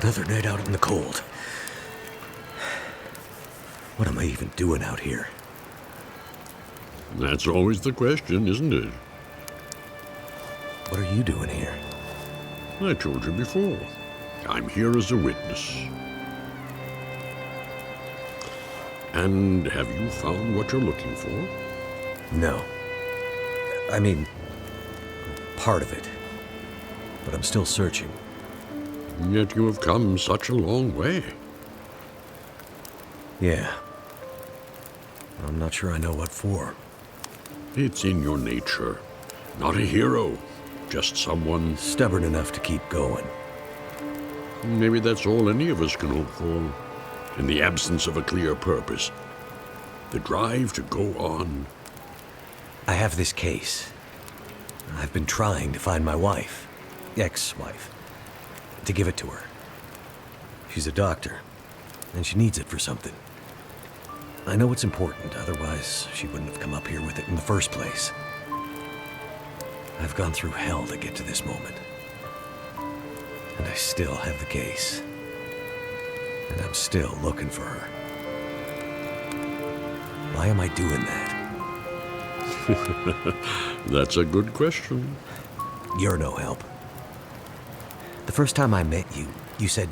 Another night out in the cold. What am I even doing out here? That's always the question, isn't it? What are you doing here? I told you before. I'm here as a witness. And have you found what you're looking for? No. I mean, part of it. But I'm still searching. Yet you have come such a long way. Yeah. I'm not sure I know what for. It's in your nature. Not a hero, just someone... Stubborn enough to keep going. Maybe that's all any of us can hope for. In the absence of a clear purpose. The drive to go on. I have this case. I've been trying to find my wife. Ex-wife. To give it to her. She's a doctor, and she needs it for something. I know it's important, otherwise she wouldn't have come up here with it in the first place. I've gone through hell to get to this moment. And I still have the case. And I'm still looking for her. Why am I doing that? That's a good question. You're no help. The first time I met you, you said,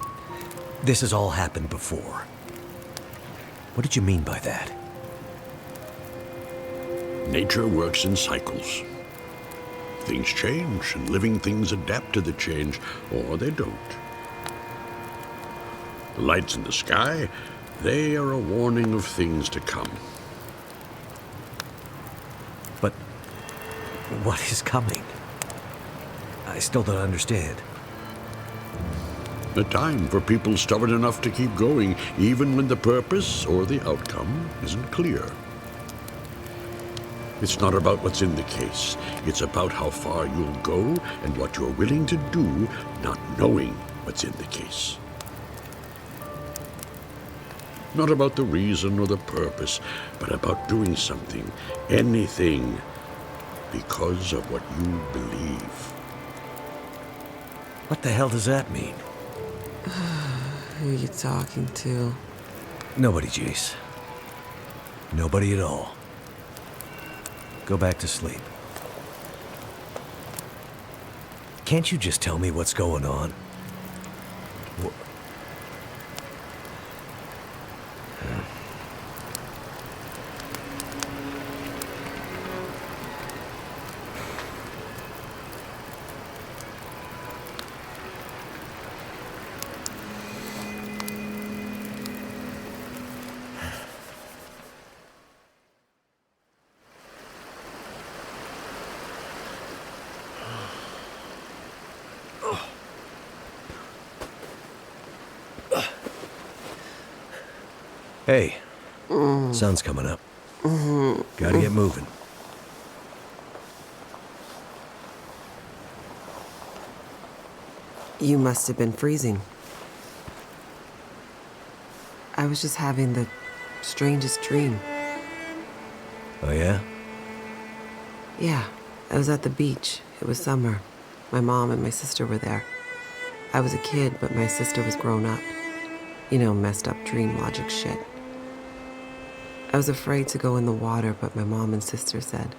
"This has all happened before." What did you mean by that? Nature works in cycles. Things change, and living things adapt to the change, or they don't. The lights in the sky, they are a warning of things to come. But what is coming? I still don't understand. A time for people stubborn enough to keep going, even when the purpose or the outcome isn't clear. It's not about what's in the case. It's about how far you'll go and what you're willing to do, not knowing what's in the case. Not about the reason or the purpose, but about doing something, anything, because of what you believe. What the hell does that mean? Who are you talking to? Nobody, Jace. Nobody at all. Go back to sleep. Can't you just tell me what's going on? Hey, sun's coming up. Gotta get moving. You must have been freezing. I was just having the strangest dream. Oh, yeah? Yeah, I was at the beach. It was summer. My mom and my sister were there. I was a kid, but my sister was grown up. You know, messed up dream logic shit. I was afraid to go in the water, but my mom and sister said,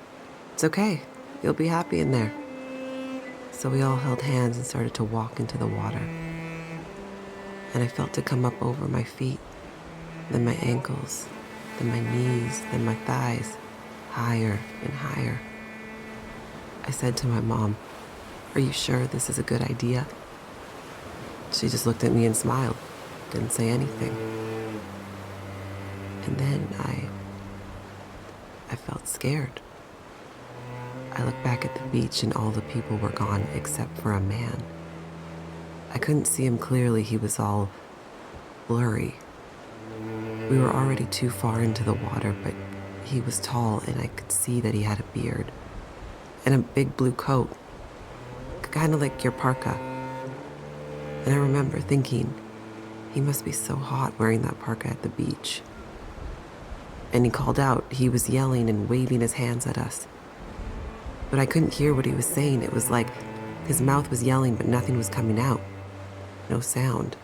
"It's okay, you'll be happy in there." So we all held hands and started to walk into the water. And I felt it come up over my feet, then my ankles, then my knees, then my thighs, higher and higher. I said to my mom, "Are you sure this is a good idea?" She just looked at me and smiled, didn't say anything. And then I felt scared. I looked back at the beach and all the people were gone except for a man. I couldn't see him clearly, he was all blurry. We were already too far into the water, but he was tall and I could see that he had a beard. And a big blue coat, kind of like your parka. And I remember thinking, he must be so hot wearing that parka at the beach. And he called out. He was yelling and waving his hands at us. But I couldn't hear what he was saying. It was like his mouth was yelling, but nothing was coming out. No sound.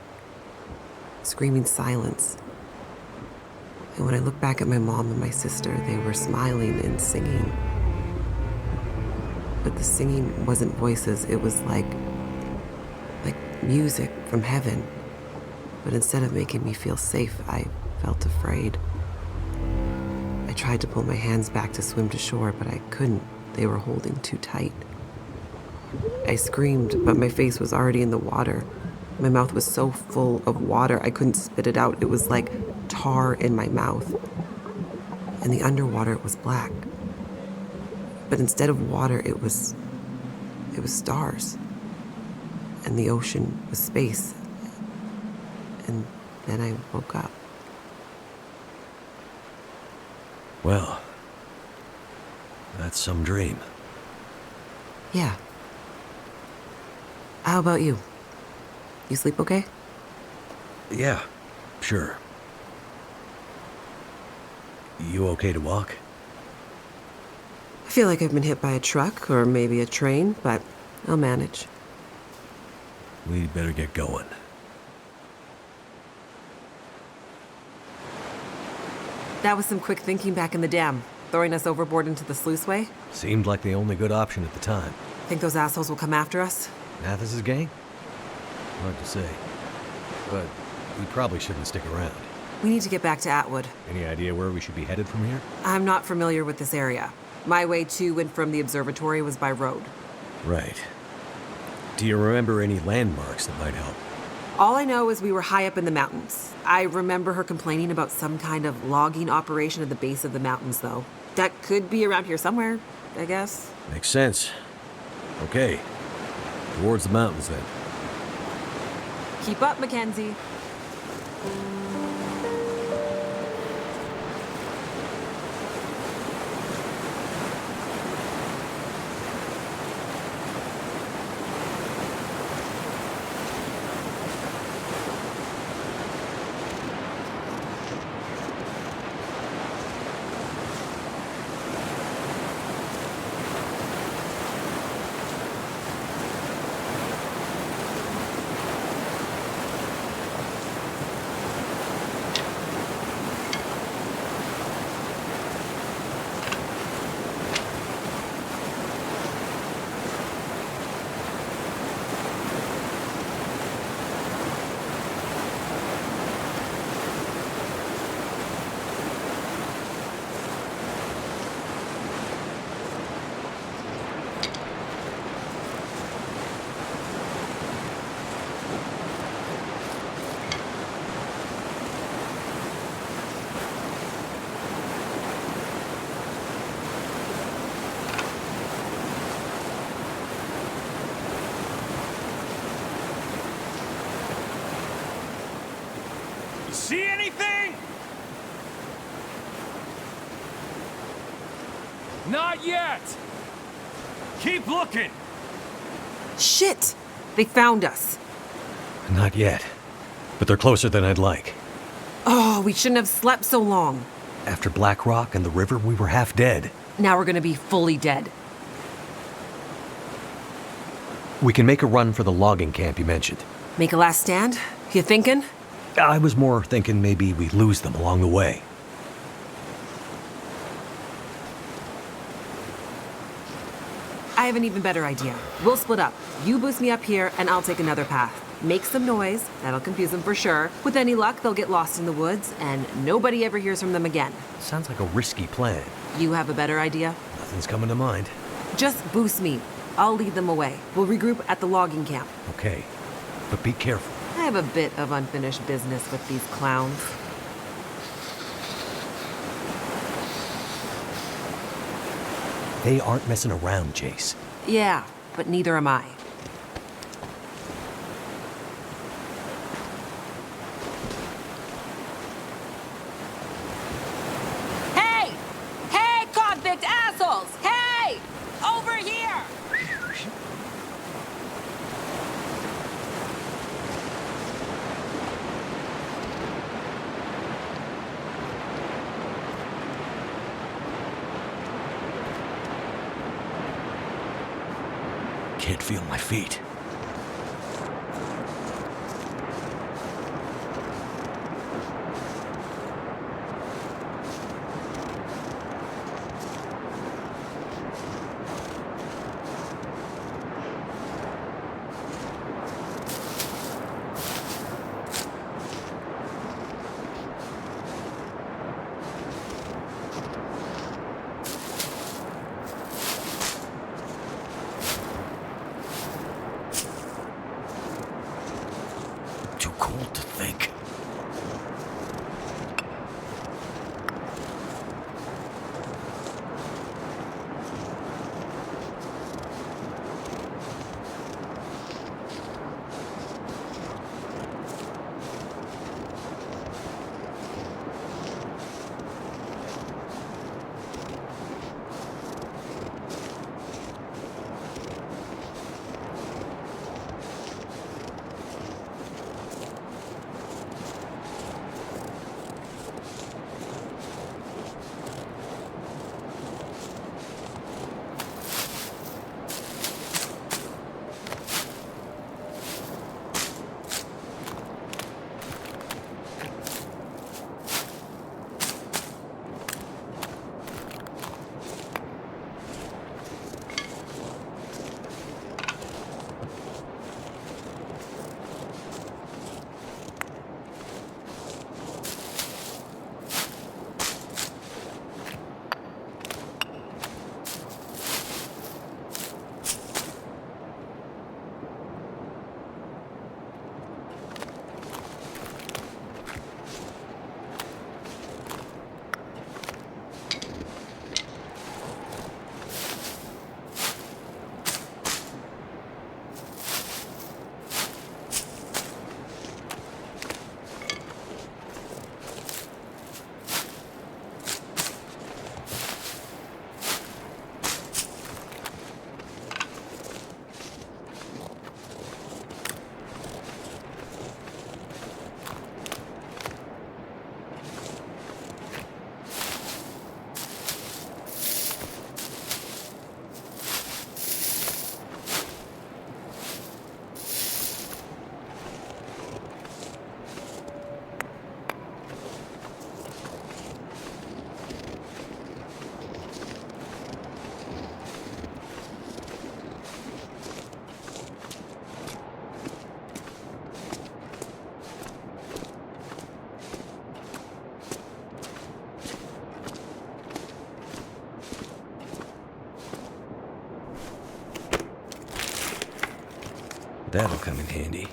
screaming silence. And when I look back at my mom and my sister, they were smiling and singing. But the singing wasn't voices, it was like music from heaven. But instead of making me feel safe, I felt afraid. I tried to pull my hands back to swim to shore, but I couldn't. They were holding too tight. I screamed, but my face was already in the water. My mouth was so full of water, I couldn't spit it out. It was like tar in my mouth. And the underwater was black. But instead of water, it was stars. And the ocean was space. And then I woke up. Well, that's some dream. Yeah. How about you? You sleep okay? Yeah, sure. You okay to walk? I feel like I've been hit by a truck or maybe a train, but I'll manage. We'd better get going. That was some quick thinking back in the dam, throwing us overboard into the sluiceway. Seemed like the only good option at the time. Think those assholes will come after us? Mathis's gang? Hard to say. But we probably shouldn't stick around. We need to get back to Atwood. Any idea where we should be headed from here? I'm not familiar with this area. My way to and from the observatory was by road. Right. Do you remember any landmarks that might help? All I know is we were high up in the mountains. I remember her complaining about some kind of logging operation at the base of the mountains, though. That could be around here somewhere, I guess. Makes sense. Okay. Towards the mountains, then. Keep up, Mackenzie. See anything? Not yet. Keep looking. Shit! They found us. Not yet. But they're closer than I'd like. Oh, we shouldn't have slept so long. After Black Rock and the river, we were half dead. Now we're gonna be fully dead. We can make a run for the logging camp you mentioned. Make a last stand? You thinking? I was more thinking maybe we lose them along the way. I have an even better idea. We'll split up. You boost me up here, and I'll take another path. Make some noise. That'll confuse them for sure. With any luck, they'll get lost in the woods, and nobody ever hears from them again. Sounds like a risky plan. You have a better idea? Nothing's coming to mind. Just boost me. I'll lead them away. We'll regroup at the logging camp. Okay, but be careful. I have a bit of unfinished business with these clowns. They aren't messing around, Jace. Yeah, but neither am I. Hey! Hey, convict assholes! Hey! Over here! Can't feel my feet. That'll come in handy.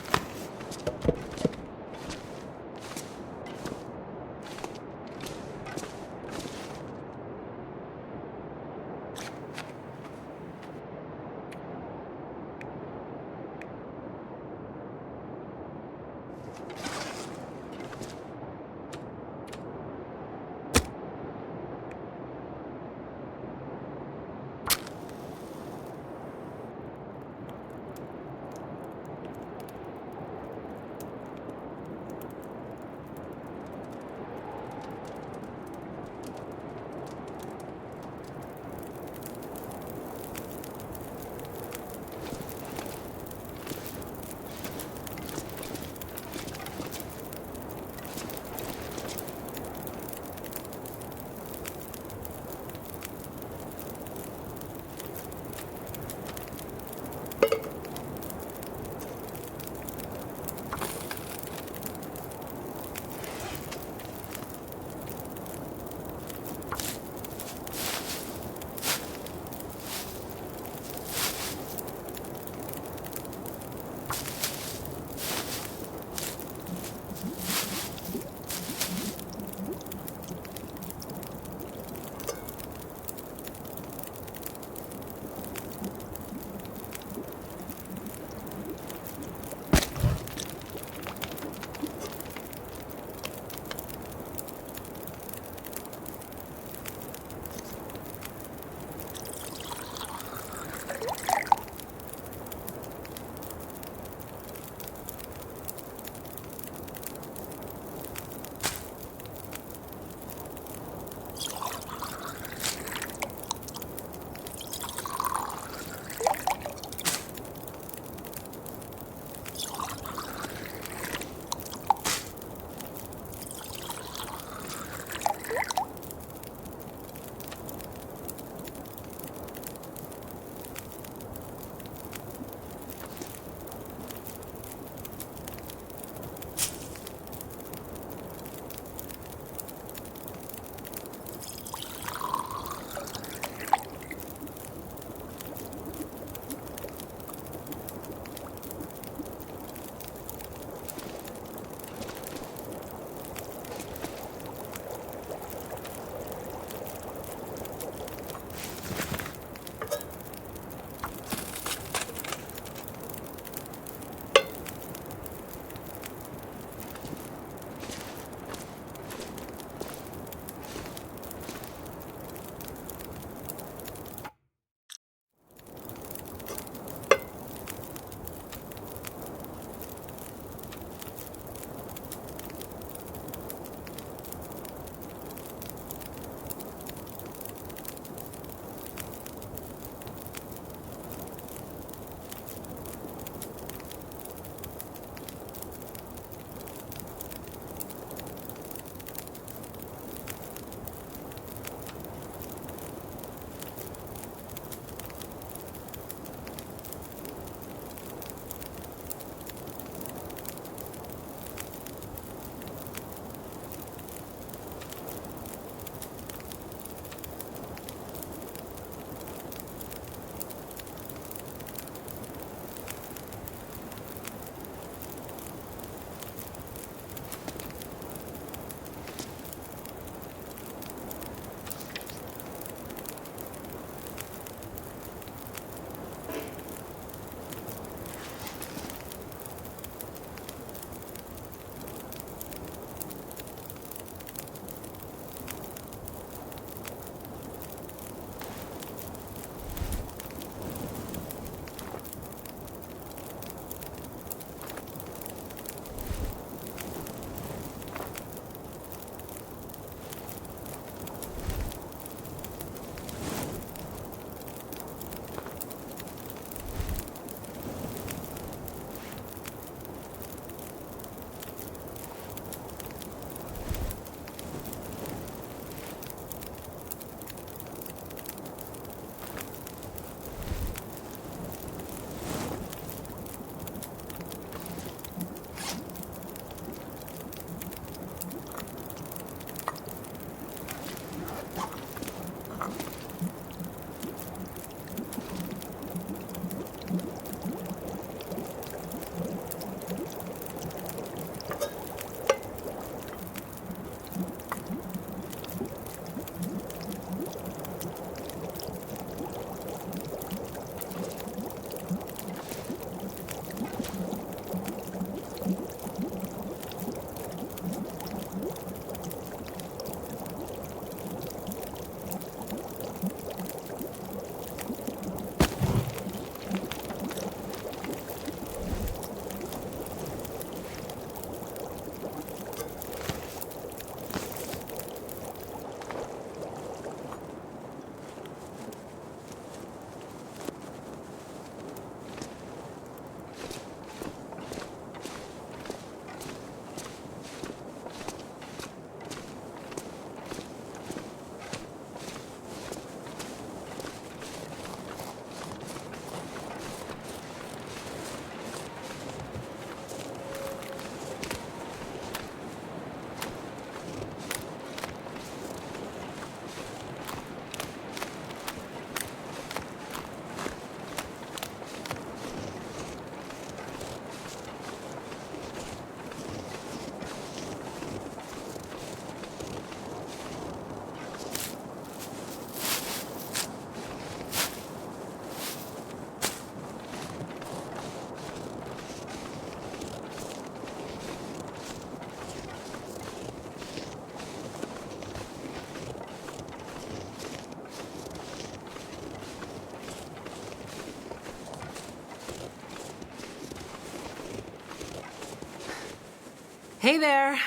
Hey there.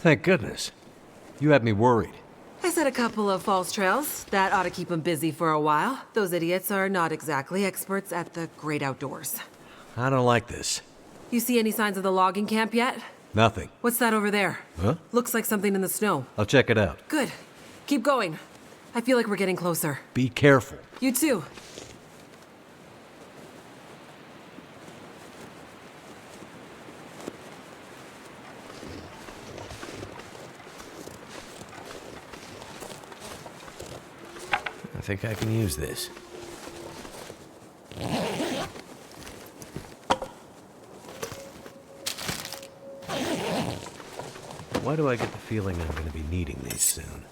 Thank goodness. You had me worried. I set a couple of false trails. That ought to keep them busy for a while. Those idiots are not exactly experts at the great outdoors. I don't like this. You see any signs of the logging camp yet? Nothing. What's that over there? Huh? Looks like something in the snow. I'll check it out. Good. Keep going. I feel like we're getting closer. Be careful. You too. I think I can use this. Why do I get the feeling I'm going to be needing these soon?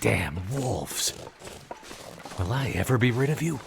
Damn wolves. Will I ever be rid of you?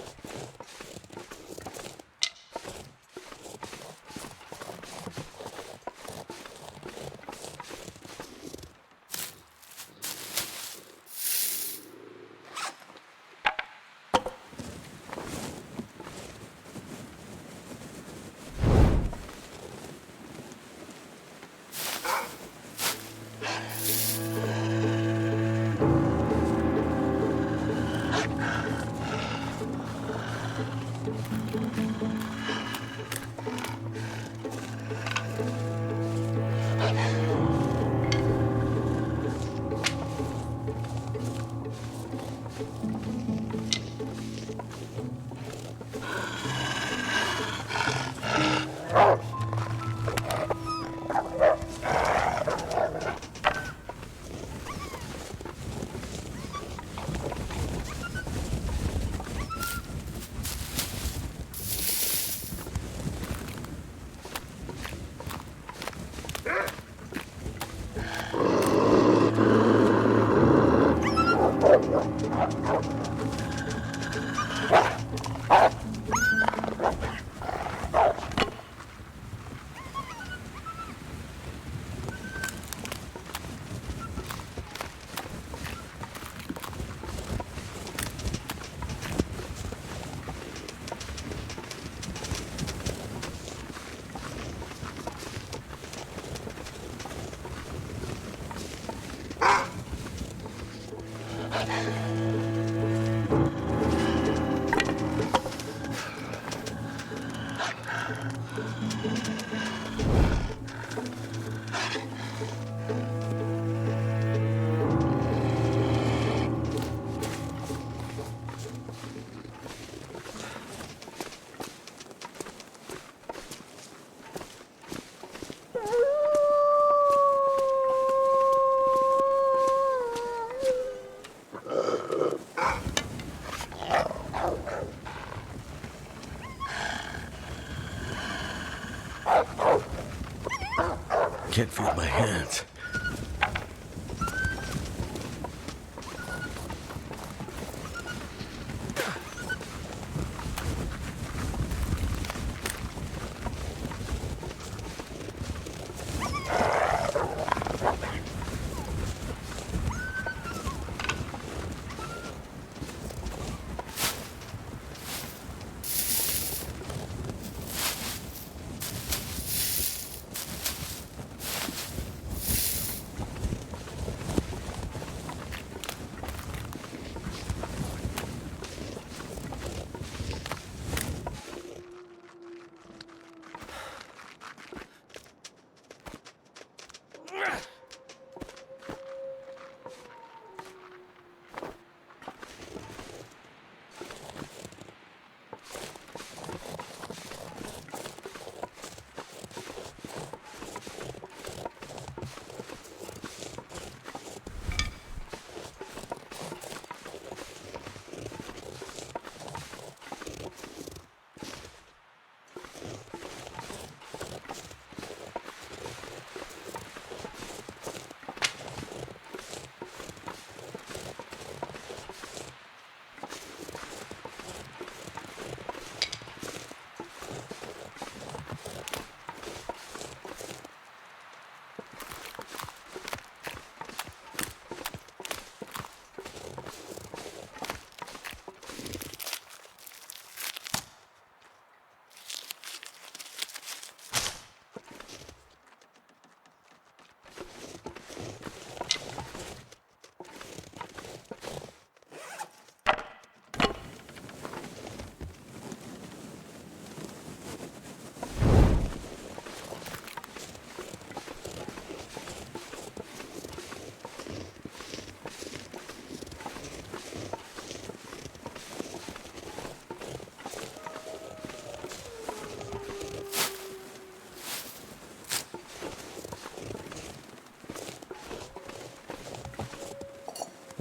Can't feel my hands.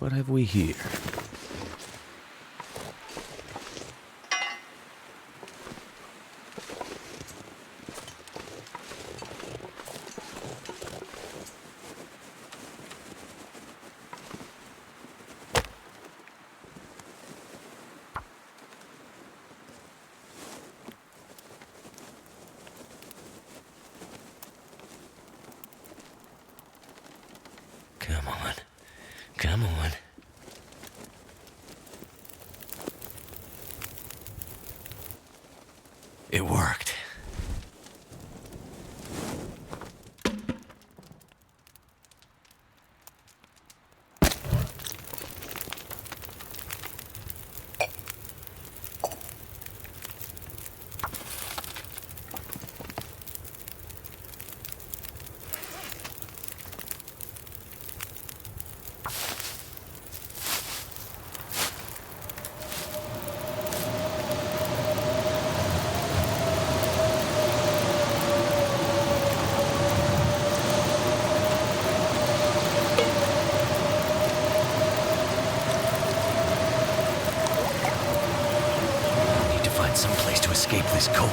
What have we here? Come on. Come on. It worked. Someplace to escape this cold.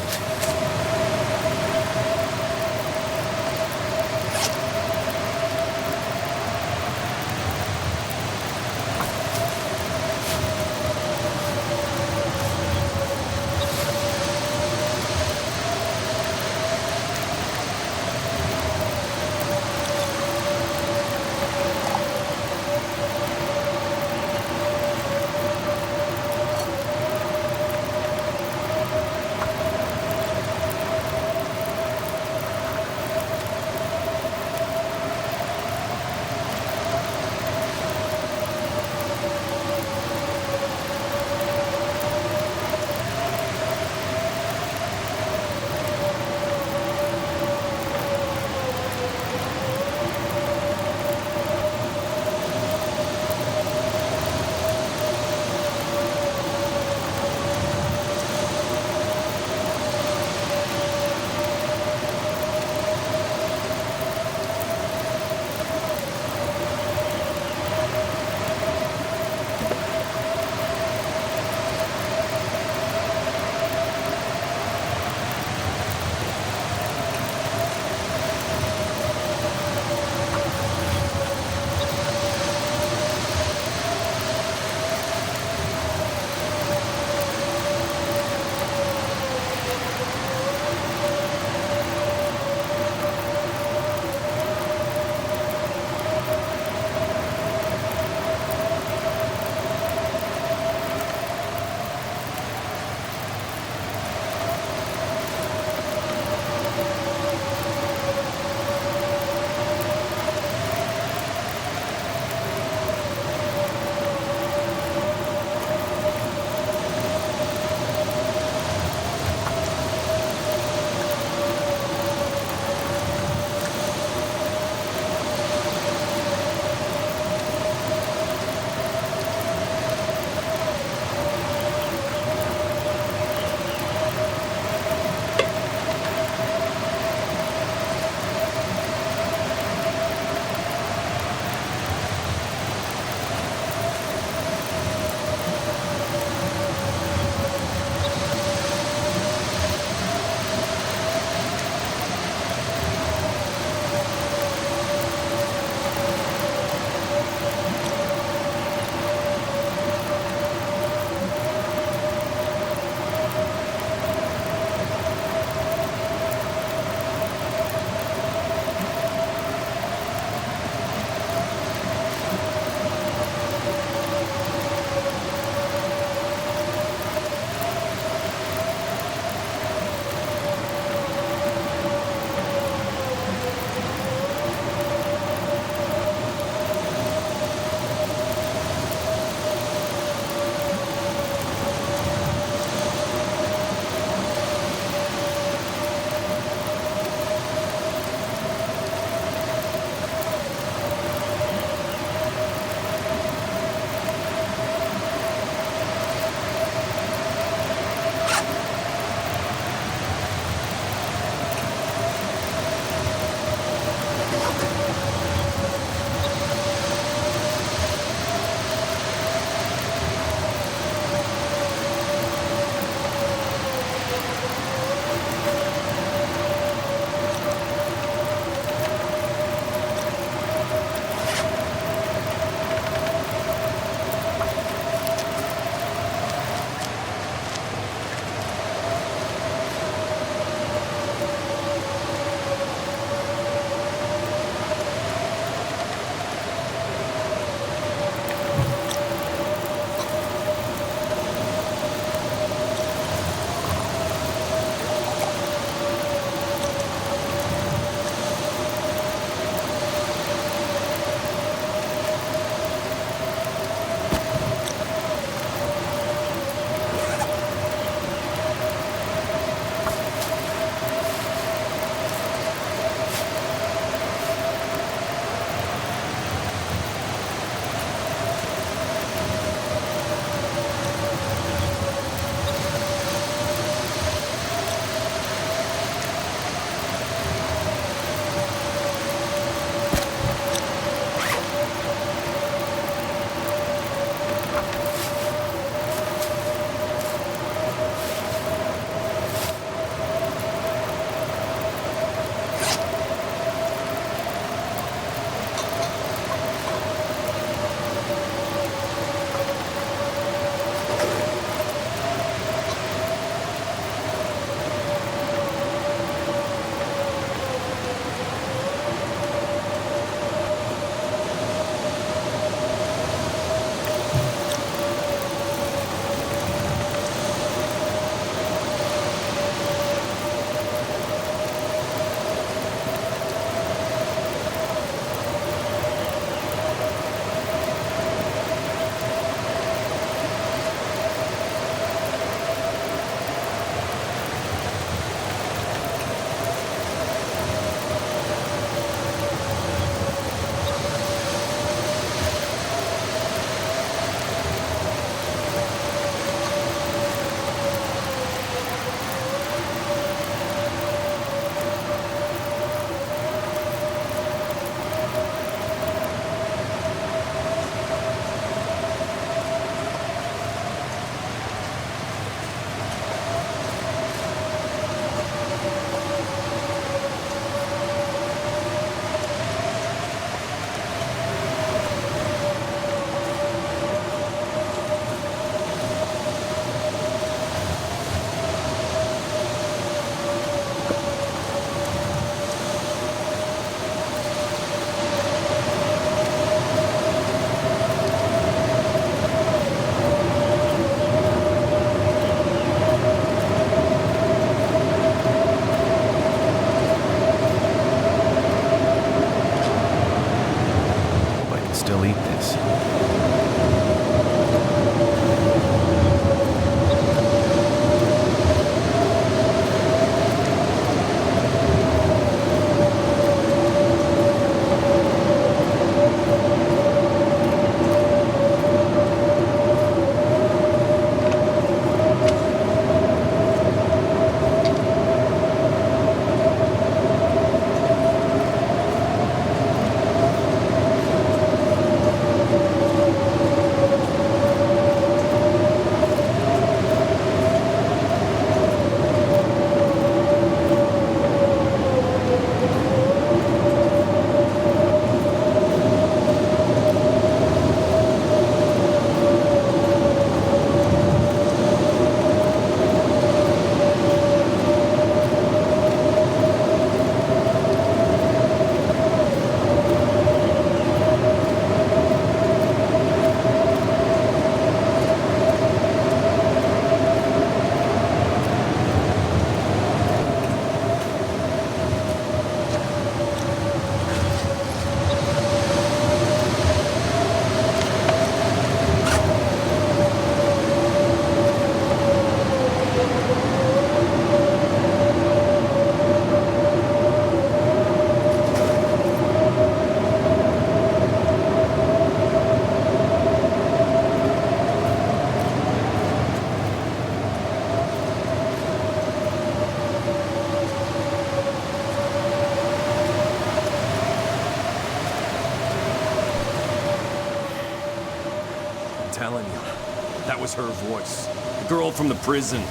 that was her voice. The girl from the prison.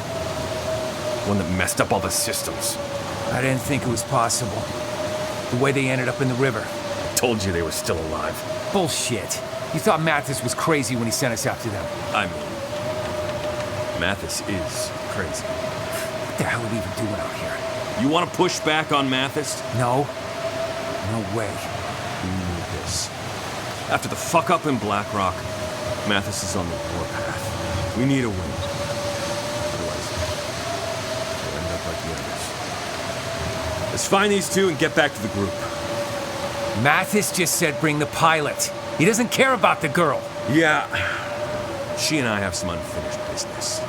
One that messed up all the systems. I didn't think it was possible. The way they ended up in the river. I told you they were still alive. Bullshit. You thought Mathis was crazy when he sent us after them. I mean, Mathis is crazy. What the hell are we even doing out here? You want to push back on Mathis? No. No way. We need this. After the fuck-up in Black Rock, Mathis is on the warpath. We need a win. Otherwise, we'll end up like the others. Let's find these two and get back to the group. Mathis just said bring the pilot. He doesn't care about the girl. Yeah. She and I have some unfinished business.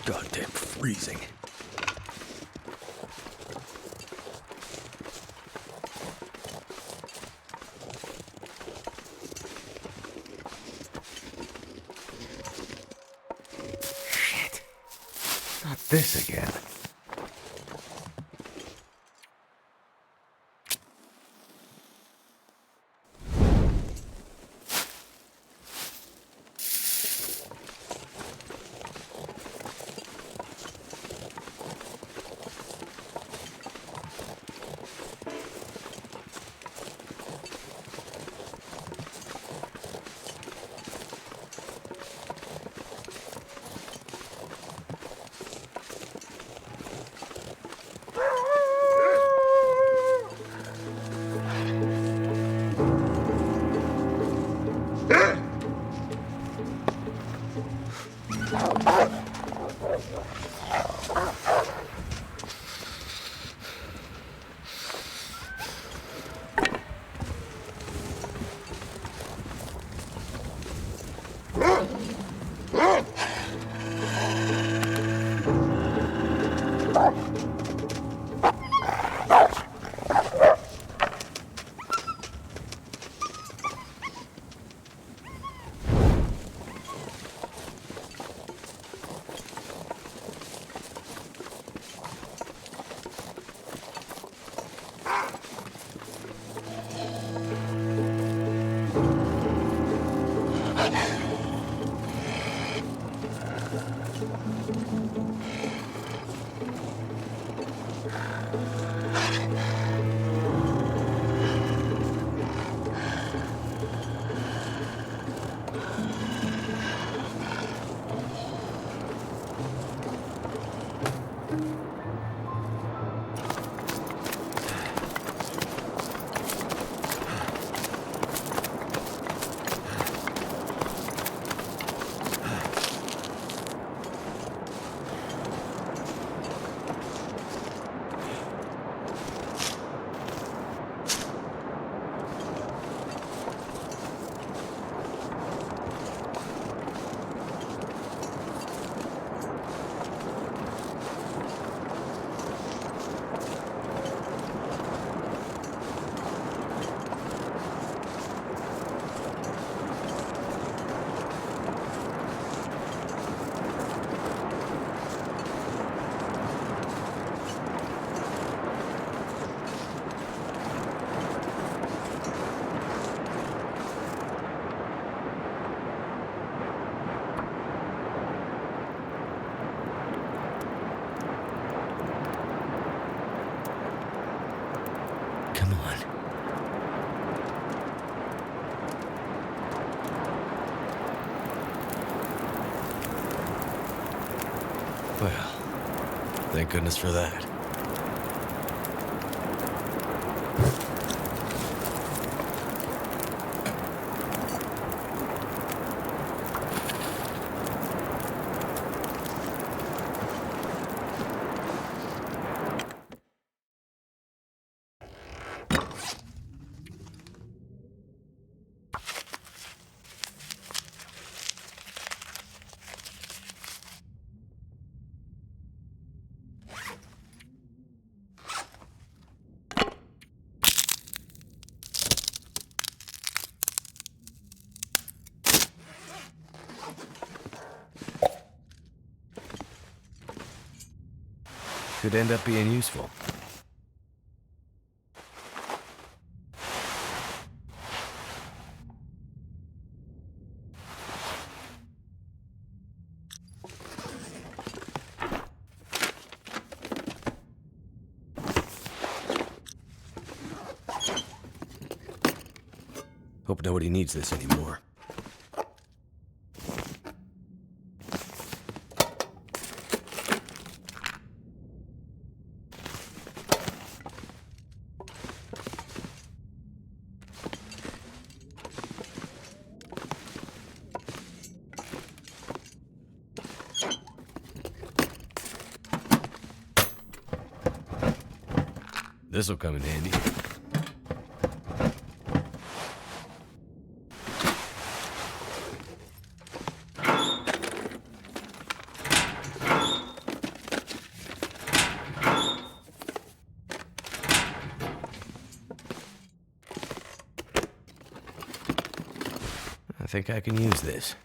Goddamn freezing. Shit. Not this again. Well, thank goodness for that. Could end up being useful. Hope nobody needs this anymore. This'll come in handy. I think I can use this.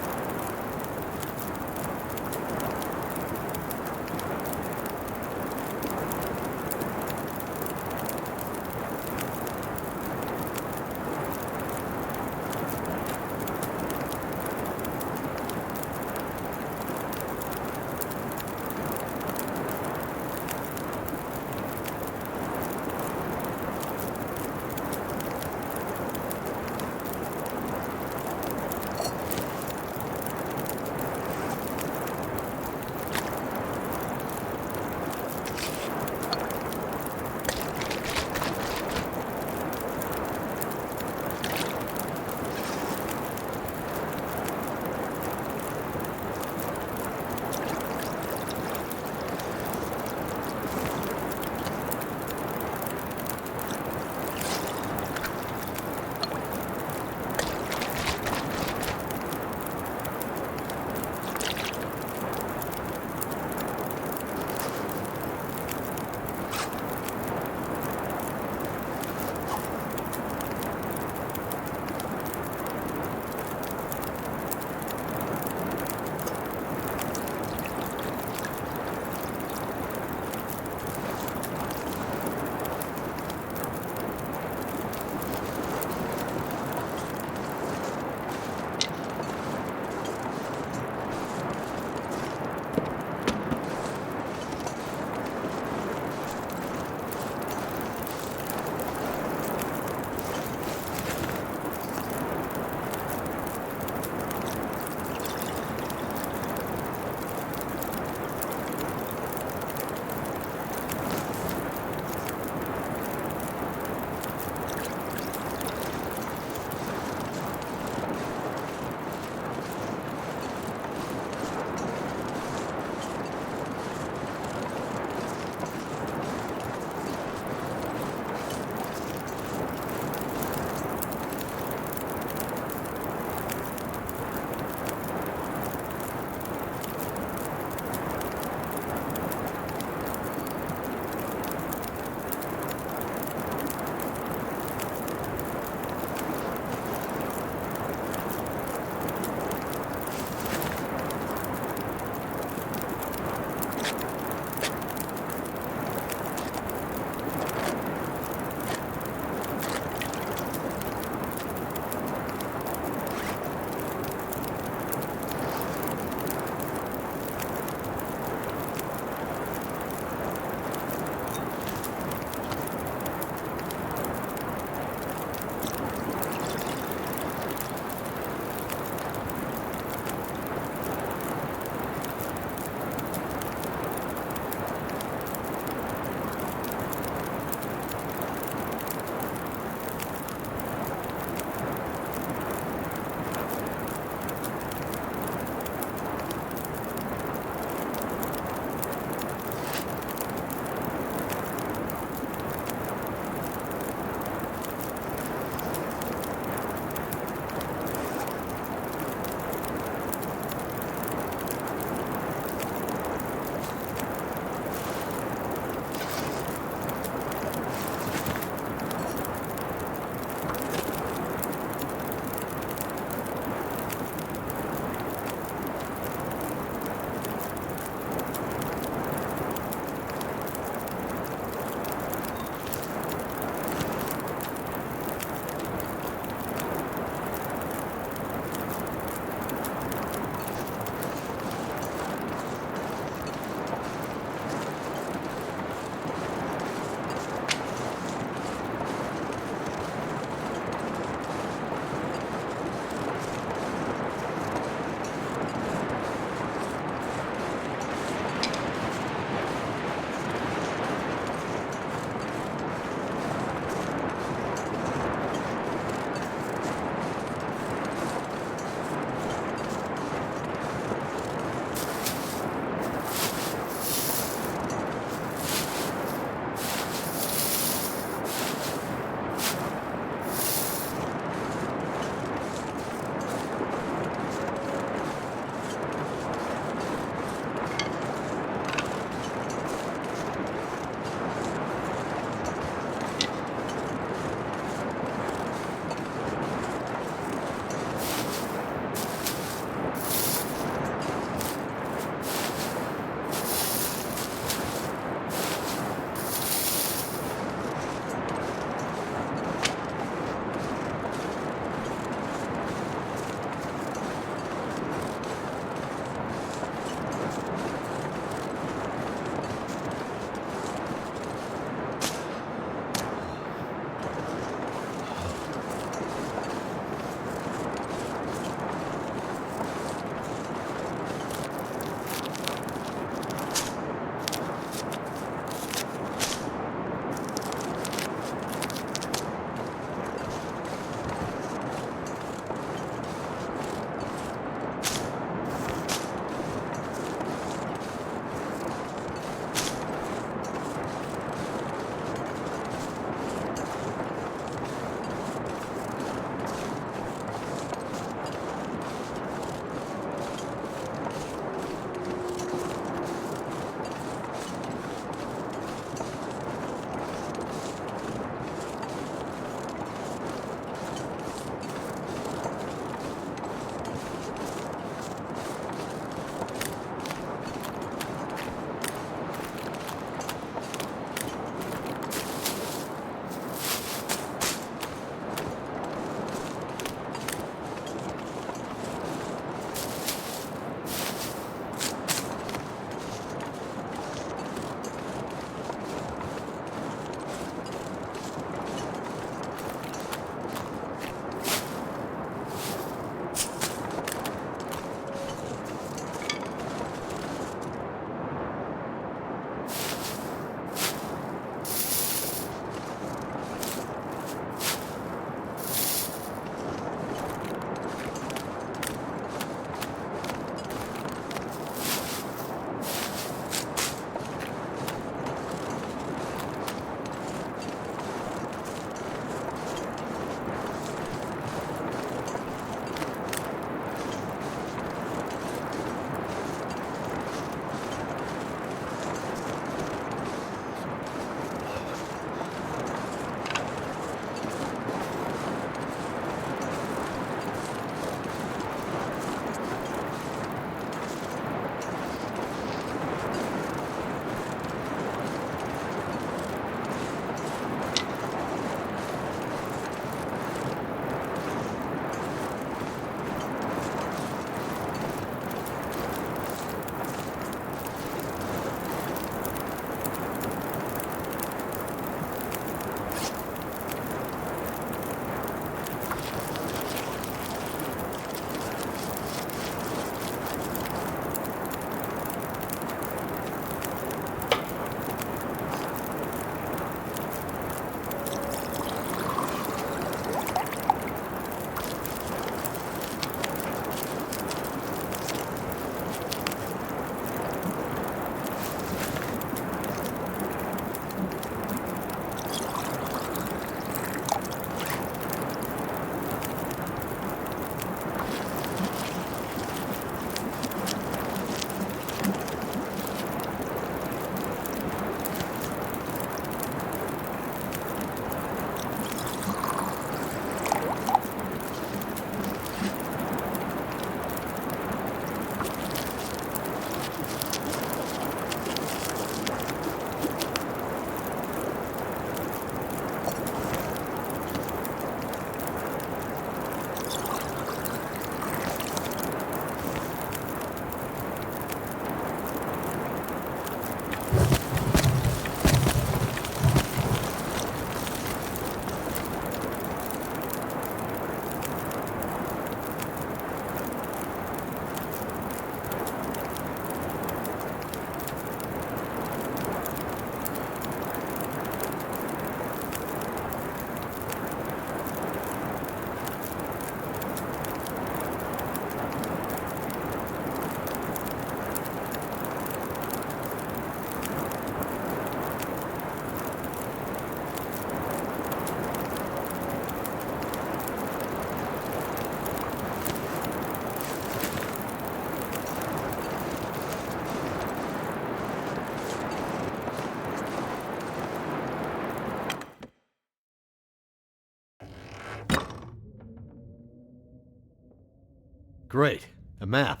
Great. A map.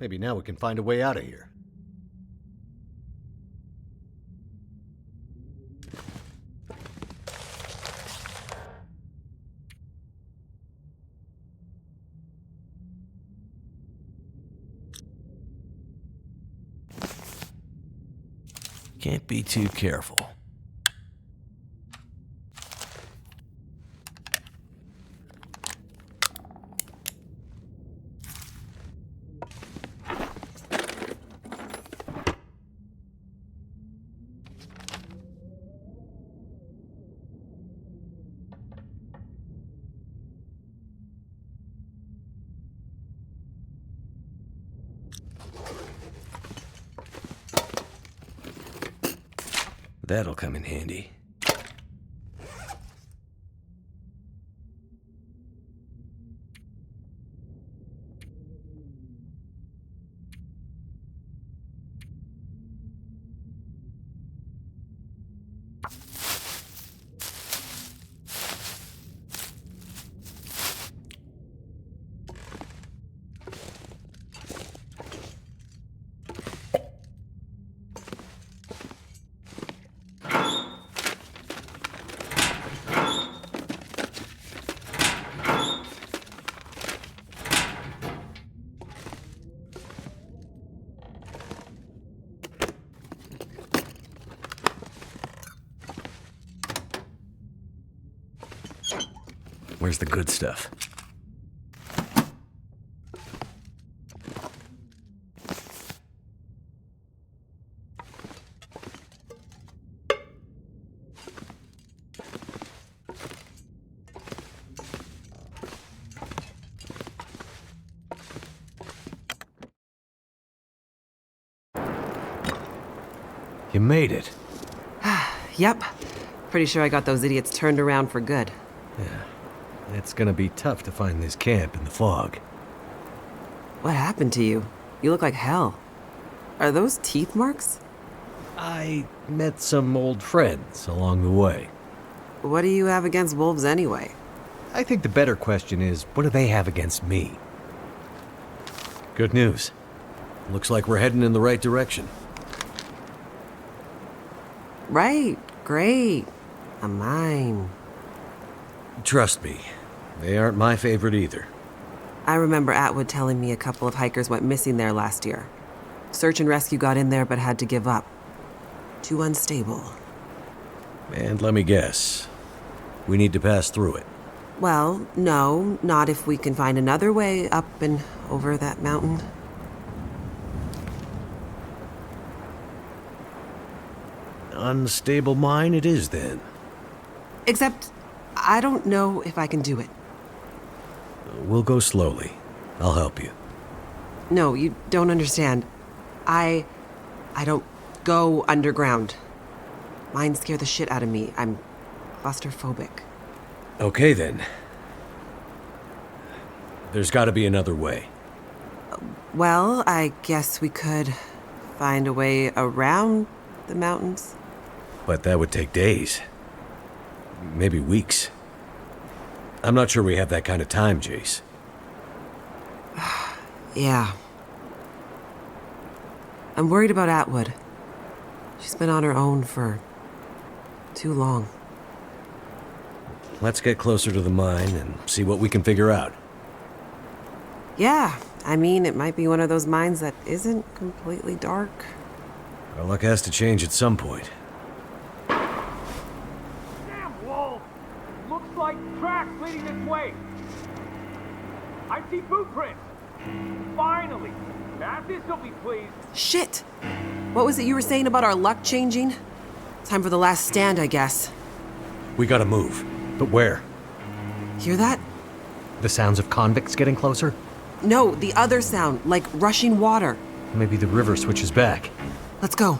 Maybe now we can find a way out of here. Can't be too careful. That'll come in handy. Where's the good stuff? You made it. Yep. Pretty sure I got those idiots turned around for good. Yeah. It's gonna be tough to find this camp in the fog. What happened to you? You look like hell. Are those teeth marks? I met some old friends along the way. What do you have against wolves anyway? I think the better question is, what do they have against me? Good news. Looks like we're heading in the right direction. Right. Great. A mine. Trust me, they aren't my favorite either. I remember Atwood telling me a couple of hikers went missing there last year. Search and rescue got in there but had to give up. Too unstable. And let me guess, we need to pass through it. Well, no, not if we can find another way up and over that mountain. Unstable mine it is then. Except, I don't know if I can do it. We'll go slowly. I'll help you. No, you don't understand. I don't go underground. Mines scare the shit out of me. I'm claustrophobic. Okay then. There's gotta be another way. Well, I guess we could find a way around the mountains. But that would take days. Maybe weeks. I'm not sure we have that kind of time, Jace. Yeah. I'm worried about Atwood. She's been on her own for too long. Let's get closer to the mine and see what we can figure out. Yeah, I mean, it might be one of those mines that isn't completely dark. Our luck has to change at some point. Damn wall! Looks like tracks leading this way. I see boot prints. Finally! Mathis will be pleased. Shit! What was it you were saying about our luck changing? Time for the last stand, I guess. We gotta move. But where? Hear that? The sounds of convicts getting closer? No, the other sound, like rushing water. Maybe the river switches back. Let's go.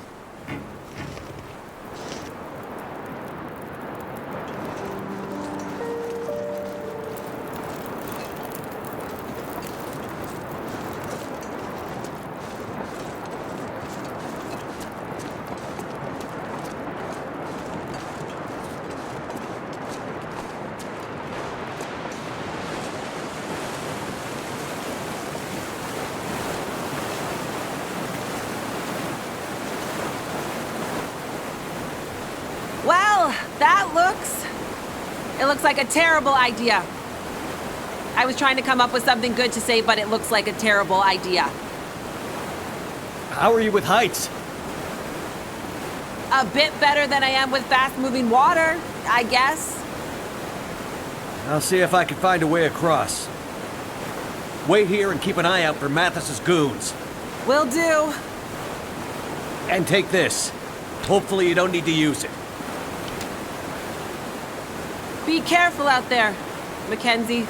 It looks like a terrible idea. I was trying to come up with something good to say, but it looks like a terrible idea. How are you with heights? A bit better than I am with fast-moving water, I guess. I'll see if I can find a way across. Wait here and keep an eye out for Mathis's goons. Will do. And take this. Hopefully you don't need to use it. Be careful out there, Mackenzie.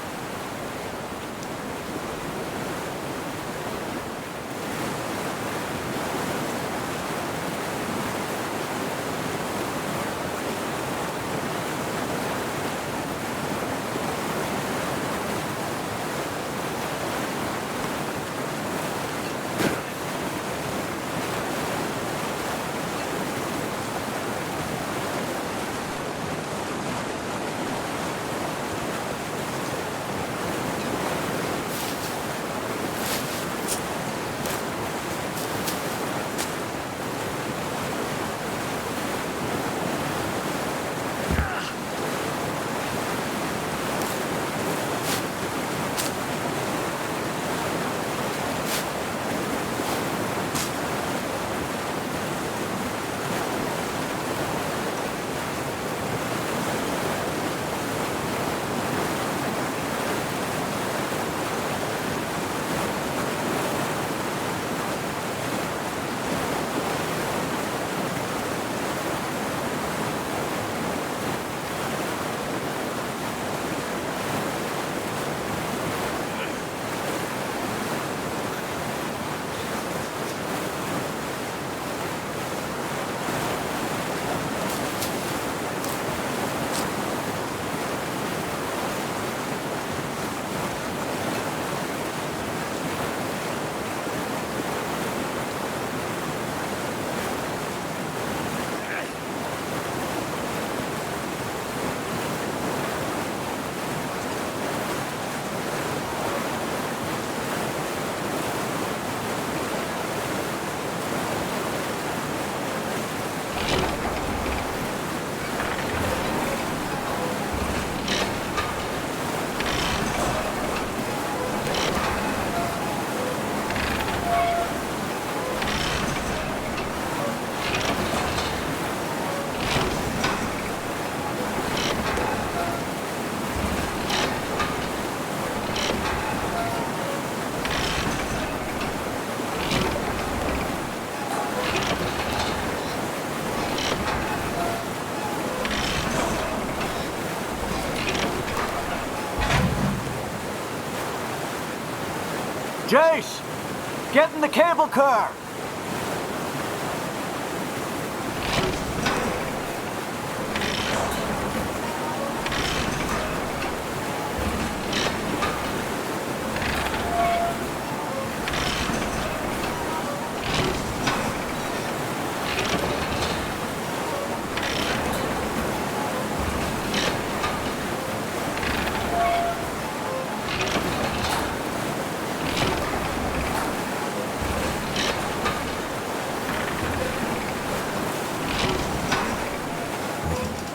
Jace! Get in the cable car!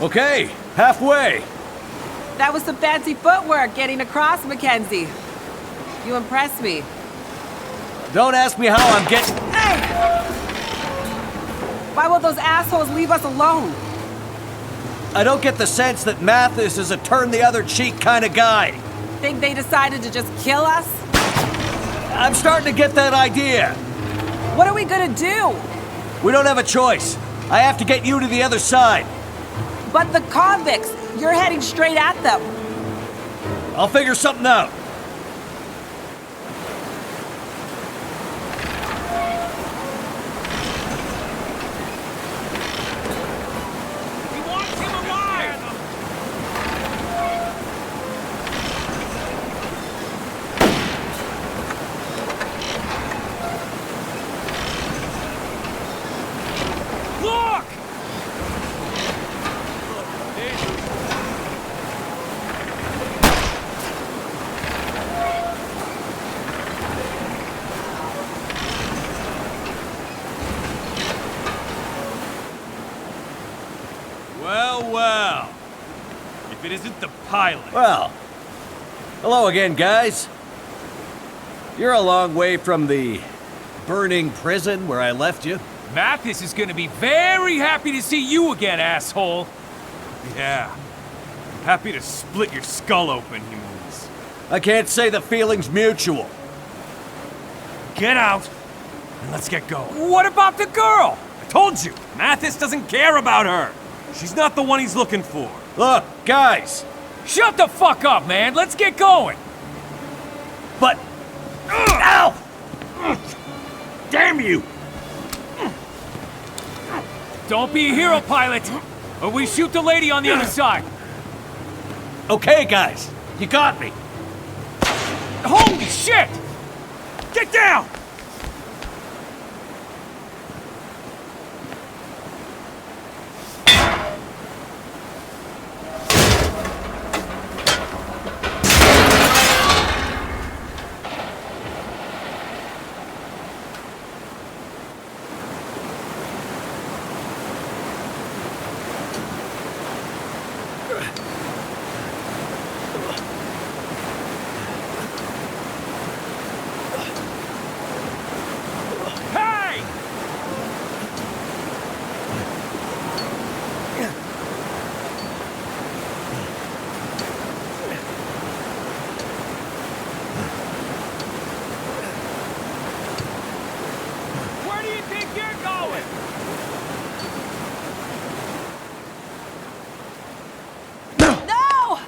Okay, halfway. That was some fancy footwork getting across, Mackenzie. You impress me. Don't ask me how I'm getting... Hey! Why will those assholes leave us alone? I don't get the sense that Mathis is a turn-the-other-cheek kind of guy. Think they decided to just kill us? I'm starting to get that idea. What are we gonna do? We don't have a choice. I have to get you to the other side. But the convicts, you're heading straight at them. I'll figure something out. He wants him alive! Look! it isn't the pilot. Well, hello again, guys. You're a long way from the burning prison where I left you. Mathis is gonna be very happy to see you again, asshole. Yeah. Happy to split your skull open, he means. I can't say the feeling's mutual. Get out, and let's get going. What about the girl? I told you, Mathis doesn't care about her. She's not the one he's looking for. Look, guys, Shut the fuck up, man. Let's get going. but... Ow! Damn you! Don't be a hero, pilot, or we shoot the lady on the other side. Okay, guys, you got me. Holy shit! Get down! Hey! Where do you think you're going? No!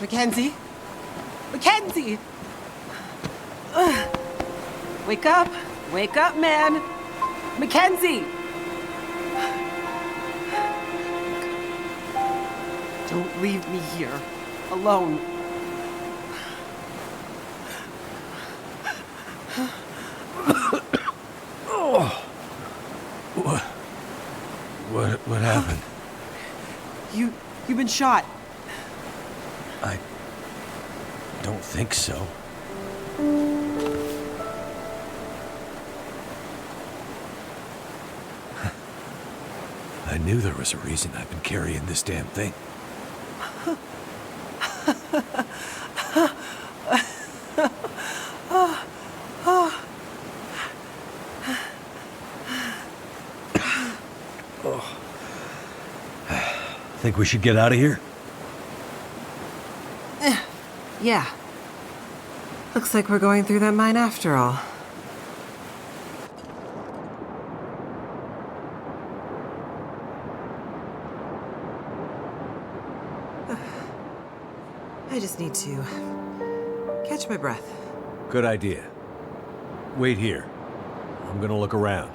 Mackenzie? Mackenzie! Wake up! Wake up, man! Mackenzie! Don't leave me here, alone. What happened? You've been shot. I don't think so. I knew there was a reason I've been carrying this damn thing. Think we should get out of here? Yeah. Looks like we're going through that mine after all. I just need to catch my breath. Good idea. Wait here. I'm gonna look around.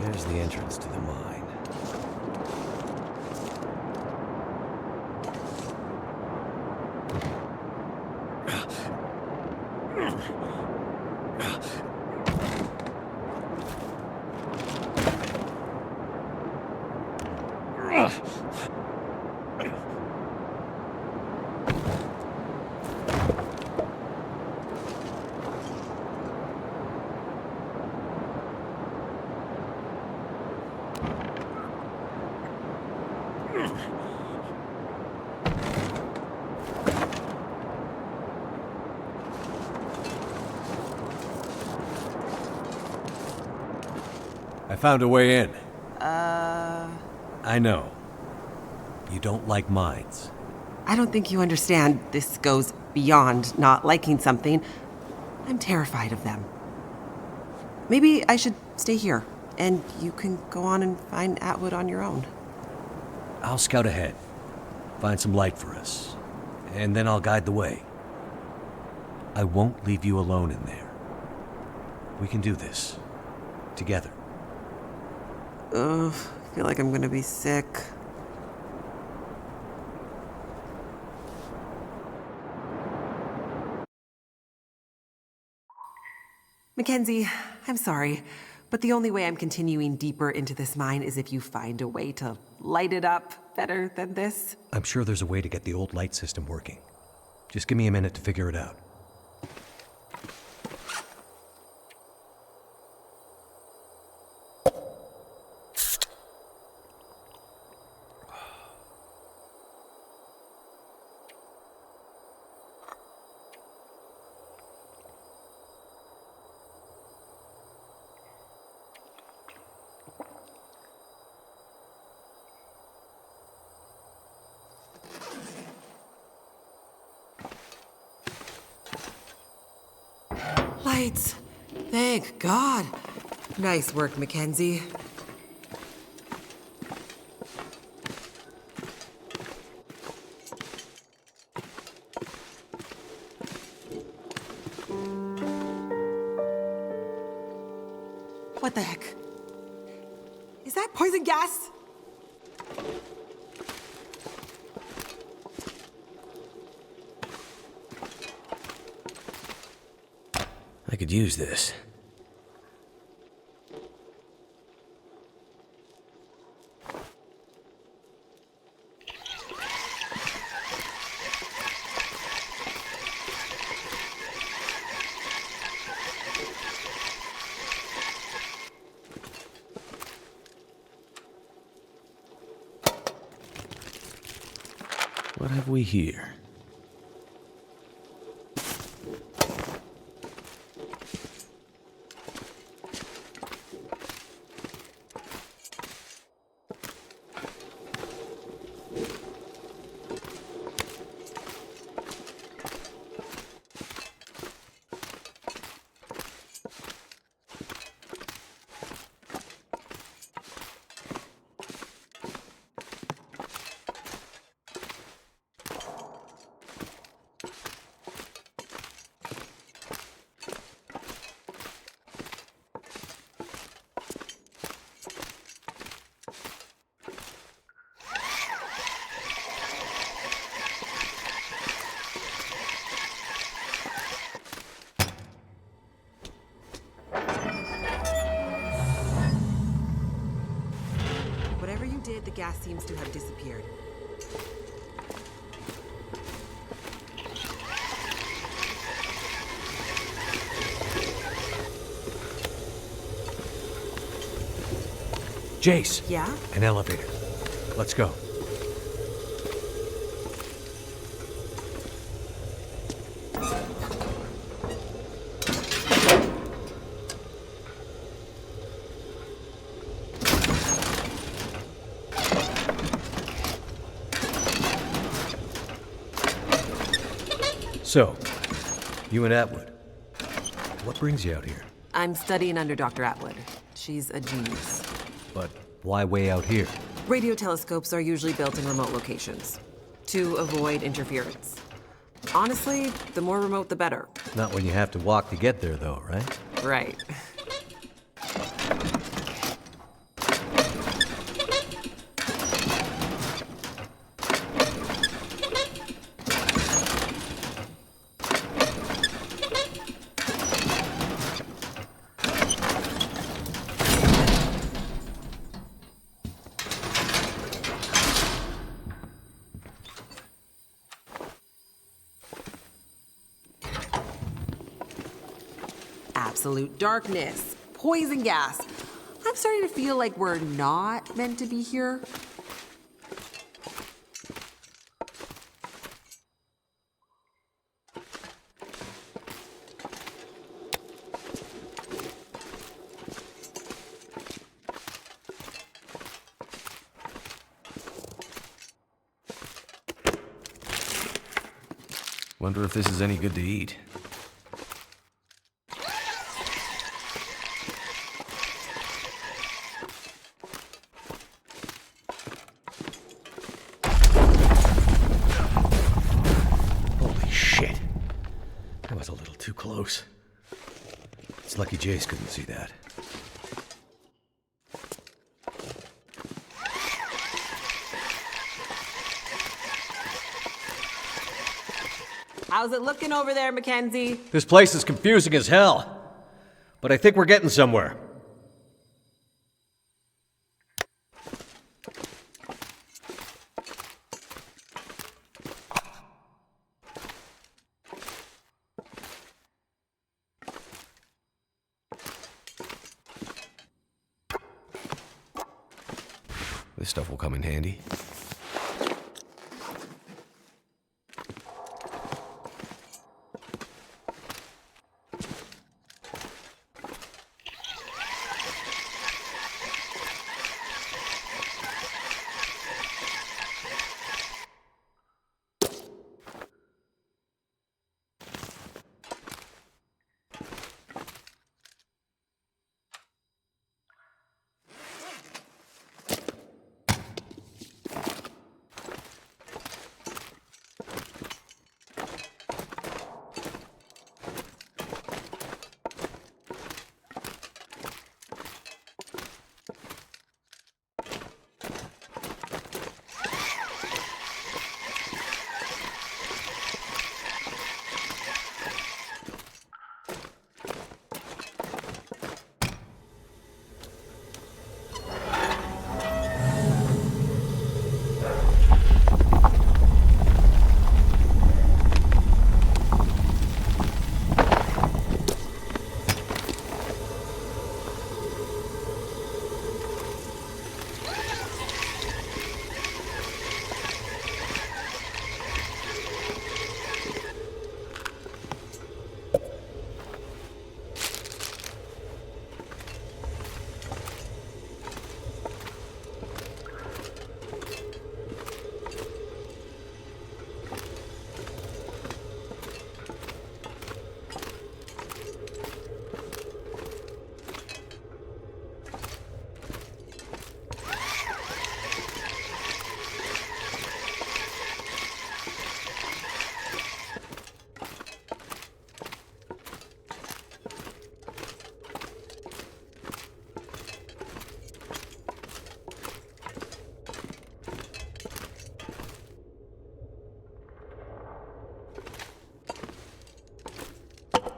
There's the entrance to the mine. I found a way in. I know. You don't like mines. I don't think you understand. This goes beyond not liking something, I'm terrified of them. Maybe I should stay here, and you can go on and find Atwood on your own. I'll scout ahead. Find some light for us. And then I'll guide the way. I won't leave you alone in there. We can do this. Together. Ugh, I feel like I'm gonna be sick. Mackenzie, I'm sorry, but the only way I'm continuing deeper into this mine is if you find a way to light it up better than this. I'm sure there's a way to get the old light system working. Just give me a minute to figure it out. Lights. Thank God. Nice work, Mackenzie. What the heck? Is that poison gas? I could use this. What have we here? Whatever you did, the gas seems to have disappeared. Jace! Yeah? An elevator. Let's go. So, you and Atwood. What brings you out here? I'm studying under Dr. Atwood. She's a genius. But why way out here? Radio telescopes are usually built in remote locations to avoid interference. Honestly, the more remote, the better. Not when you have to walk to get there, though, right? Right. Absolute darkness, poison gas. I'm starting to feel like we're not meant to be here. Wonder if this is any good to eat. Holy shit. That was a little too close. It's lucky Jace couldn't see that. How's it looking over there, Mackenzie? This place is confusing as hell. But I think we're getting somewhere. This stuff will come in handy.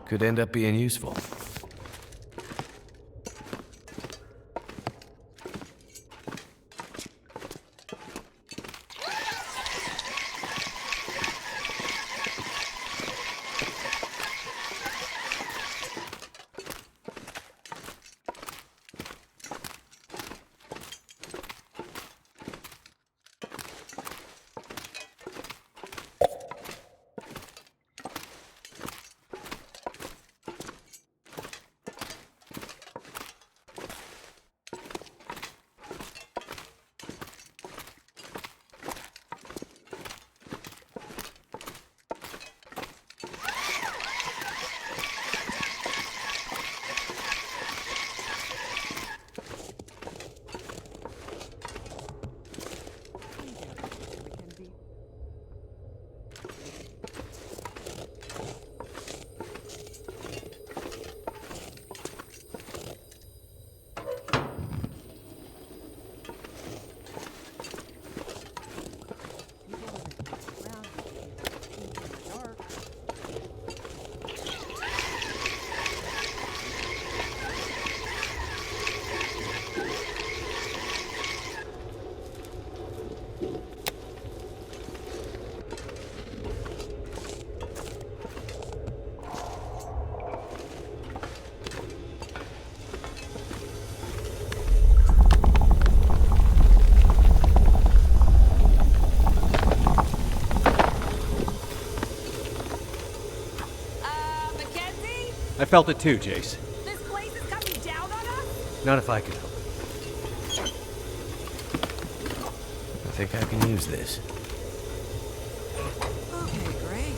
Could end up being useful. I felt it too, Jace. This place is coming down on us? Not if I could help it. I think I can use this. Okay, great.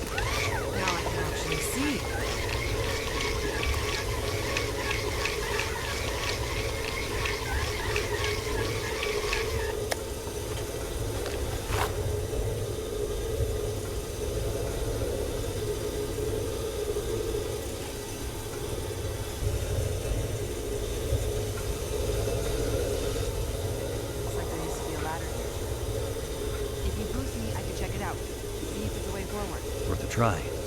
try.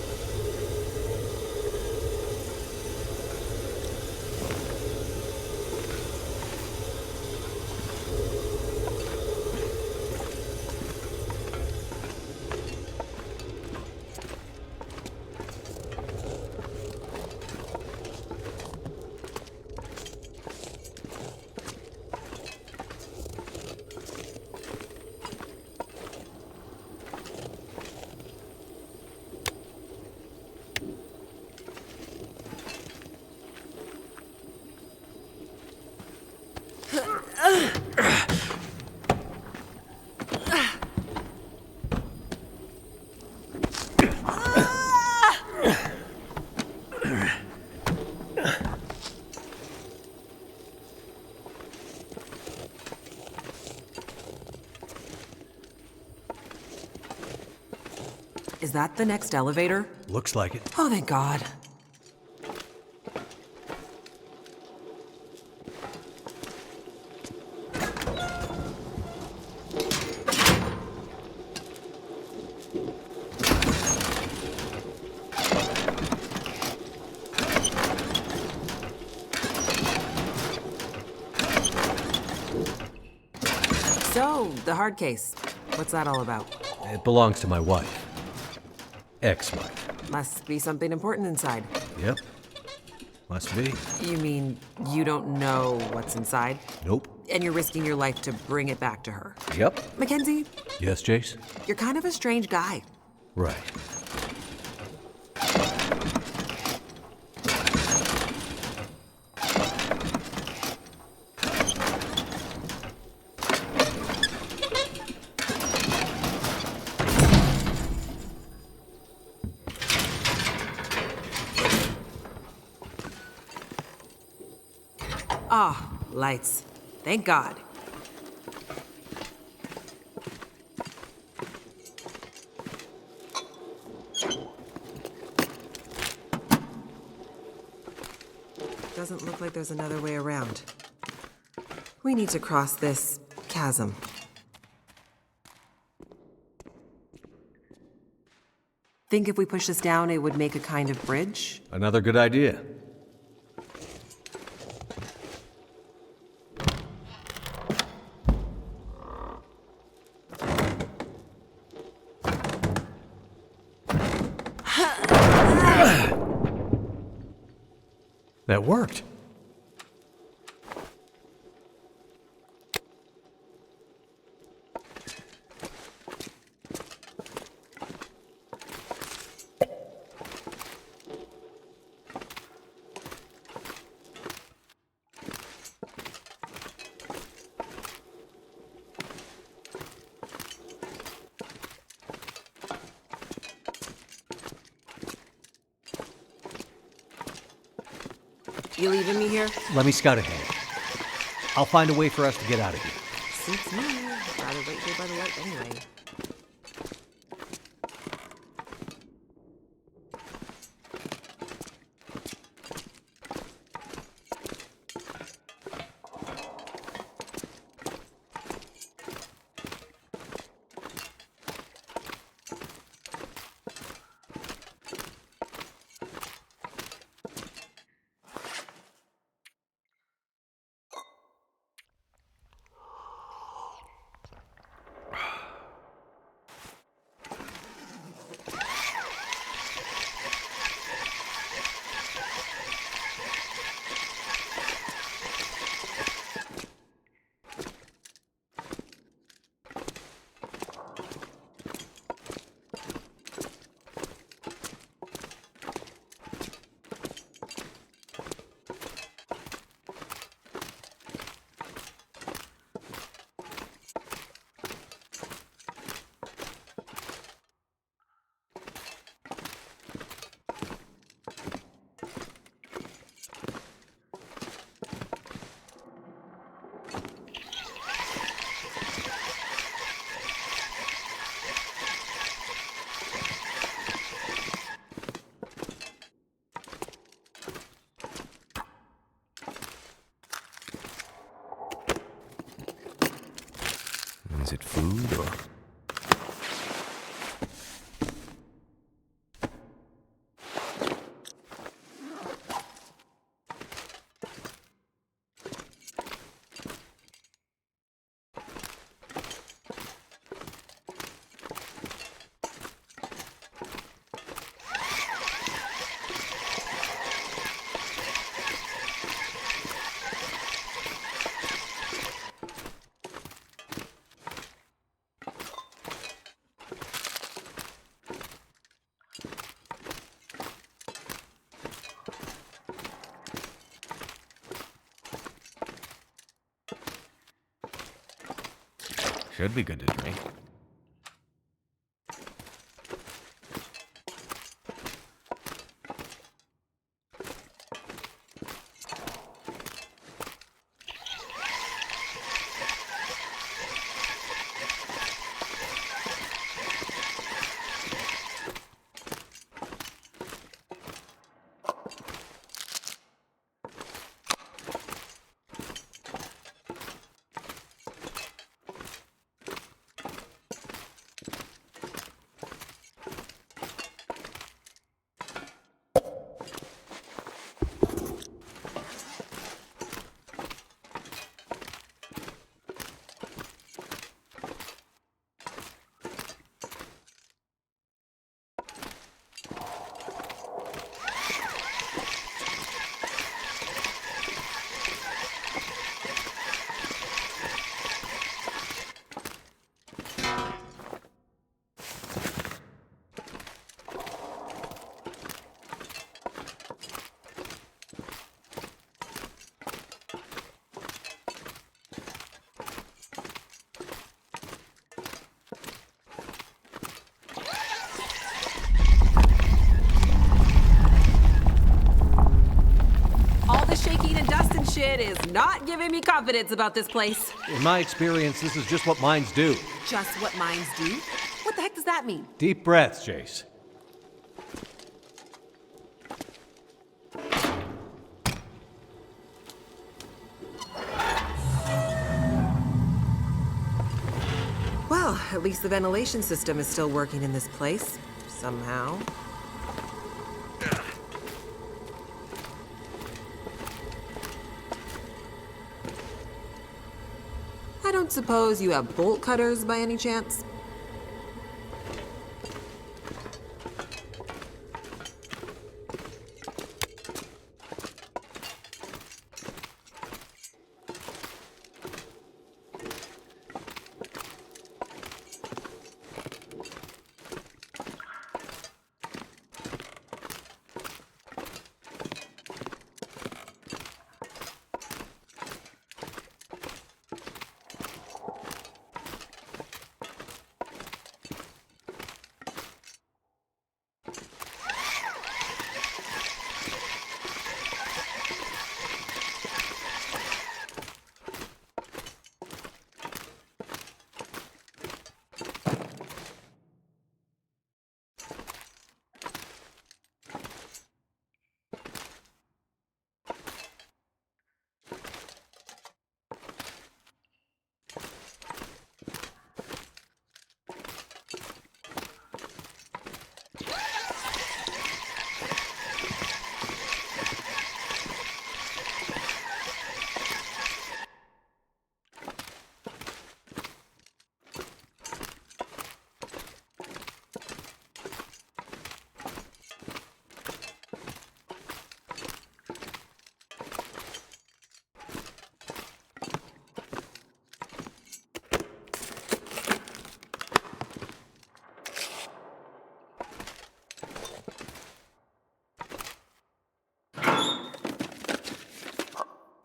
Is that the next elevator? Looks like it. Oh, thank God. So, the hard case. What's that all about? It belongs to my wife. Ex-wife. Must be something important inside. Yep. Must be. You mean you don't know what's inside? Nope. And you're risking your life to bring it back to her? Yep. Mackenzie, Yes, Jace? you're kind of a strange guy. Right. Ah, lights. Thank God. Doesn't look like there's another way around. We need to cross this chasm. Think if we push this down, it would make a kind of bridge? Another good idea. That worked. You leaving me here? Let me scout ahead. I'll find a way for us to get out of here. Suits me. I'd rather wait here by the light anyway. Is it food or... Should be good to drink. All the shaking and dust and shit is not giving me confidence about this place. In my experience, this is just what mines do. Just what mines do? What the heck does that mean? Deep breaths, Jace. Well, at least the ventilation system is still working in this place. Somehow. I don't suppose you have bolt cutters by any chance?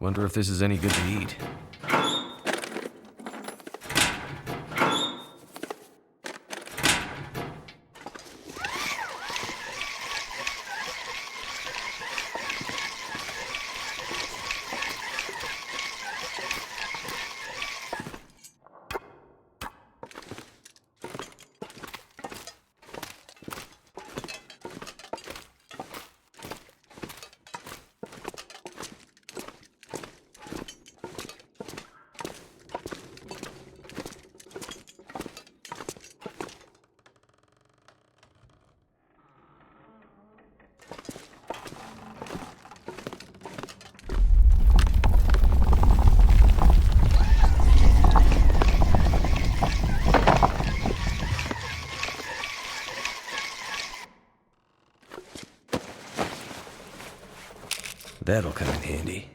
Wonder if this is any good to eat. That'll come in handy.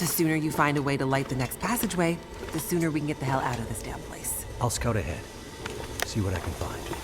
The sooner you find a way to light the next passageway, the sooner we can get the hell out of this damn place. I'll scout ahead. See what I can find.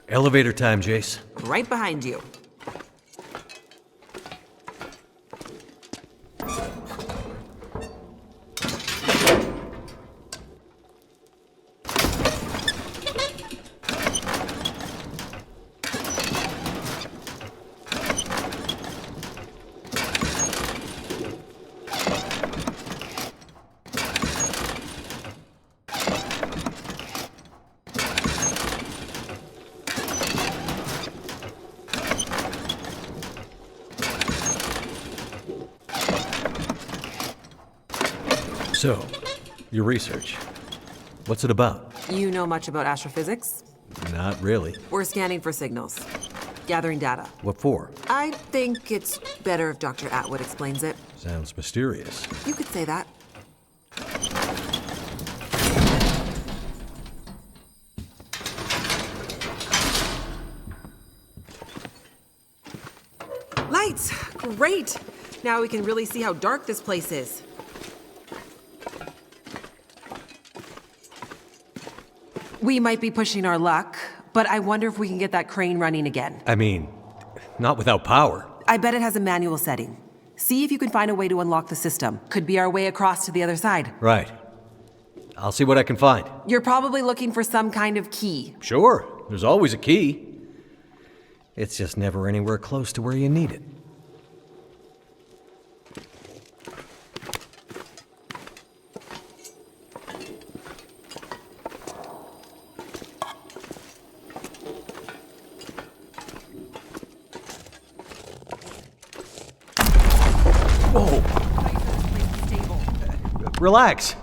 Elevator time, Jace. Right behind you. So, your research. What's it about? You know much about astrophysics? Not really. We're scanning for signals, gathering data. What for? I think it's better if Dr. Atwood explains it. Sounds mysterious. You could say that. Lights! Great! Now we can really see how dark this place is. We might be pushing our luck, but I wonder if we can get that crane running again. I mean, not without power. I bet it has a manual setting. See if you can find a way to unlock the system. Could be our way across to the other side. Right. I'll see what I can find. You're probably looking for some kind of key. Sure, there's always a key. It's just never anywhere close to where you need it. Whoa! Relax.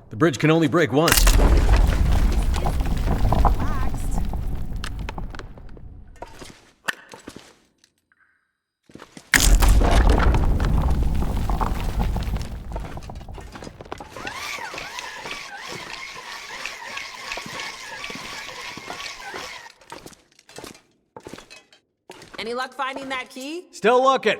The bridge can only break once. Any luck finding that key? Still looking.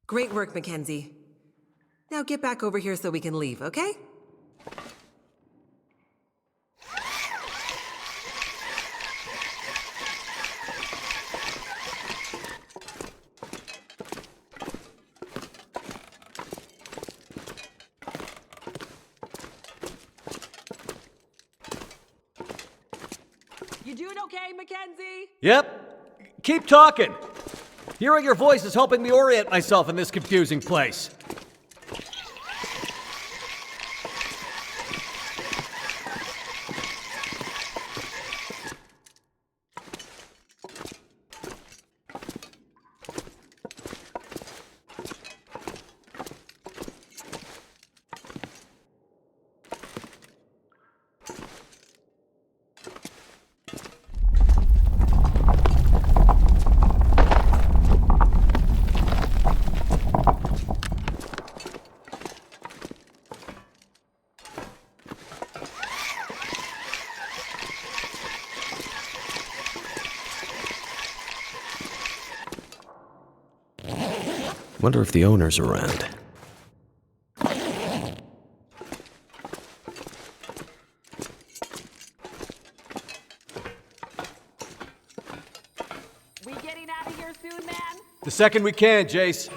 Great work, Mackenzie. Now get back over here so we can leave, okay? You doing okay, Mackenzie? Yep. Keep talking. Hearing your voice is helping me orient myself in this confusing place. Wonder if the owner's around. We getting out of here soon, man? The second we can, Jace.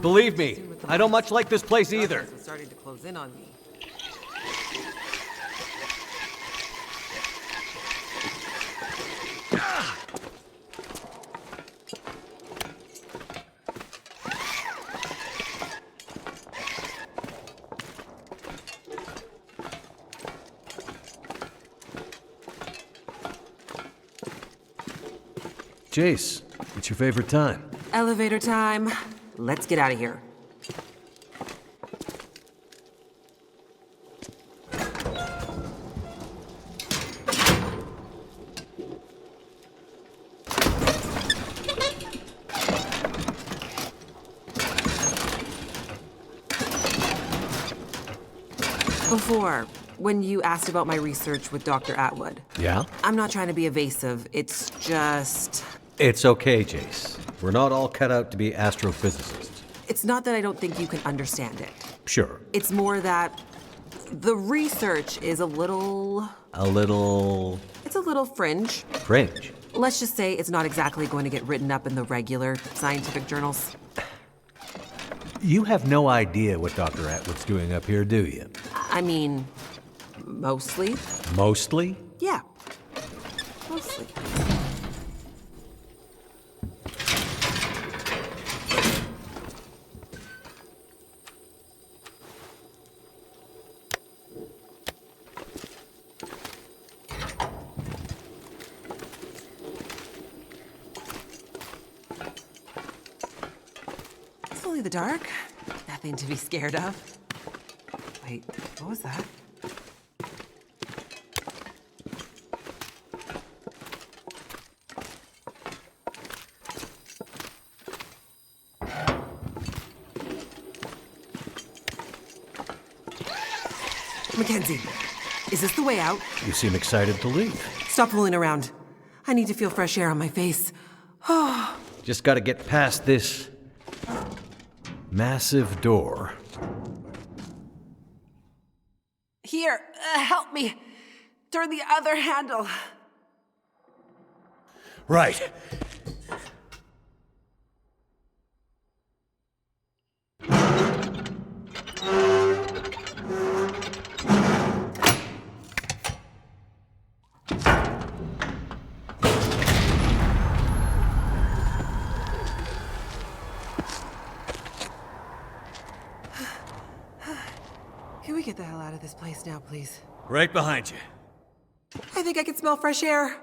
Believe me, I don't much like this place either. Darkness was starting to close in on me. Jace, what's your favorite time? Elevator time. Let's get out of here. Before, when you asked about my research with Dr. Atwood, Yeah? I'm not trying to be evasive. It's just... It's okay, Jace. We're not all cut out to be astrophysicists. It's not that I don't think you can understand it. Sure. It's more that the research is a little... A little... It's a little fringe. fringe. Let's just say it's not exactly going to get written up in the regular scientific journals. You have no idea what Dr. Atwood's doing up here, do you? I mean, mostly. Mostly? Yeah. Mostly. It's only the dark. Nothing to be scared of. Wait, what was that? Mackenzie, is this the way out? You seem excited to leave. Stop fooling around. I need to feel fresh air on my face. Just gotta get past this massive door. Here, help me. Turn the other handle. Right. Can we get the hell out of this place now, please? Right behind you. I think I can smell fresh air.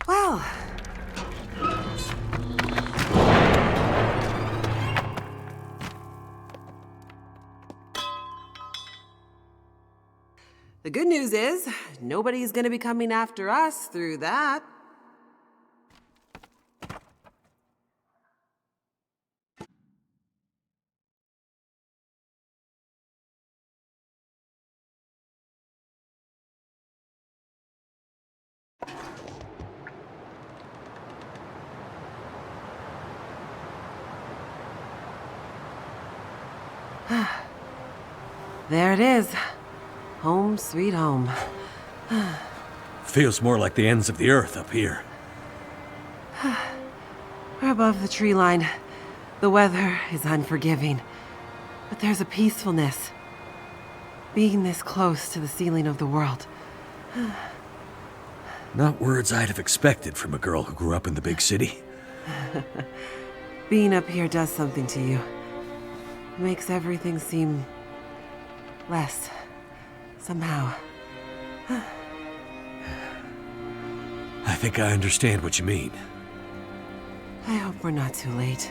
Well, The good news is, nobody's gonna be coming after us through that. There it is. Home sweet home. Feels more like the ends of the earth up here. We're above the tree line. The weather is unforgiving. But there's a peacefulness. Being this close to the ceiling of the world. Not words I'd have expected from a girl who grew up in the big city. Being up here does something to you. Makes everything seem less. Somehow. I think I understand what you mean. I hope we're not too late.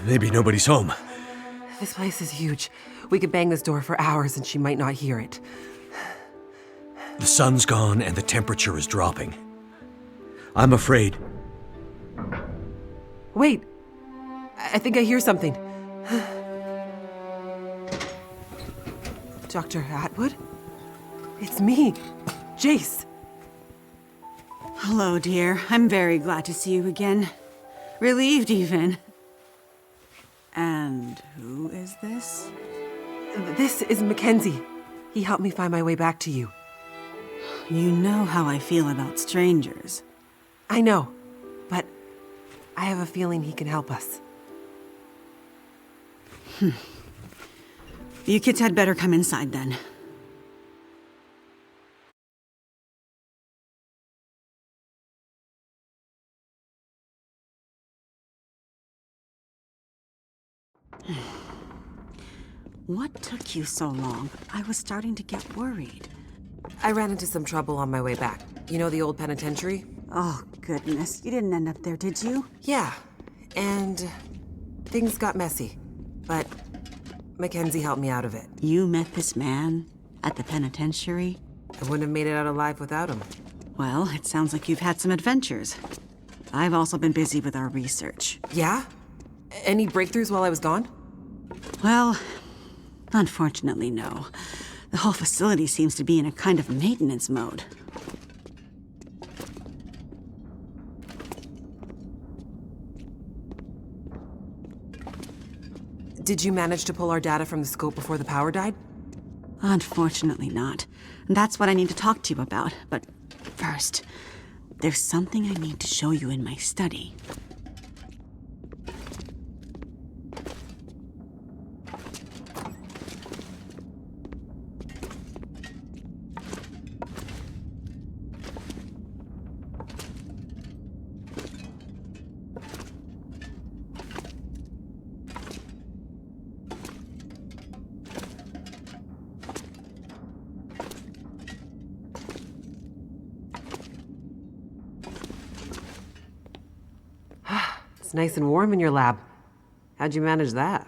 Maybe nobody's home. This place is huge. We could bang this door for hours and she might not hear it. The sun's gone and the temperature is dropping. I'm afraid. Wait. I think I hear something. Dr. Atwood? It's me, Jace. Hello, dear. I'm very glad to see you again. Relieved, even. And who is this? This is Mackenzie. He helped me find my way back to you. You know how I feel about strangers. I know, but I have a feeling he can help us. You kids had better come inside then. What took you so long? I was starting to get worried. I ran into some trouble on my way back. You know the old penitentiary? Oh, goodness. You didn't end up there, did you? Yeah, and things got messy. But Mackenzie helped me out of it. You met this man at the penitentiary? I wouldn't have made it out alive without him. Well, it sounds like you've had some adventures. I've also been busy with our research. Yeah? Any breakthroughs while I was gone? Well, unfortunately, no. The whole facility seems to be in a kind of maintenance mode. Did you manage to pull our data from the scope before the power died? Unfortunately not. That's what I need to talk to you about. But first, there's something I need to show you in my study. It's nice and warm in your lab. How'd you manage that?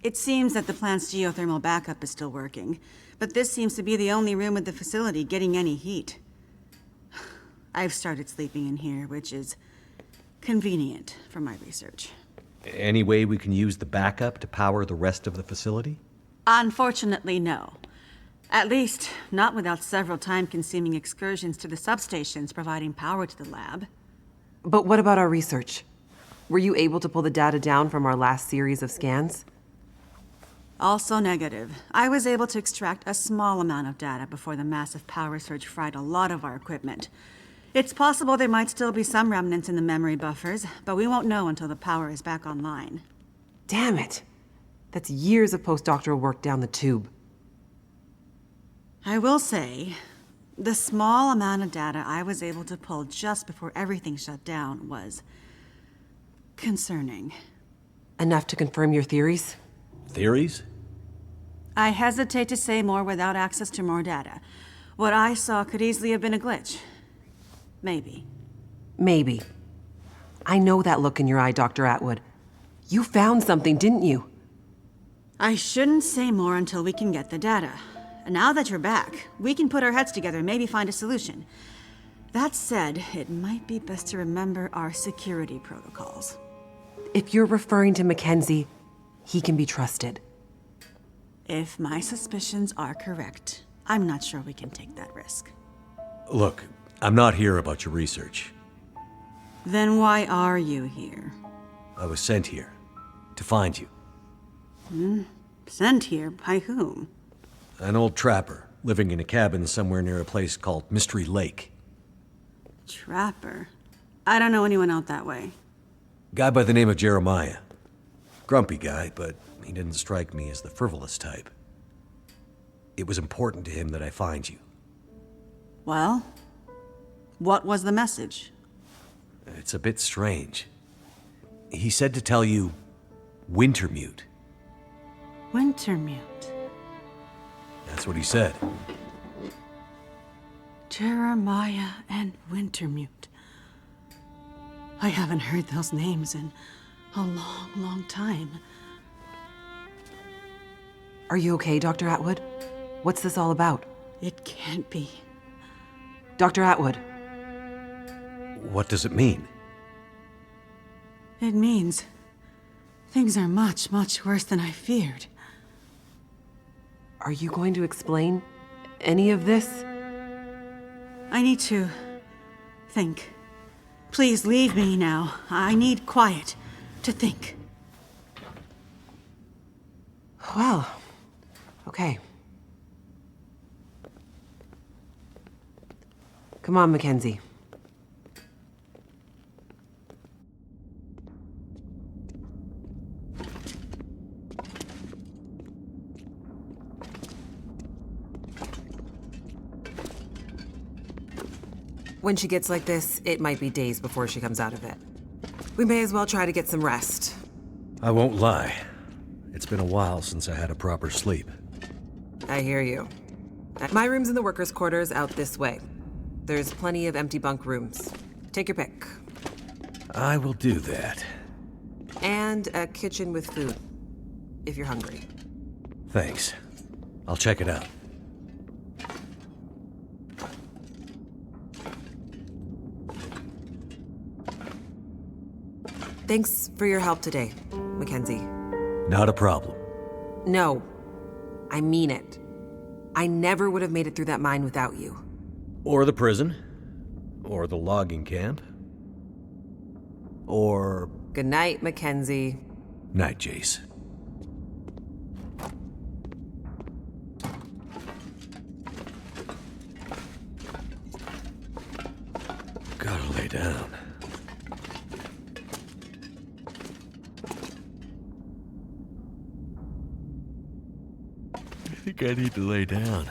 It seems that the plant's geothermal backup is still working, but this seems to be the only room at the facility getting any heat. I've started sleeping in here, which is convenient for my research. Any way we can use the backup to power the rest of the facility? Unfortunately, no. At least, not without several time-consuming excursions to the substations providing power to the lab. But what about our research? Were you able to pull the data down from our last series of scans? Also negative. I was able to extract a small amount of data before the massive power surge fried a lot of our equipment. It's possible there might still be some remnants in the memory buffers, but we won't know until the power is back online. Damn it. That's years of postdoctoral work down the tube. I will say, the small amount of data I was able to pull just before everything shut down was concerning. Enough to confirm your theories? Theories? I hesitate to say more without access to more data. What I saw could easily have been a glitch. Maybe. Maybe. I know that look in your eye, Dr. Atwood. You found something, didn't you? I shouldn't say more until we can get the data. And now that you're back, we can put our heads together and maybe find a solution. That said, it might be best to remember our security protocols. If you're referring to Mackenzie, he can be trusted. If my suspicions are correct, I'm not sure we can take that risk. Look, I'm not here about your research. Then why are you here? I was sent here to find you. Sent here by whom? An old trapper living in a cabin somewhere near a place called Mystery Lake. Trapper? I don't know anyone out that way. Guy by the name of Jeremiah. Grumpy guy, but he didn't strike me as the frivolous type. It was important to him that I find you. Well, what was the message? It's a bit strange. He said to tell you Wintermute. Wintermute. That's what he said. Jeremiah and Wintermute. I haven't heard those names in a long, long time. Are you okay, Dr. Atwood? What's this all about? It can't be. Dr. Atwood. What does it mean? It means things are much, much worse than I feared. Are you going to explain any of this? I need to think. Please leave me now. I need quiet to think. Well, okay. Come on, Mackenzie. When she gets like this, it might be days before she comes out of it. We may as well try to get some rest. I won't lie. It's been a while since I had a proper sleep. I hear you. My room's in the workers' quarters out this way. There's plenty of empty bunk rooms. Take your pick. I will do that. And a kitchen with food, if you're hungry. Thanks. I'll check it out. Thanks for your help today, Mackenzie. Not a problem. No, I mean it. I never would have made it through that mine without you. Or the prison. Or the logging camp. Or... Good night, Mackenzie. Night, Jace. Gotta lay down. I think I need to lay down.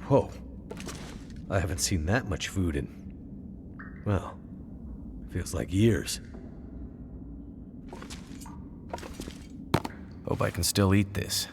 Whoa. I haven't seen that much food in... well, feels like years. Hope I can still eat this.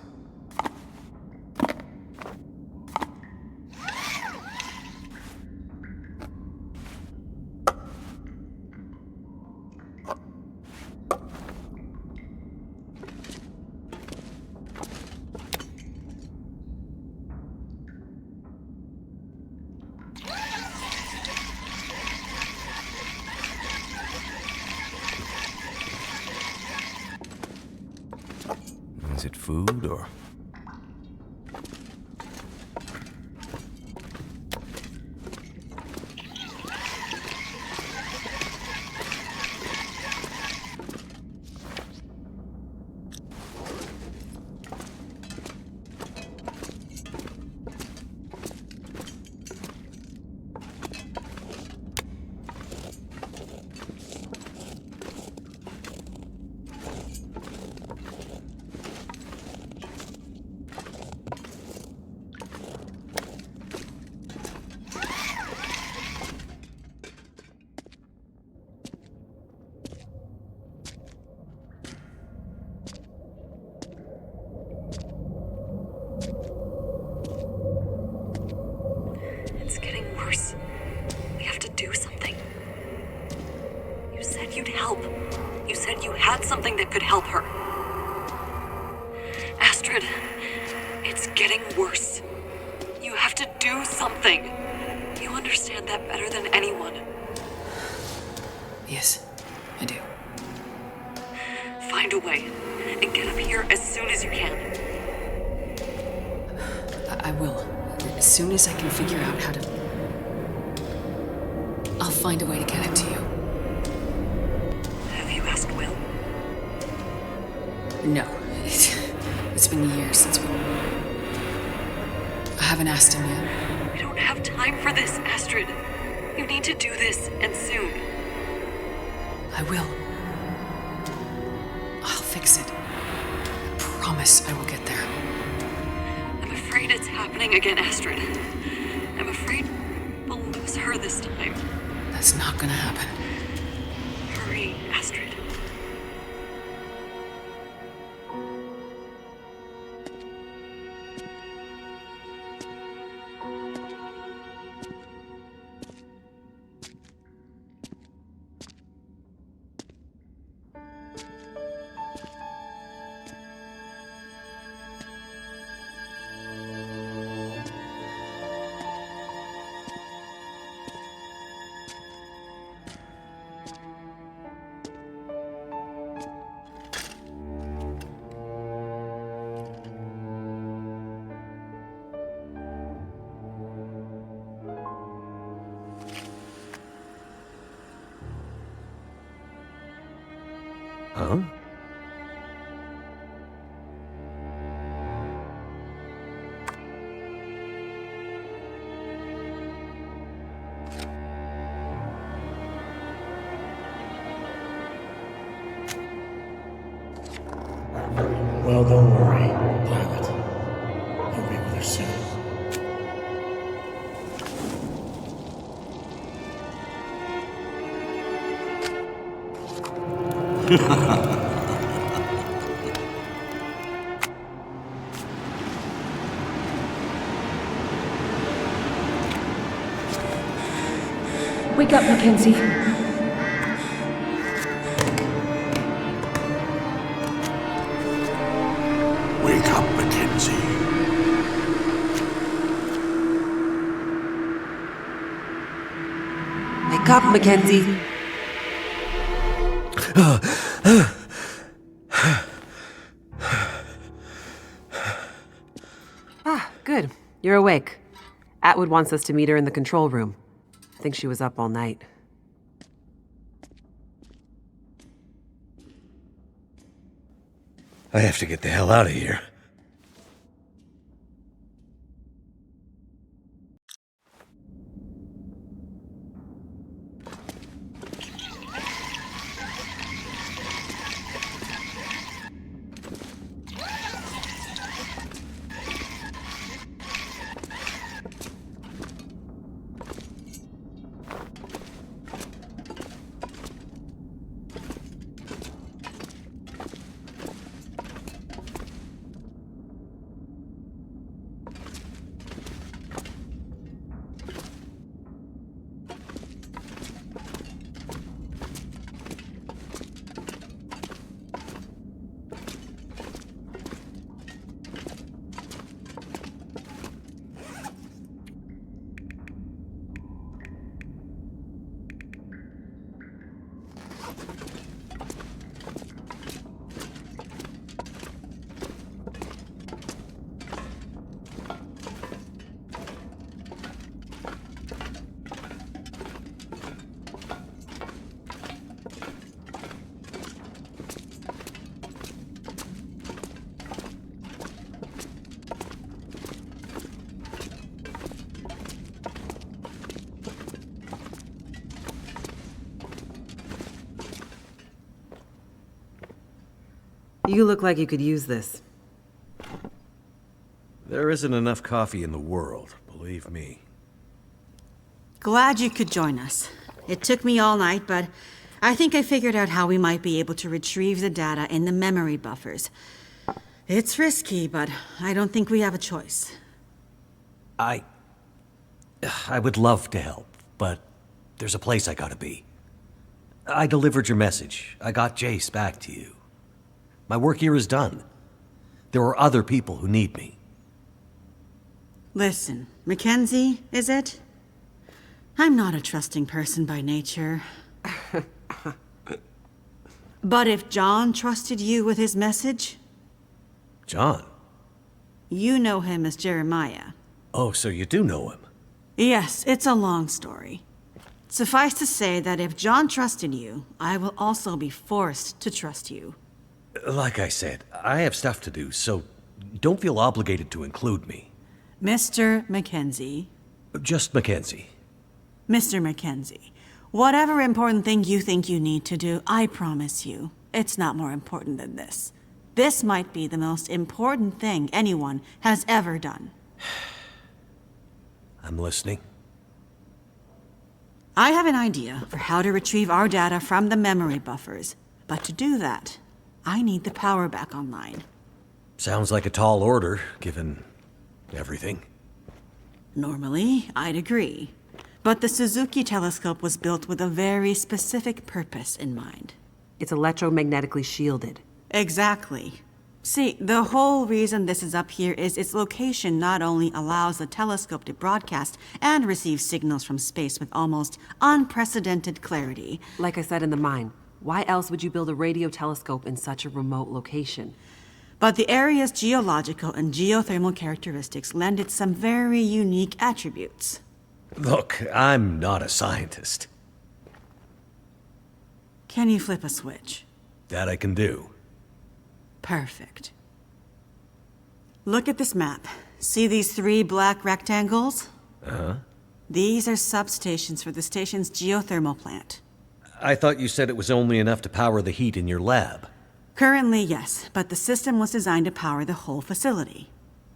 food or... It's getting worse. We have to do something. You said you'd help. You said you had something that could help her. Astrid, it's getting worse. You have to do something. You understand that better than anyone. Yes, I do. Find a way and get up here as soon as you can. I will. As soon as I can figure out how to... I'll find a way to get it to you. Have you asked Will? No. It's been years since we... I haven't asked him yet. We don't have time for this, Astrid. You need to do this, and soon. I will. I'll fix it. I promise I will get there. I'm afraid it's happening again, Astrid. I'm afraid we'll lose her this time. That's not gonna happen. Hurry, Astrid. Huh? Well, don't worry, Pilot. I'll be with her soon. Wake up, Mackenzie. Wake up, Mackenzie. Wake up, Mackenzie. Good. You're awake. Atwood wants us to meet her in the control room. I think she was up all night. I have to get the hell out of here. You look like you could use this. There isn't enough coffee in the world, believe me. Glad you could join us. It took me all night, but I think I figured out how we might be able to retrieve the data in the memory buffers. It's risky, but I don't think we have a choice. I would love to help, but there's a place I gotta be. I delivered your message. I got Jace back to you. My work here is done. There are other people who need me. Listen, Mackenzie, is it? I'm not a trusting person by nature. But if John trusted you with his message? John? You know him as Jeremiah. Oh, so you do know him? Yes, it's a long story. Suffice to say that if John trusted you, I will also be forced to trust you. Like I said, I have stuff to do, so don't feel obligated to include me. Mr. Mackenzie. Just Mackenzie. Mr. Mackenzie, whatever important thing you think you need to do, I promise you, it's not more important than this. This might be the most important thing anyone has ever done. I'm listening. I have an idea for how to retrieve our data from the memory buffers, but to do that, I need the power back online. Sounds like a tall order, given everything. Normally, I'd agree. But the Suzuki telescope was built with a very specific purpose in mind. It's electromagnetically shielded. Exactly. See, the whole reason this is up here is its location not only allows the telescope to broadcast and receive signals from space with almost unprecedented clarity. Like I said in the mine, why else would you build a radio telescope in such a remote location? But the area's geological and geothermal characteristics lend it some very unique attributes. Look, I'm not a scientist. Can you flip a switch? That I can do. Perfect. Look at this map. See these 3 black rectangles? Uh-huh. These are substations for the station's geothermal plant. I thought you said it was only enough to power the heat in your lab. Currently, yes, but the system was designed to power the whole facility.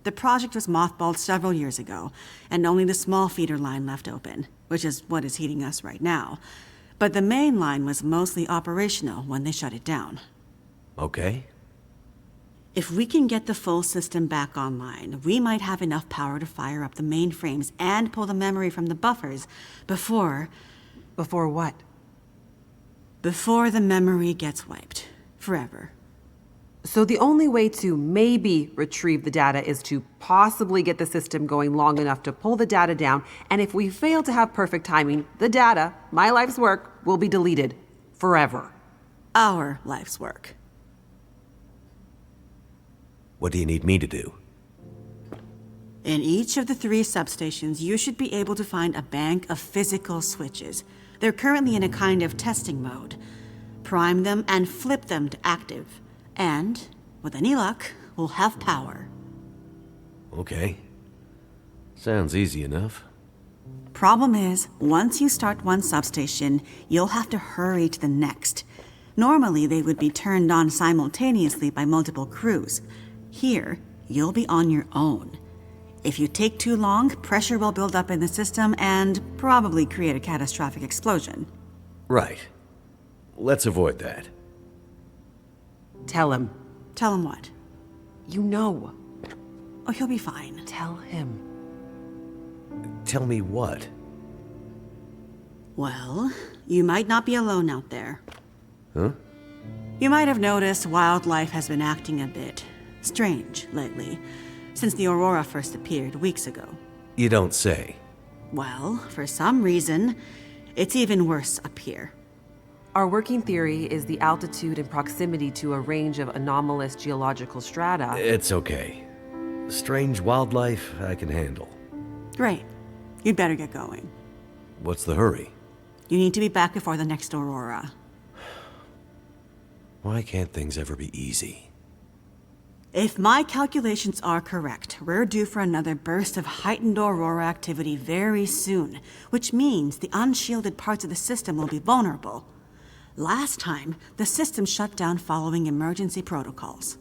The project was mothballed several years ago, and only the small feeder line left open, which is what is heating us right now. But the main line was mostly operational when they shut it down. Okay. If we can get the full system back online, we might have enough power to fire up the mainframes and pull the memory from the buffers before... Before what? Before the memory gets wiped. Forever. So the only way to maybe retrieve the data is to possibly get the system going long enough to pull the data down, and if we fail to have perfect timing, the data, my life's work, will be deleted. Forever. Our life's work. What do you need me to do? In each of the 3 substations, you should be able to find a bank of physical switches. They're currently in a kind of testing mode. Prime them and flip them to active. And, with any luck, we'll have power. Okay. Sounds easy enough. Problem is, once you start one substation, you'll have to hurry to the next. Normally, they would be turned on simultaneously by multiple crews. Here, you'll be on your own. If you take too long, pressure will build up in the system and probably create a catastrophic explosion. Right. Let's avoid that. Tell him. Tell him what? You know. Oh, he'll be fine. Tell him. Tell me what? Well, you might not be alone out there. Huh? You might have noticed wildlife has been acting a bit strange lately, since the Aurora first appeared weeks ago. You don't say. Well, for some reason, it's even worse up here. Our working theory is the altitude and proximity to a range of anomalous geological strata. It's okay. Strange wildlife I can handle. Great. You'd better get going. What's the hurry? You need to be back before the next Aurora. Why can't things ever be easy? If my calculations are correct, we're due for another burst of heightened Aurora activity very soon, which means the unshielded parts of the system will be vulnerable. Last time, the system shut down following emergency protocols.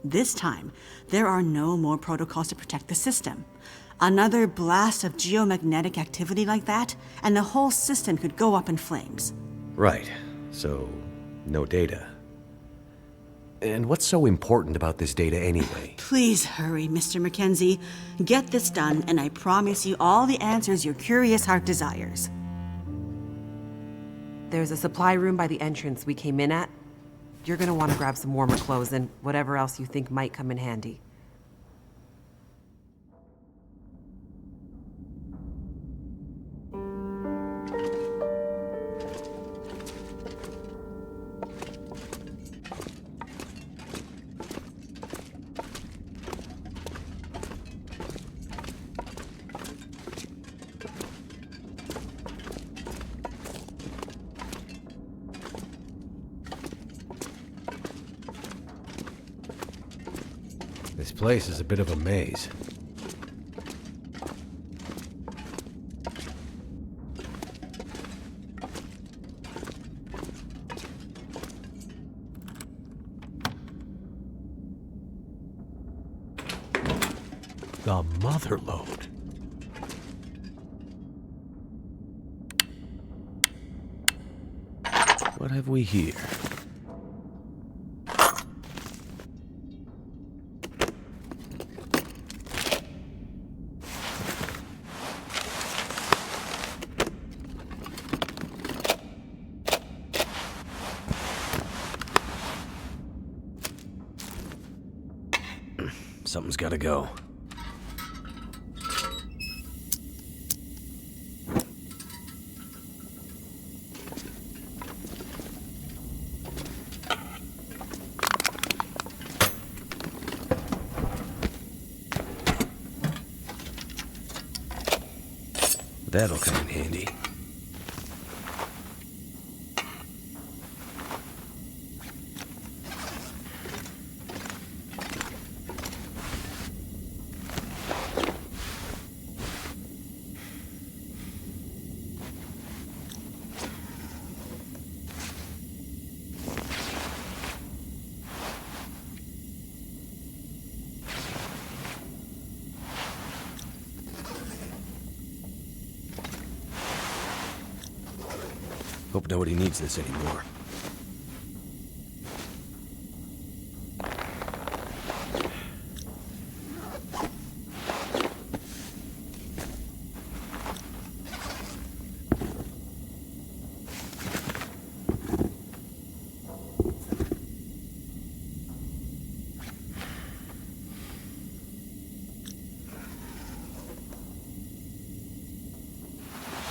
This time, there are no more protocols to protect the system. Another blast of geomagnetic activity like that, and the whole system could go up in flames. Right. So, no data. And what's so important about this data anyway? Please hurry, Mr. Mackenzie. Get this done, and I promise you all the answers your curious heart desires. There's a supply room by the entrance we came in at. You're gonna want to grab some warmer clothes and whatever else you think might come in handy. This place is a bit of a maze. The mother lode. What have we here? Something's gotta go. That'll come in handy. Hope nobody needs this anymore.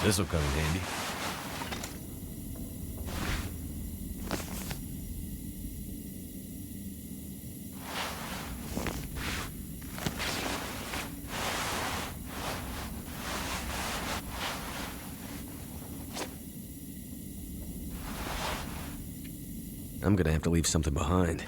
This'll come in handy. I'm gonna have to leave something behind.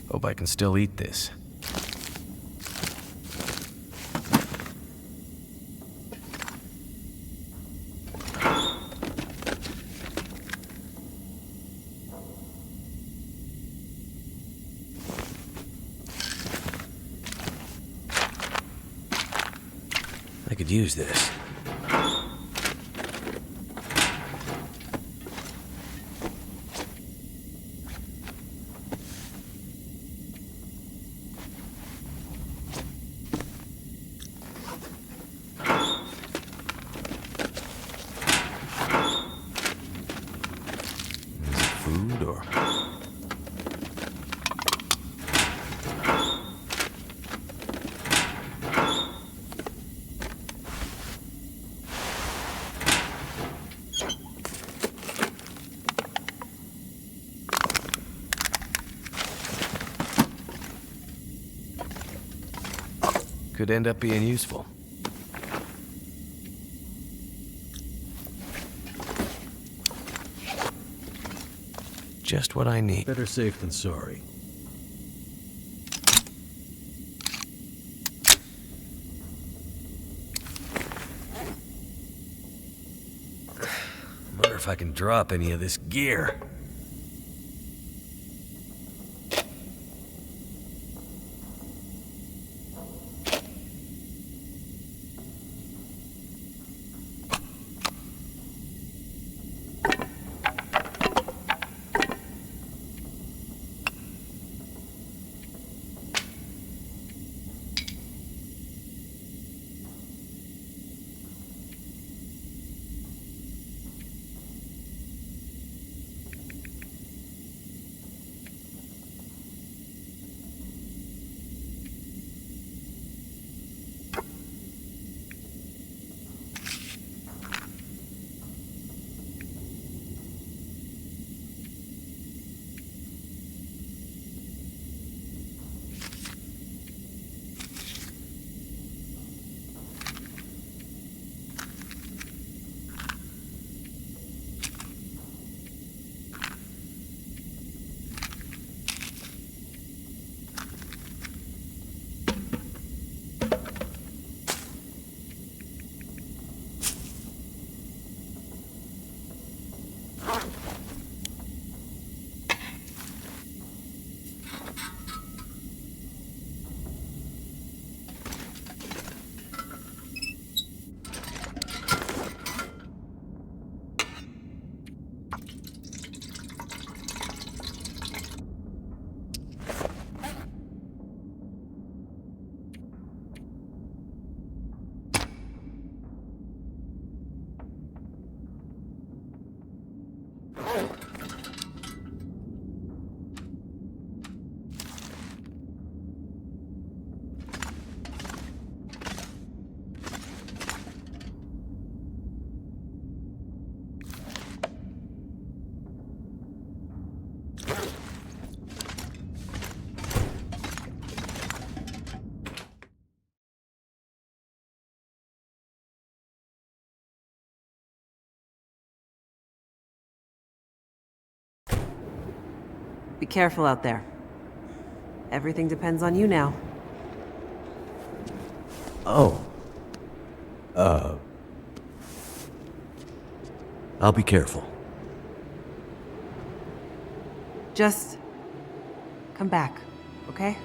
Hope I can still eat this. I could use this. Food or... Could end up being useful. Just what I need. Better safe than sorry. Wonder if I can drop any of this gear. Be careful out there. Everything depends on you now. Oh. I'll be careful. Just come back, okay?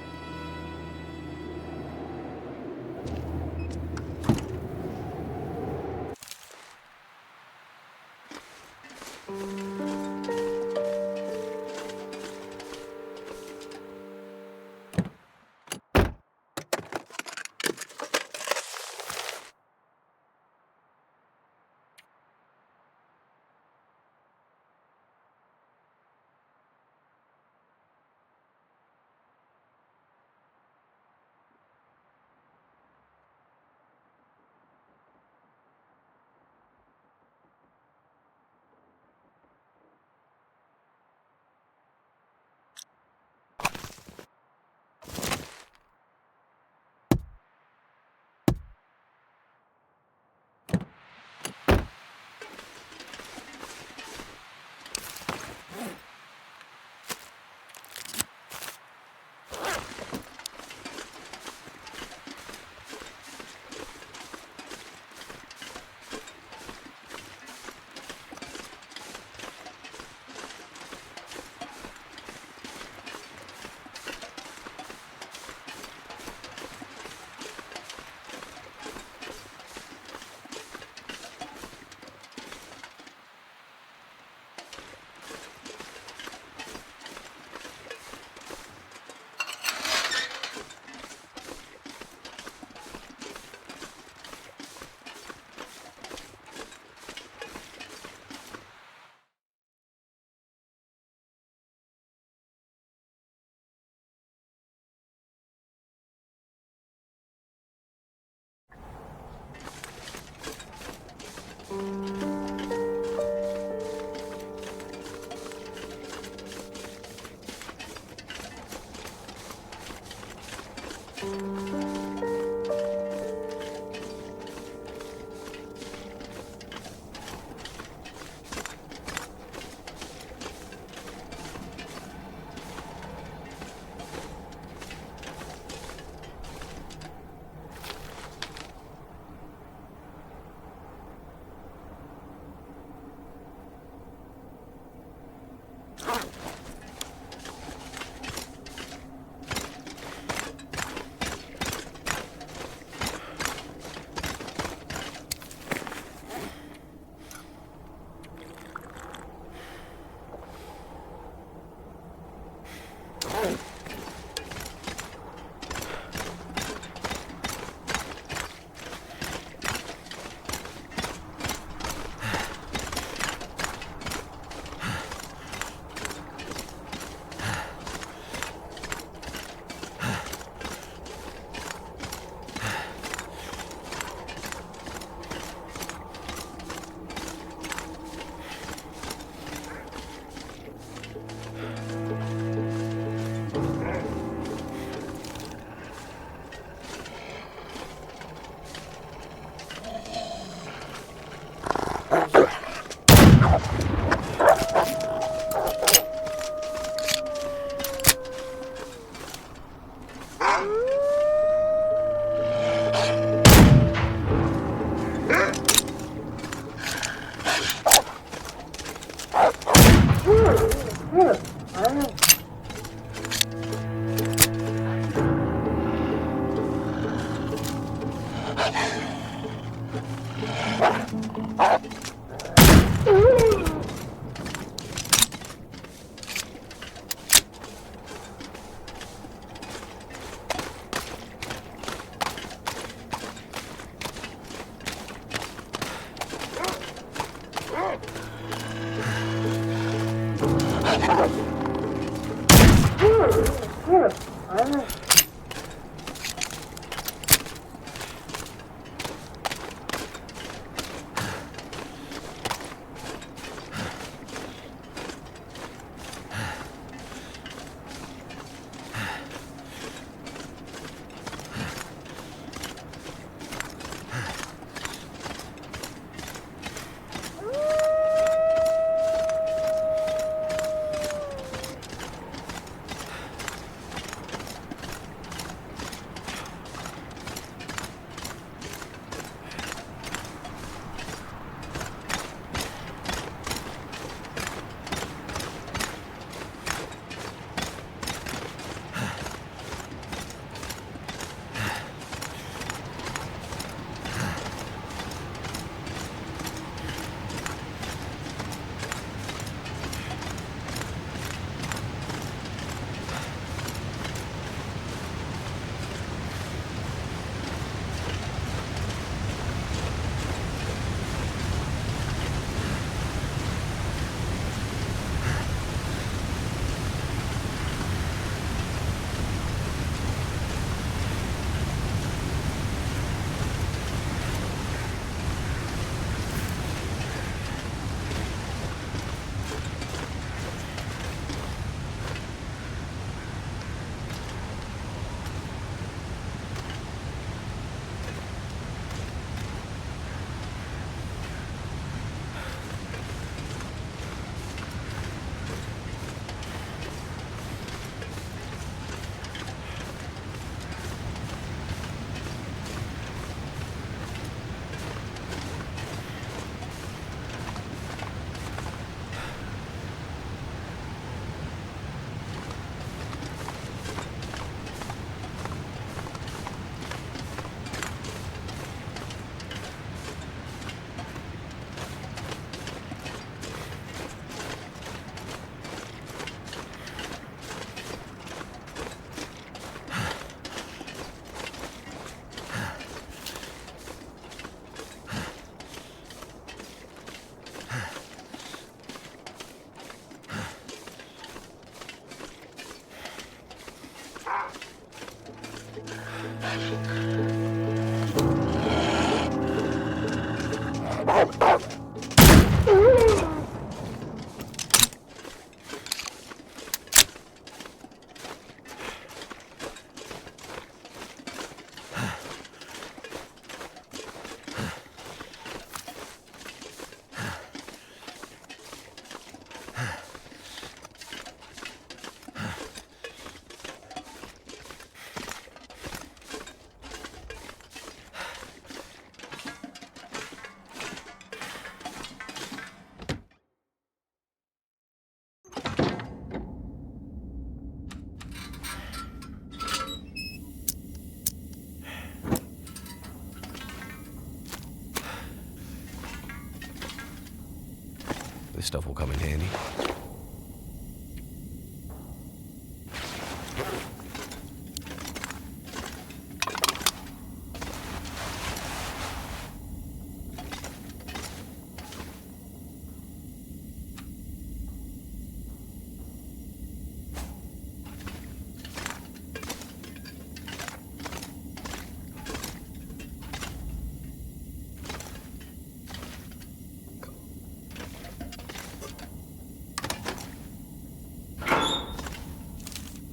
This stuff will come in handy.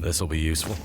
This'll be useful.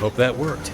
Hope that worked.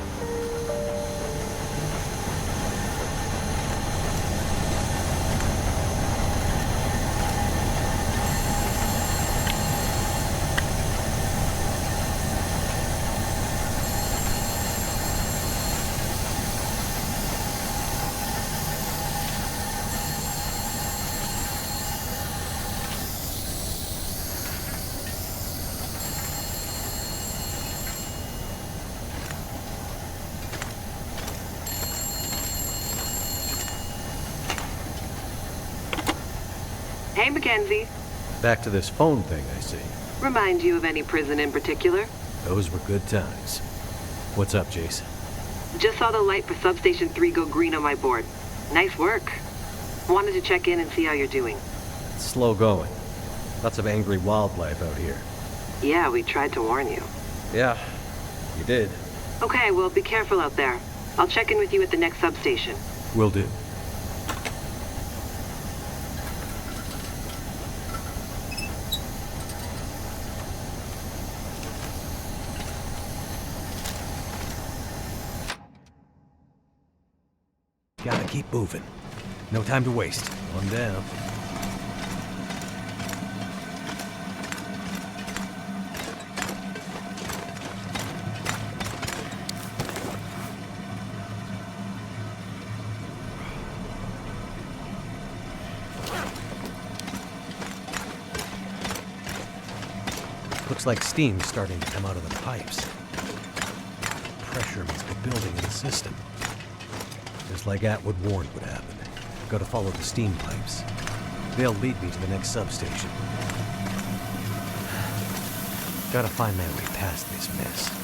Hey, Mackenzie. Back to this phone thing, I see. Remind you of any prison in particular? Those were good times. What's up, Jason? Just saw the light for Substation 3 go green on my board. Nice work. Wanted to check in and see how you're doing. It's slow going. Lots of angry wildlife out here. Yeah, we tried to warn you. Yeah, you did. Okay, well, be careful out there. I'll check in with you at the next substation. Will do. Gotta keep moving. No time to waste. One down. Looks like steam's starting to come out of the pipes. Pressure must be building in the system. Just like Atwood warned would happen. Gotta follow the steam pipes. They'll lead me to the next substation. Gotta find my way past this mess.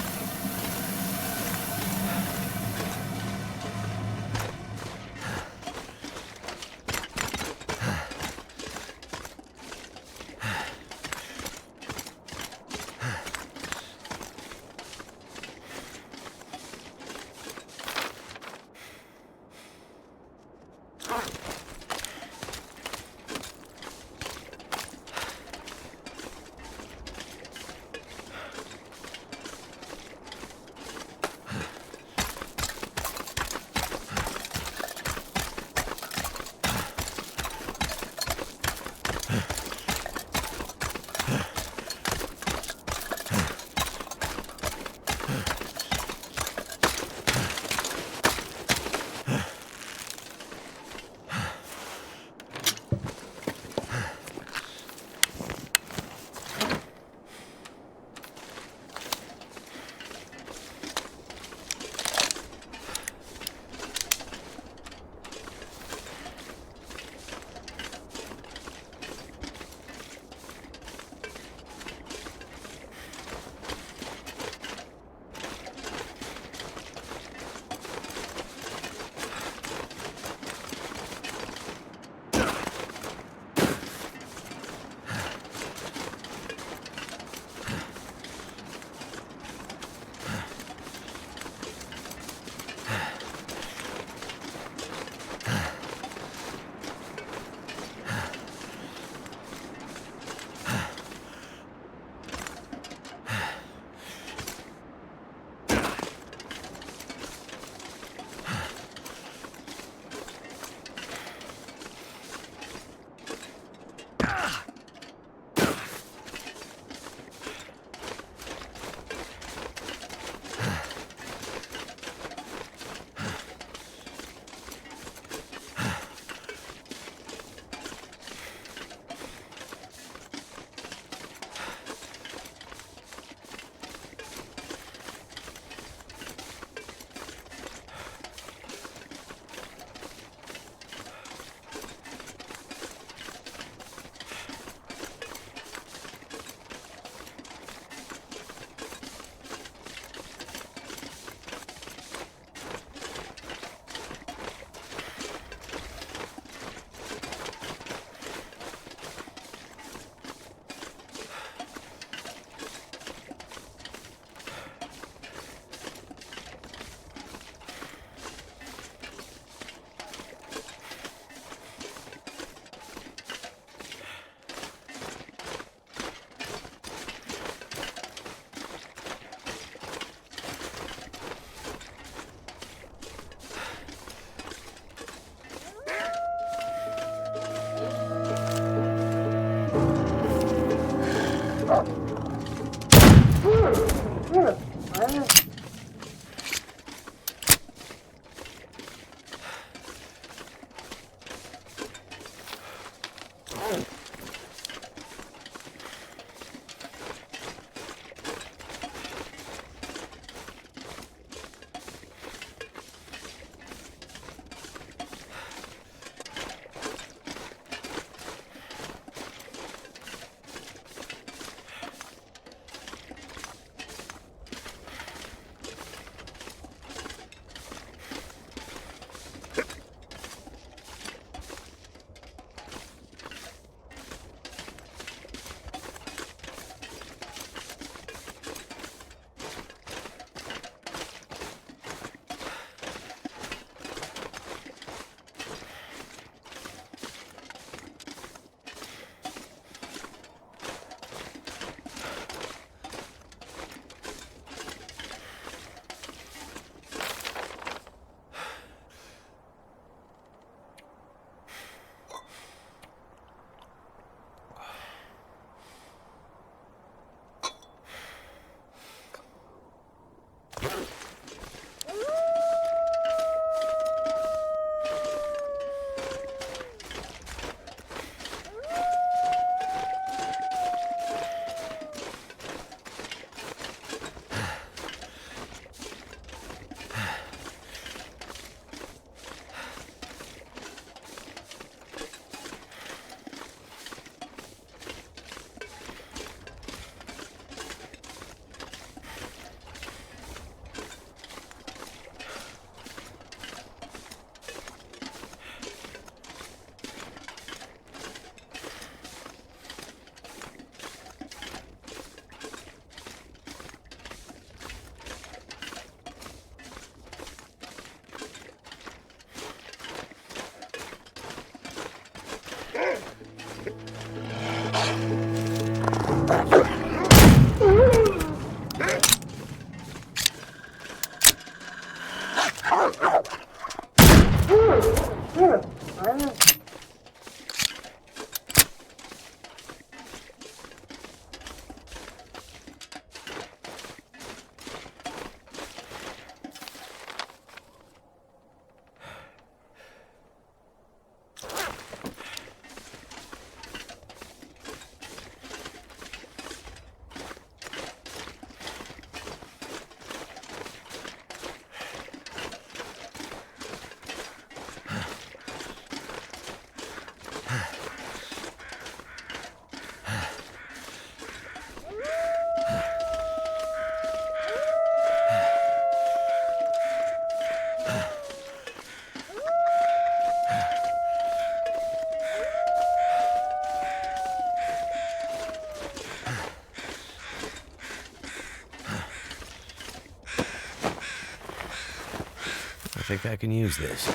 I think I can use this.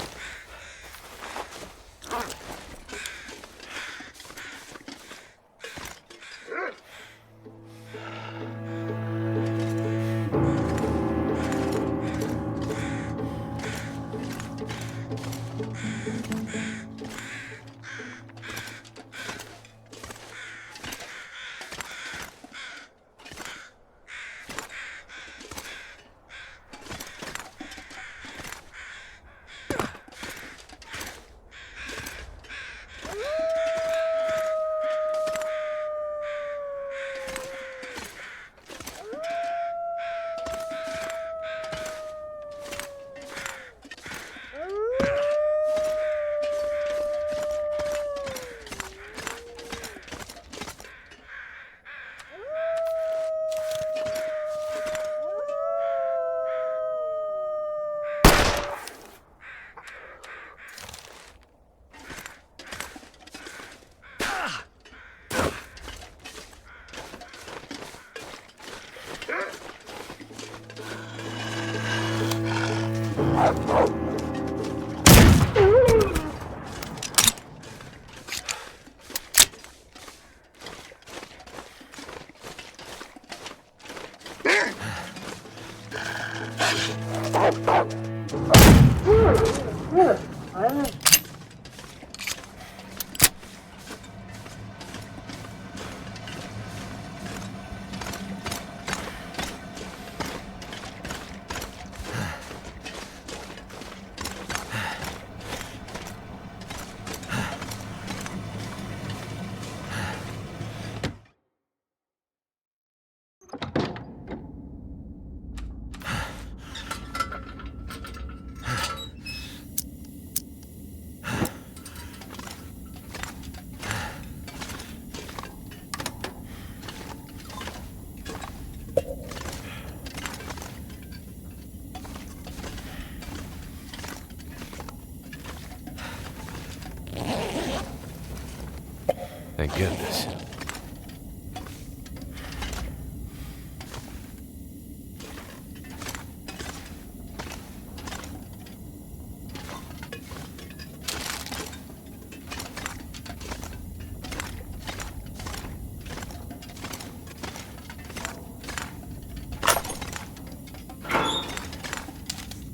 Thank goodness.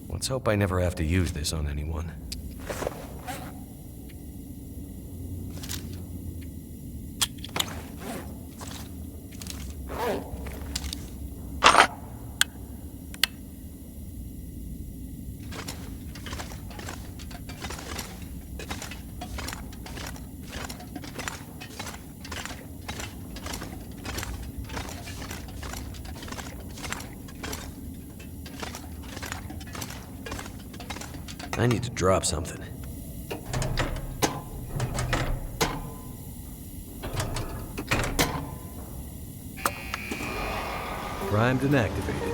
Let's hope I never have to use this on anyone. I need to drop something. Primed and activated.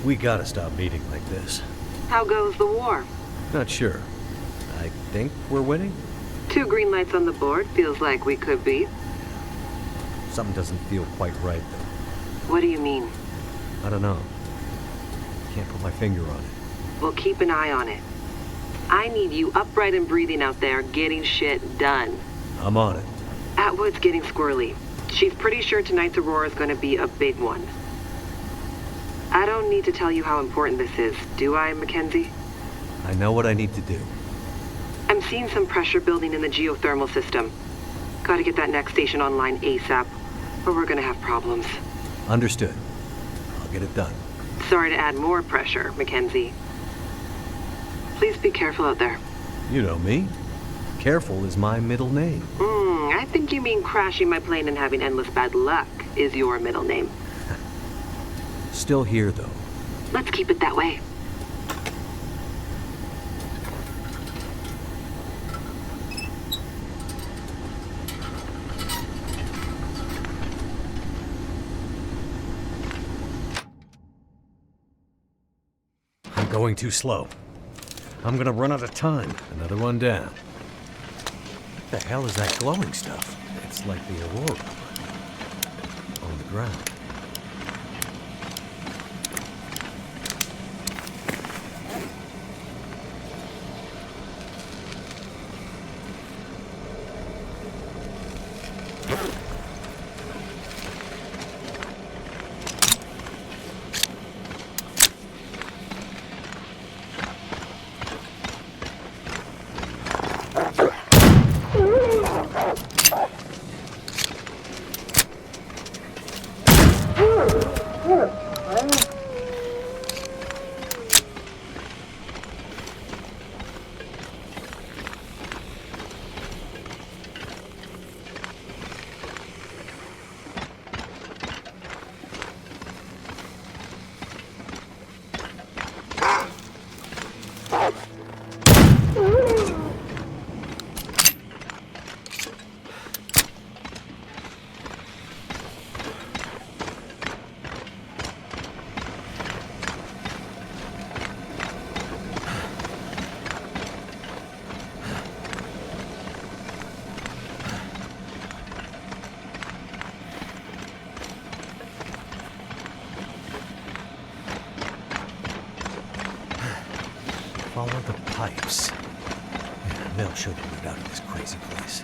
We gotta stop meeting like this. How goes the war? Not sure. I think we're winning? 2 green lights on the board. Feels like we could be. Something doesn't feel quite right, though. What do you mean? I don't know. Can't put my finger on it. Well, keep an eye on it. I need you upright and breathing out there, getting shit done. I'm on it. Atwood's getting squirrely. She's pretty sure tonight's Aurora is going to be a big one. I don't need to tell you how important this is, do I, Mackenzie? I know what I need to do. I'm seeing some pressure building in the geothermal system. Gotta get that next station online ASAP, or we're gonna have problems. Understood. I'll get it done. Sorry to add more pressure, Mackenzie. Please be careful out there. You know me. Careful is my middle name. I think you mean crashing my plane and having endless bad luck is your middle name. Still here, though. Let's keep it that way. I'm going too slow. I'm gonna run out of time. Another one down. What the hell is that glowing stuff? It's like the Aurora on the ground. Follow the pipes. Yeah, they'll show the route out of this crazy place.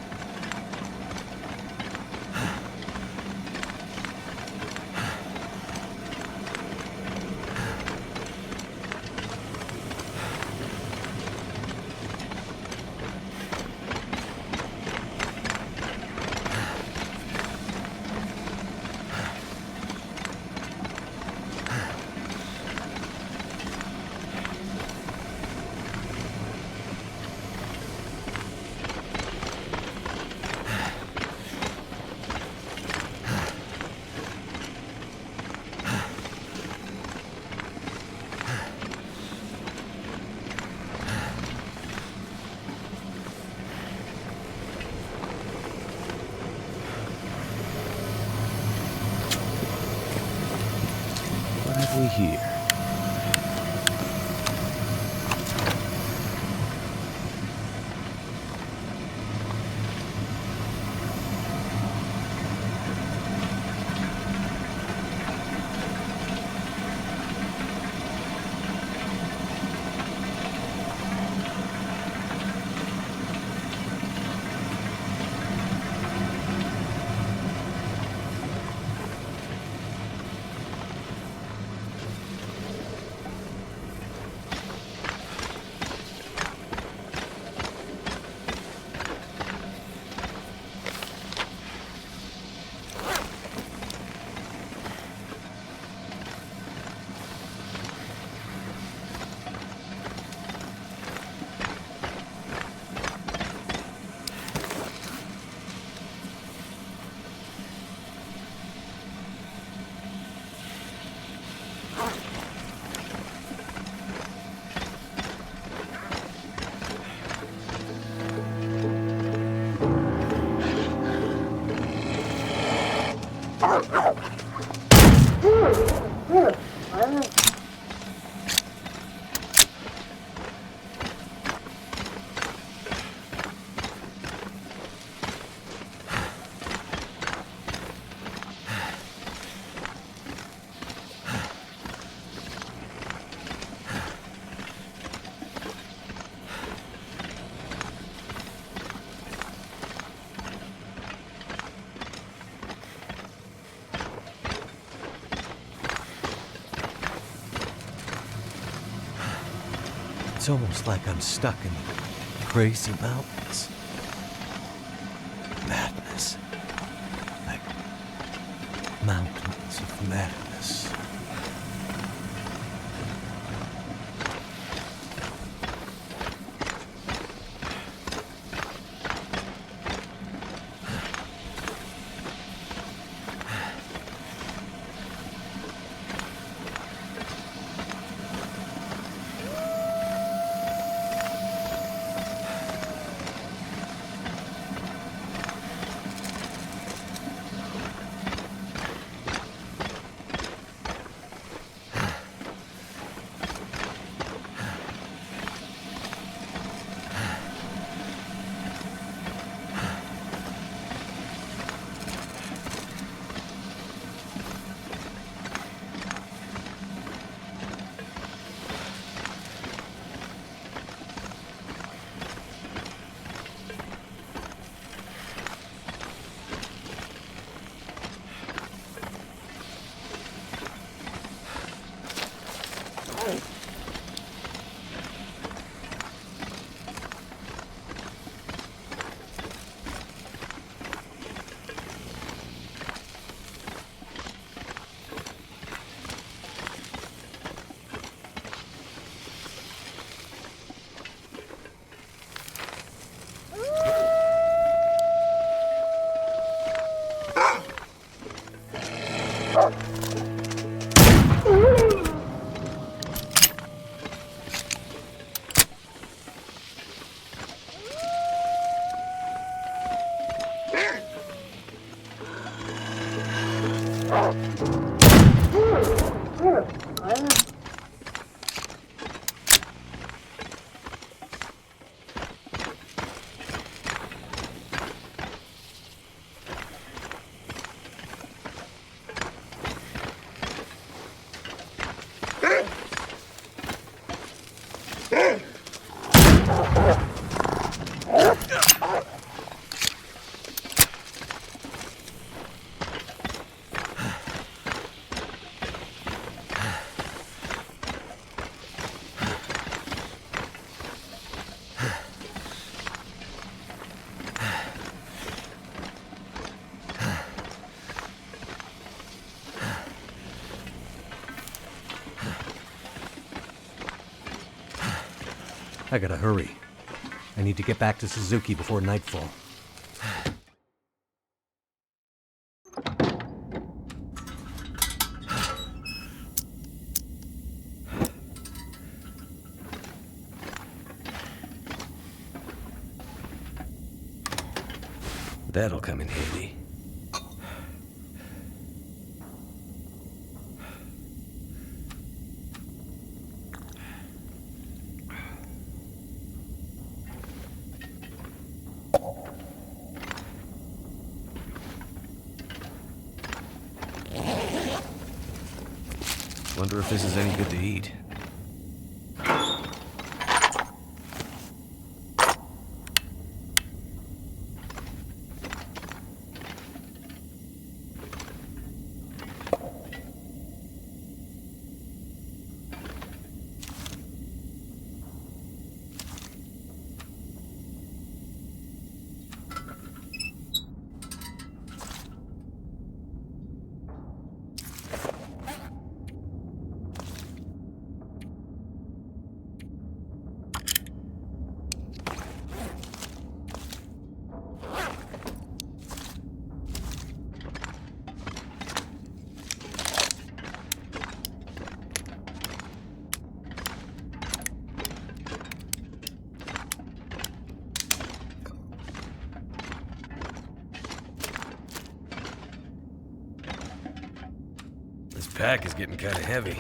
What have we here? It's almost like I'm stuck in the crazy mountains. Madness. Like mountains of madness. I gotta hurry. I need to get back to Suzuki before nightfall. That'll come in handy. Wonder if this is any good to eat. This pack is getting kind of heavy.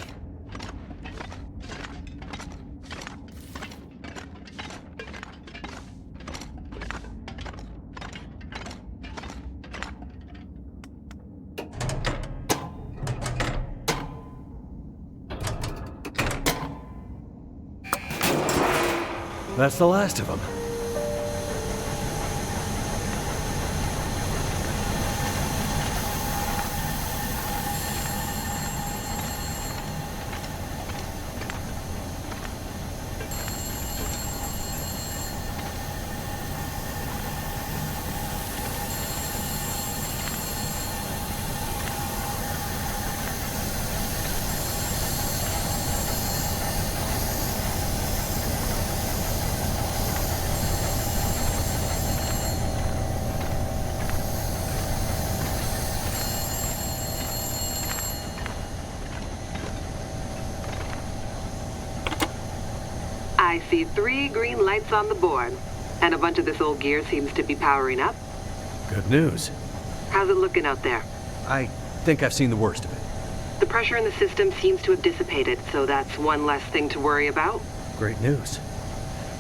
That's the last of them. I see 3 green lights on the board, and a bunch of this old gear seems to be powering up. Good news. How's it looking out there? I think I've seen the worst of it. The pressure in the system seems to have dissipated, so that's one less thing to worry about. Great news.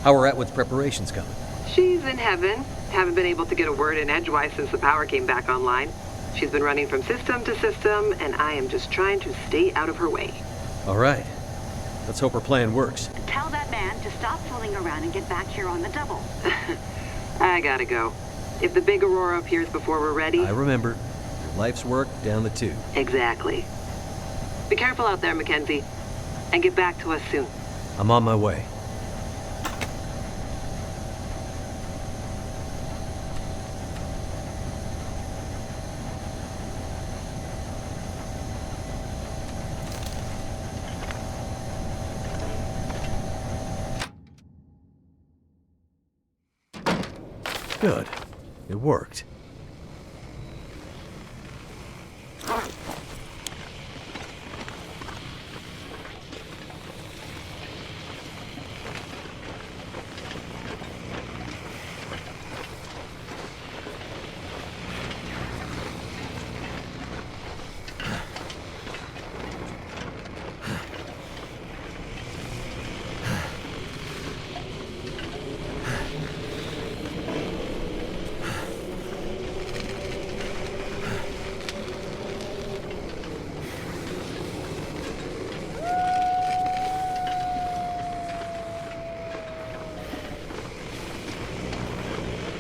How are Atwood's preparations coming? She's in heaven. Haven't been able to get a word in edgewise since the power came back online. She's been running from system to system, and I am just trying to stay out of her way. All right. Let's hope her plan works. Tell that man to stop fooling around and get back here on the double. I gotta go. If the big Aurora appears before we're ready... I remember. Your life's work down the tube. Exactly. Be careful out there, Mackenzie. And get back to us soon. I'm on my way. Good. It worked.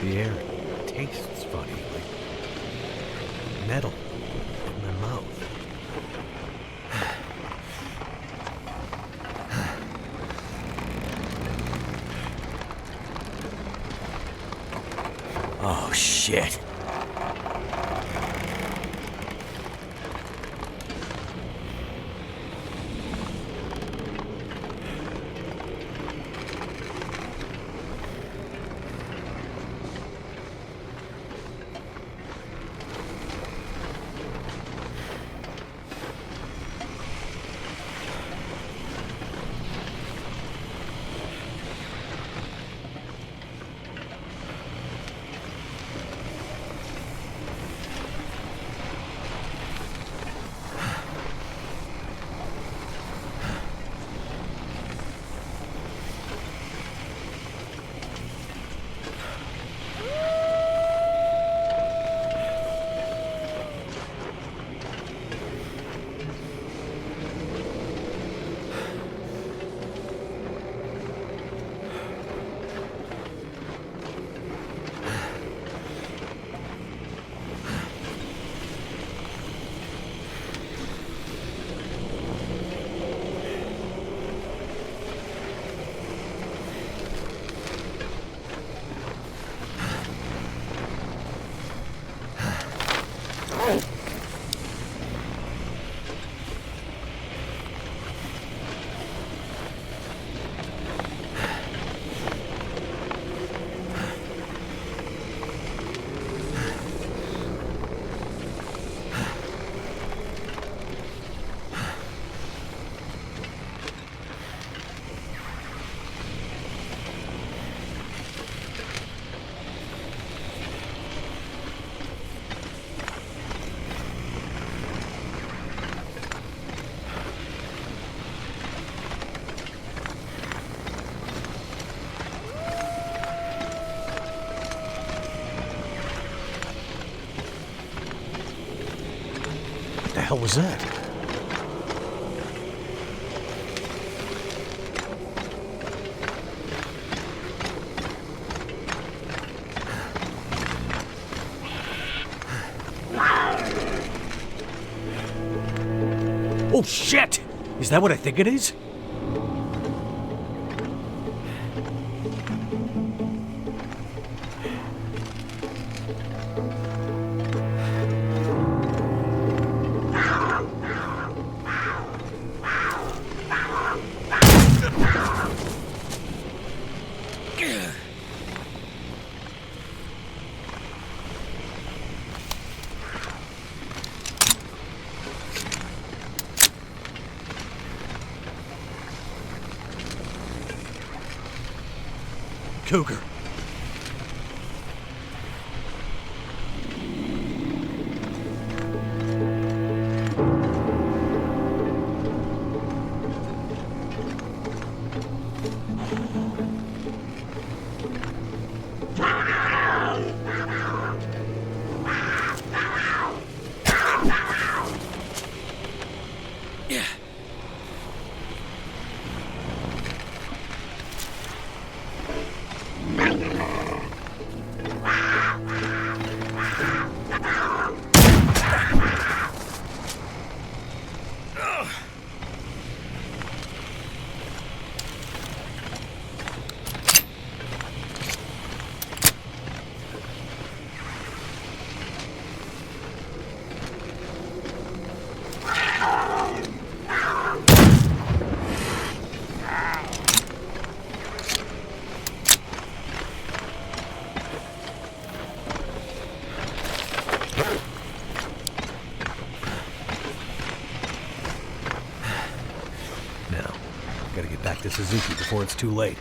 The air tastes funny, like metal in my mouth. Oh, shit. What the hell was that? Oh, shit! Is that what I think it is? Cougar. Now, gotta get back to Suzuki before it's too late.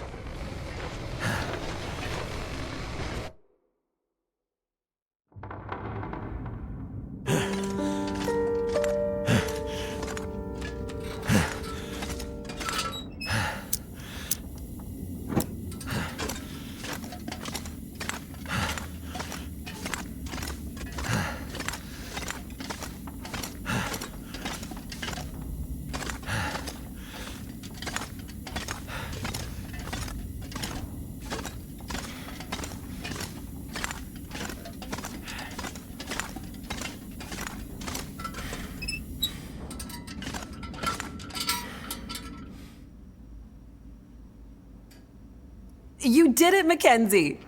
You did it, Mackenzie!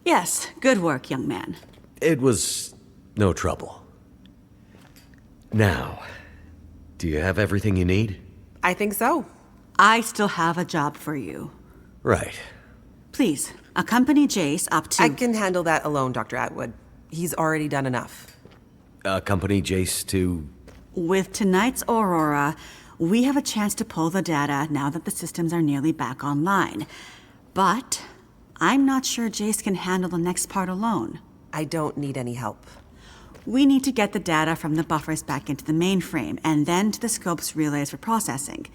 Yes, good work, young man. It was no trouble. Now, do you have everything you need? I think so. I still have a job for you. Right. Please, accompany Jace up to... I can handle that alone, Dr. Atwood. He's already done enough. Accompany Jace to... With tonight's Aurora, we have a chance to pull the data now that the systems are nearly back online. But I'm not sure Jace can handle the next part alone. I don't need any help. We need to get the data from the buffers back into the mainframe and then to the scope's relays for processing.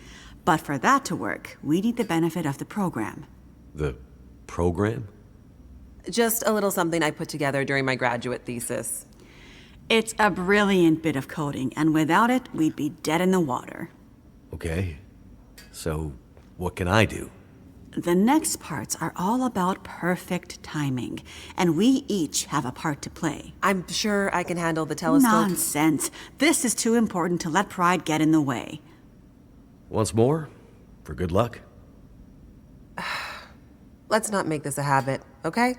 But for that to work, we need the benefit of the program. The program? Just a little something I put together during my graduate thesis. It's a brilliant bit of coding, and without it, we'd be dead in the water. Okay. So, what can I do? The next parts are all about perfect timing, and we each have a part to play. I'm sure I can handle the telescope. Nonsense. This is too important to let pride get in the way. Once more, for good luck. Let's not make this a habit, okay?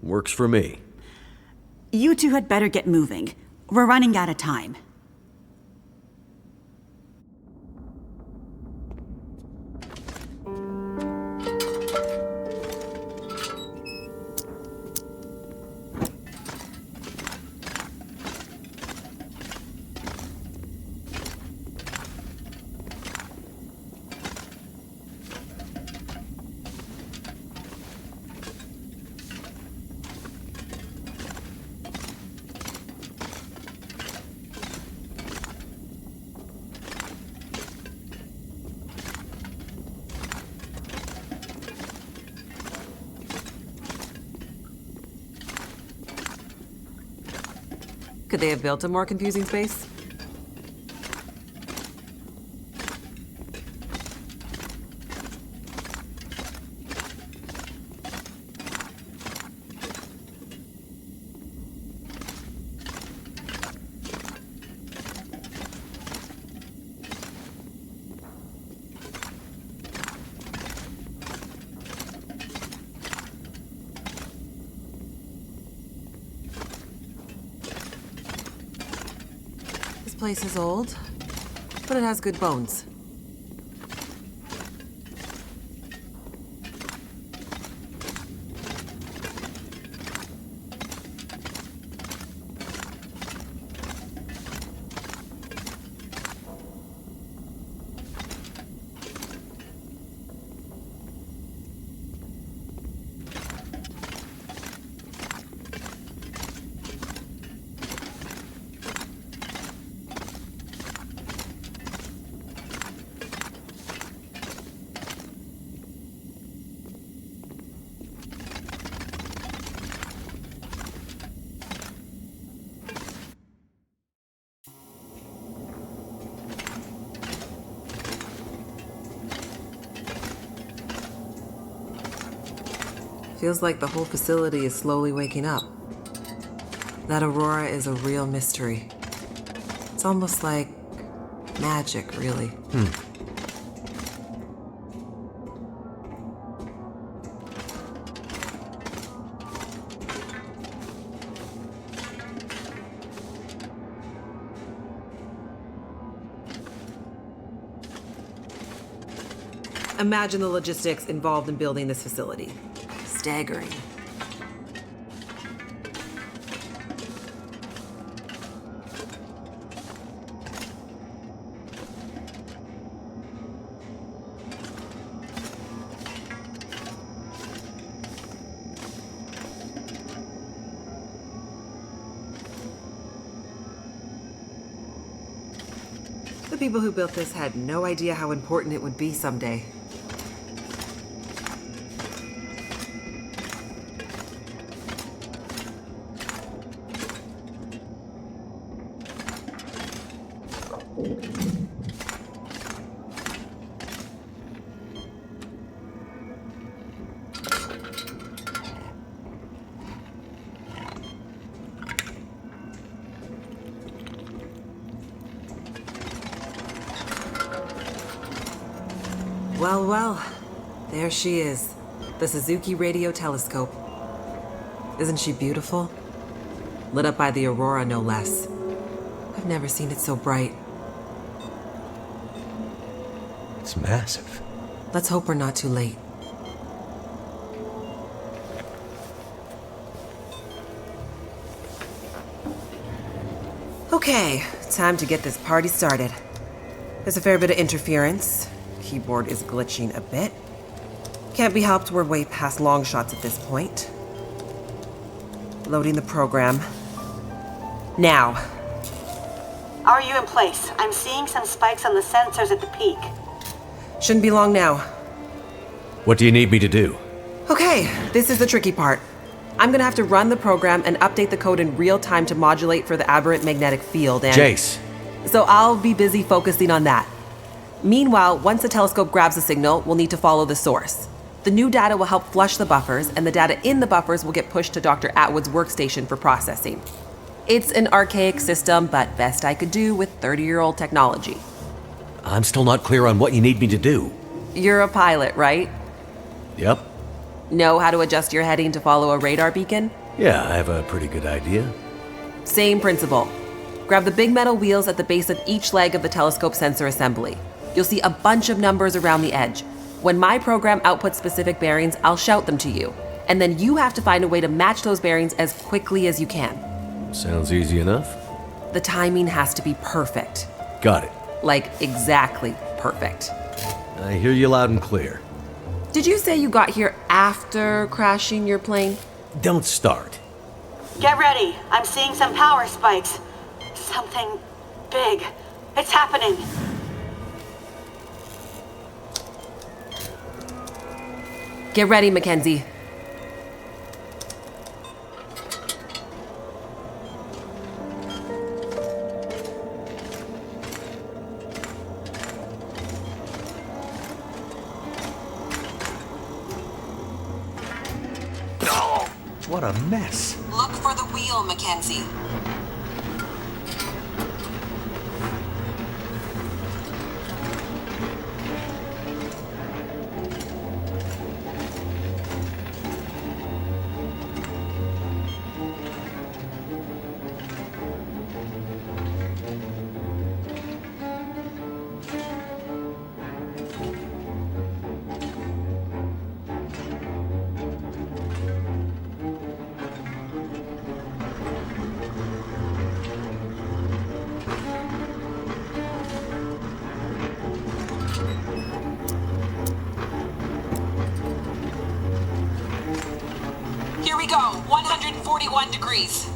Works for me. You two had better get moving. We're running out of time. Could they have built a more confusing space? This place is old, but it has good bones. Feels like the whole facility is slowly waking up. That Aurora is a real mystery. It's almost like magic, really. Imagine the logistics involved in building this facility. Staggering. The people who built this had no idea how important it would be someday. Well, there she is, the Suzuki Radio Telescope. Isn't she beautiful? Lit up by the Aurora, no less. I've never seen it so bright. It's massive. Let's hope we're not too late. Okay, time to get this party started. There's a fair bit of interference. Keyboard is glitching a bit. Can't be helped, we're way past long shots at this point. Loading the program. Now. Are you in place? I'm seeing some spikes on the sensors at the peak. Shouldn't be long now. What do you need me to do? Okay, this is the tricky part. I'm gonna have to run the program and update the code in real time to modulate for the aberrant magnetic field and... Jace. So I'll be busy focusing on that. Meanwhile, once the telescope grabs a signal, we'll need to follow the source. The new data will help flush the buffers, and the data in the buffers will get pushed to Dr. Atwood's workstation for processing. It's an archaic system, but best I could do with 30-year-old technology. I'm still not clear on what you need me to do. You're a pilot, right? Yep. Know how to adjust your heading to follow a radar beacon? Yeah, I have a pretty good idea. Same principle. Grab the big metal wheels at the base of each leg of the telescope sensor assembly. You'll see a bunch of numbers around the edge. When my program outputs specific bearings, I'll shout them to you. And then you have to find a way to match those bearings as quickly as you can. Sounds easy enough. The timing has to be perfect. Got it. Like, exactly perfect. I hear you loud and clear. Did you say you got here after crashing your plane? Don't start. Get ready. I'm seeing some power spikes. Something big. It's happening. Get ready, Mackenzie. What a mess. Look for the wheel, Mackenzie. Here we go, 141 degrees.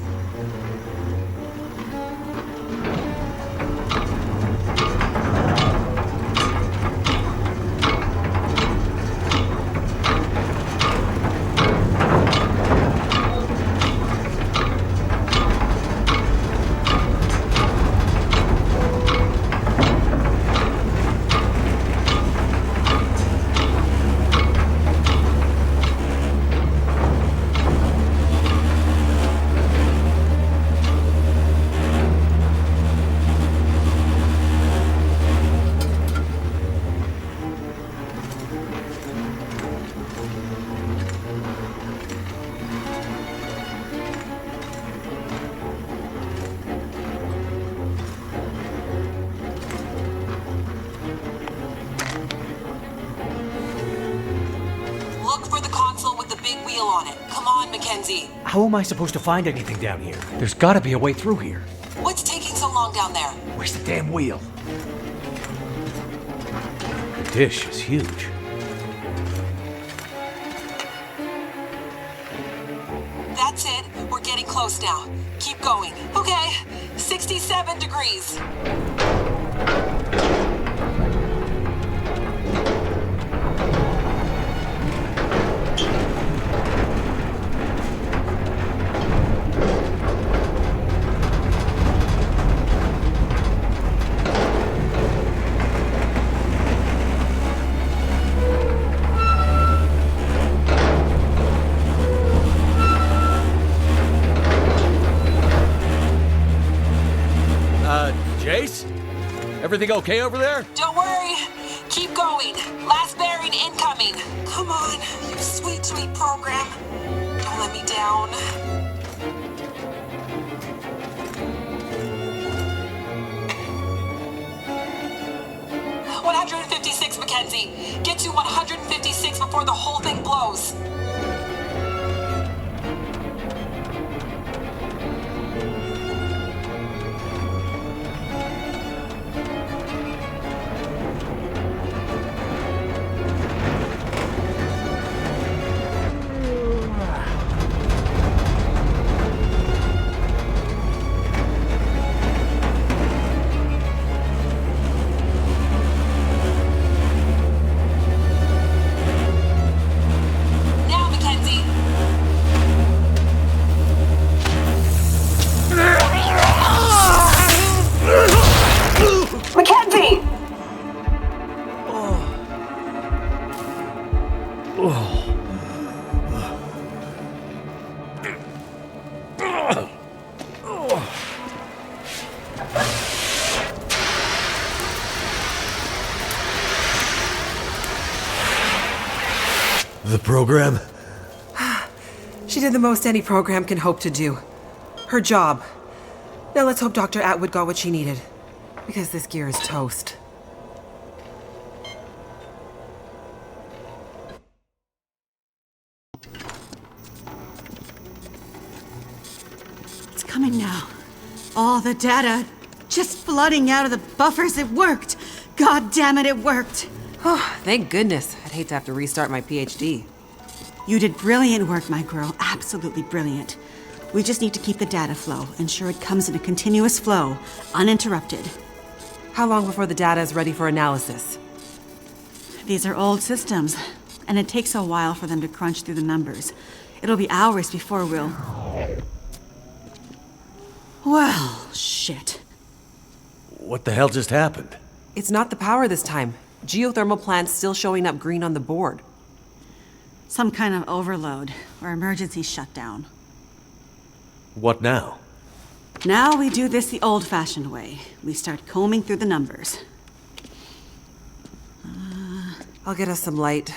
feel on it. Come on, Mackenzie. How am I supposed to find anything down here? There's gotta be a way through here. What's taking so long down there? Where's the damn wheel? The dish is huge. That's it. We're getting close now. Keep going. Okay, 67 degrees. Jace? Everything okay over there? Don't worry. Keep going. Last bearing incoming. Come on, you sweet, sweet program. Don't let me down. "156, Mackenzie. Get to 156 before the whole thing blows." The program? She did the most any program can hope to do. Her job. Now let's hope Dr. Atwood got what she needed. Because this gear is toast. It's coming now. All the data just flooding out of the buffers. It worked. God damn it, it worked. Oh, thank goodness. I'd hate to have to restart my PhD. You did brilliant work, my girl. Absolutely brilliant. We just need to keep the data flow, ensure it comes in a continuous flow, uninterrupted. How long before the data is ready for analysis? These are old systems, and it takes a while for them to crunch through the numbers. It'll be hours before we'll... Well, shit. What the hell just happened? It's not the power this time. Geothermal plant's still showing up green on the board. Some kind of overload, or emergency shutdown. What now? Now we do this the old-fashioned way. We start combing through the numbers. I'll get us some light.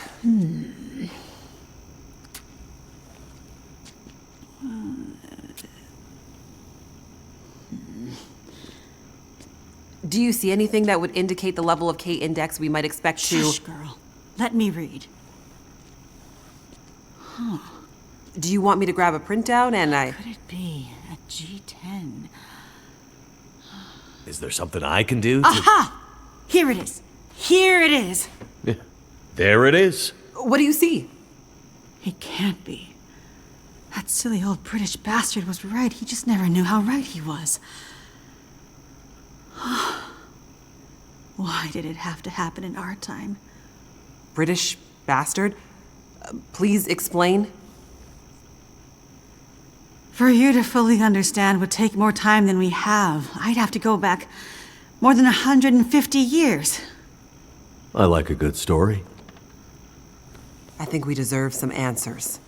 Do you see anything that would indicate the level of K-index we might expect to... Shush, girl. Let me read. Huh. Do you want me to grab a printout and Could it be a G10? Is there something I can do to... Aha! Here it is. Here it is. There it is. What do you see? It can't be. That silly old British bastard was right. He just never knew how right he was. Why did it have to happen in our time? British bastard? Please explain. For you to fully understand would take more time than we have. I'd have to go back more than 150 years. I like a good story. I think we deserve some answers.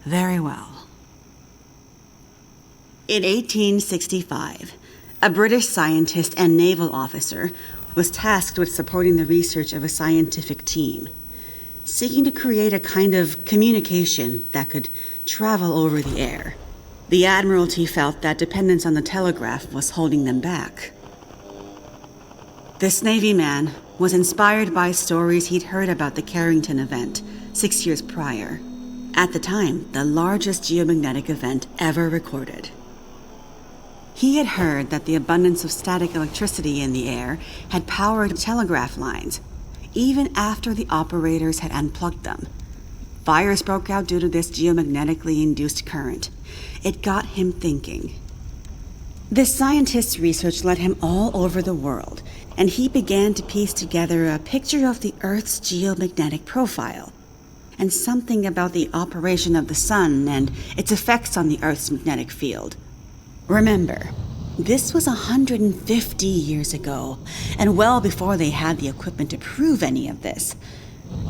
Very well. In 1865, a British scientist and naval officer was tasked with supporting the research of a scientific team, seeking to create a kind of communication that could travel over the air. The Admiralty felt that dependence on the telegraph was holding them back. This Navy man was inspired by stories he'd heard about the Carrington event, 6 years prior. At the time, the largest geomagnetic event ever recorded. He had heard that the abundance of static electricity in the air had powered telegraph lines, even after the operators had unplugged them. Fires broke out due to this geomagnetically induced current. It got him thinking. This scientist's research led him all over the world, and he began to piece together a picture of the Earth's geomagnetic profile, and something about the operation of the sun and its effects on the Earth's magnetic field. Remember, this was 150 years ago, and well before they had the equipment to prove any of this.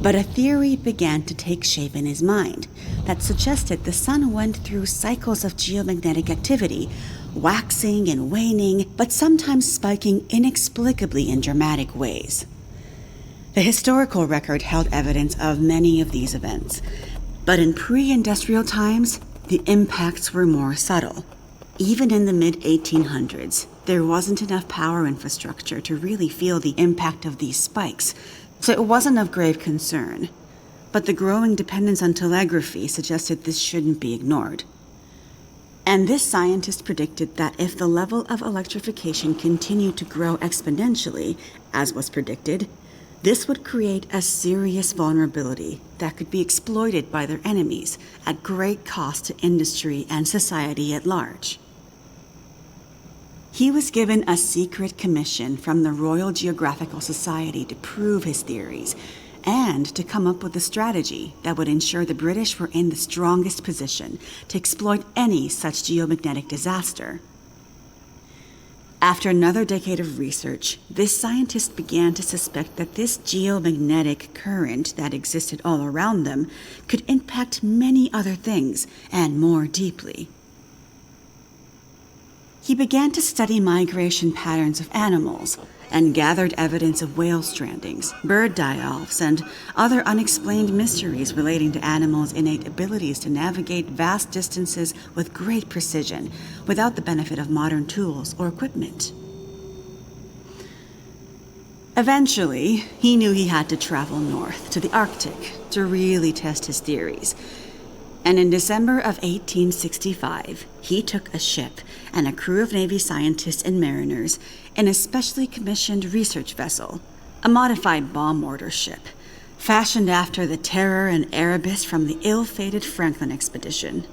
But a theory began to take shape in his mind that suggested the sun went through cycles of geomagnetic activity, waxing and waning, but sometimes spiking inexplicably in dramatic ways. The historical record held evidence of many of these events, but in pre-industrial times, the impacts were more subtle. Even in the mid-1800s, there wasn't enough power infrastructure to really feel the impact of these spikes, so it wasn't of grave concern. But the growing dependence on telegraphy suggested this shouldn't be ignored. And this scientist predicted that if the level of electrification continued to grow exponentially, as was predicted, this would create a serious vulnerability that could be exploited by their enemies at great cost to industry and society at large. He was given a secret commission from the Royal Geographical Society to prove his theories and to come up with a strategy that would ensure the British were in the strongest position to exploit any such geomagnetic disaster. After another decade of research, this scientist began to suspect that this geomagnetic current that existed all around them could impact many other things, and more deeply. He began to study migration patterns of animals, and gathered evidence of whale strandings, bird die-offs, and other unexplained mysteries relating to animals' innate abilities to navigate vast distances with great precision, without the benefit of modern tools or equipment. Eventually, he knew he had to travel north to the Arctic to really test his theories. And in December of 1865, he took a ship and a crew of Navy scientists and mariners in a specially commissioned research vessel, a modified bomb mortar ship, fashioned after the Terror and Erebus from the ill-fated Franklin expedition.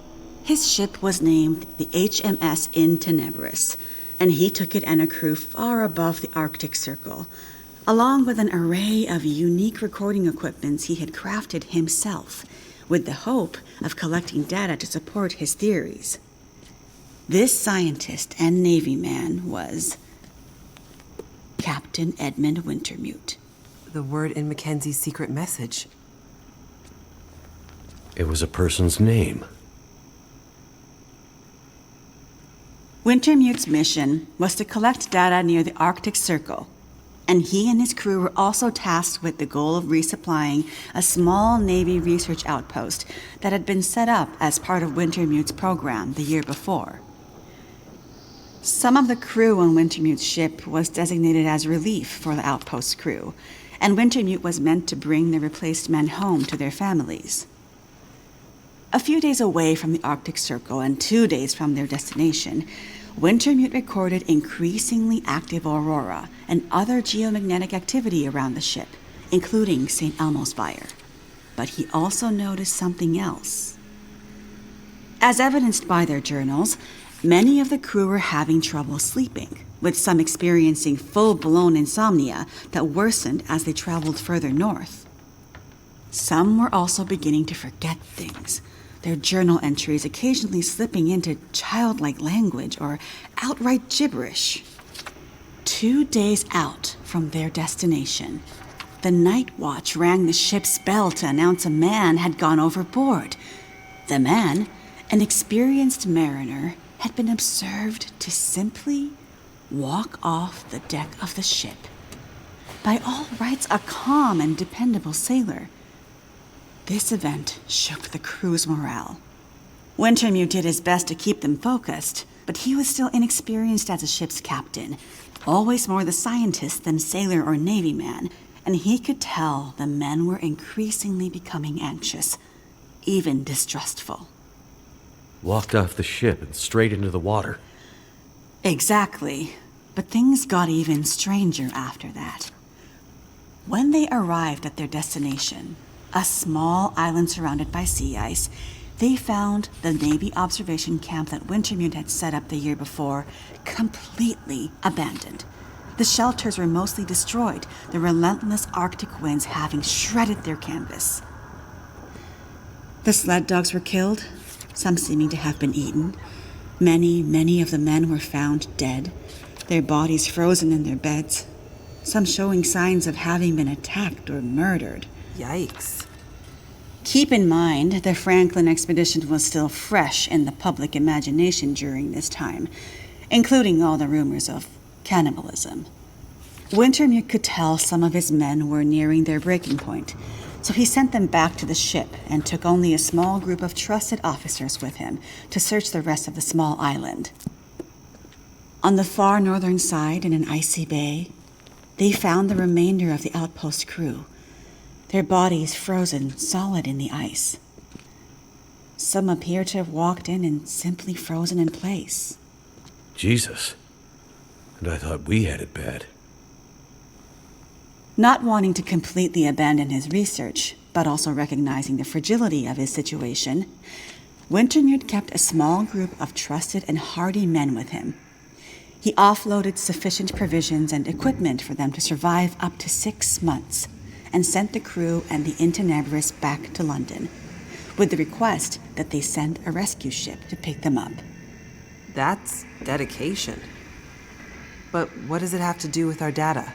His ship was named the HMS In Tenebris, and he took it and a crew far above the Arctic Circle, along with an array of unique recording equipments he had crafted himself, with the hope of collecting data to support his theories. This scientist and Navy man was Captain Edmund Wintermute. The word in Mackenzie's secret message. It was a person's name. Wintermute's mission was to collect data near the Arctic Circle, and he and his crew were also tasked with the goal of resupplying a small Navy research outpost that had been set up as part of Wintermute's program the year before. Some of the crew on Wintermute's ship was designated as relief for the outpost crew, and Wintermute was meant to bring the replaced men home to their families. A few days away from the Arctic Circle and 2 days from their destination, Wintermute recorded increasingly active aurora and other geomagnetic activity around the ship, including St. Elmo's Fire. But he also noticed something else. As evidenced by their journals, many of the crew were having trouble sleeping, with some experiencing full-blown insomnia that worsened as they traveled further north. Some were also beginning to forget things, their journal entries occasionally slipping into childlike language or outright gibberish. 2 days out from their destination, the night watch rang the ship's bell to announce a man had gone overboard. The man, an experienced mariner, had been observed to simply walk off the deck of the ship. By all rights, a calm and dependable sailor. This event shook the crew's morale. Wintermute did his best to keep them focused, but he was still inexperienced as a ship's captain, always more the scientist than sailor or Navy man, and he could tell the men were increasingly becoming anxious, even distrustful. Walked off the ship and straight into the water. Exactly, but things got even stranger after that. When they arrived at their destination, a small island surrounded by sea ice, they found the Navy observation camp that Wintermute had set up the year before completely abandoned. The shelters were mostly destroyed, the relentless Arctic winds having shredded their canvas. The sled dogs were killed, some seeming to have been eaten. Many of the men were found dead, their bodies frozen in their beds, some showing signs of having been attacked or murdered. Yikes. Keep in mind, the Franklin expedition was still fresh in the public imagination during this time, including all the rumors of cannibalism. Wintermute could tell some of his men were nearing their breaking point, so he sent them back to the ship and took only a small group of trusted officers with him to search the rest of the small island. On the far northern side, in an icy bay, they found the remainder of the outpost crew, their bodies frozen solid in the ice. Some appear to have walked in and simply frozen in place. Jesus. And I thought we had it bad. Not wanting to completely abandon his research, but also recognizing the fragility of his situation, Wintermute kept a small group of trusted and hardy men with him. He offloaded sufficient provisions and equipment for them to survive up to 6 months, and sent the crew and the Intenebris back to London, with the request that they send a rescue ship to pick them up. That's dedication. But what does it have to do with our data?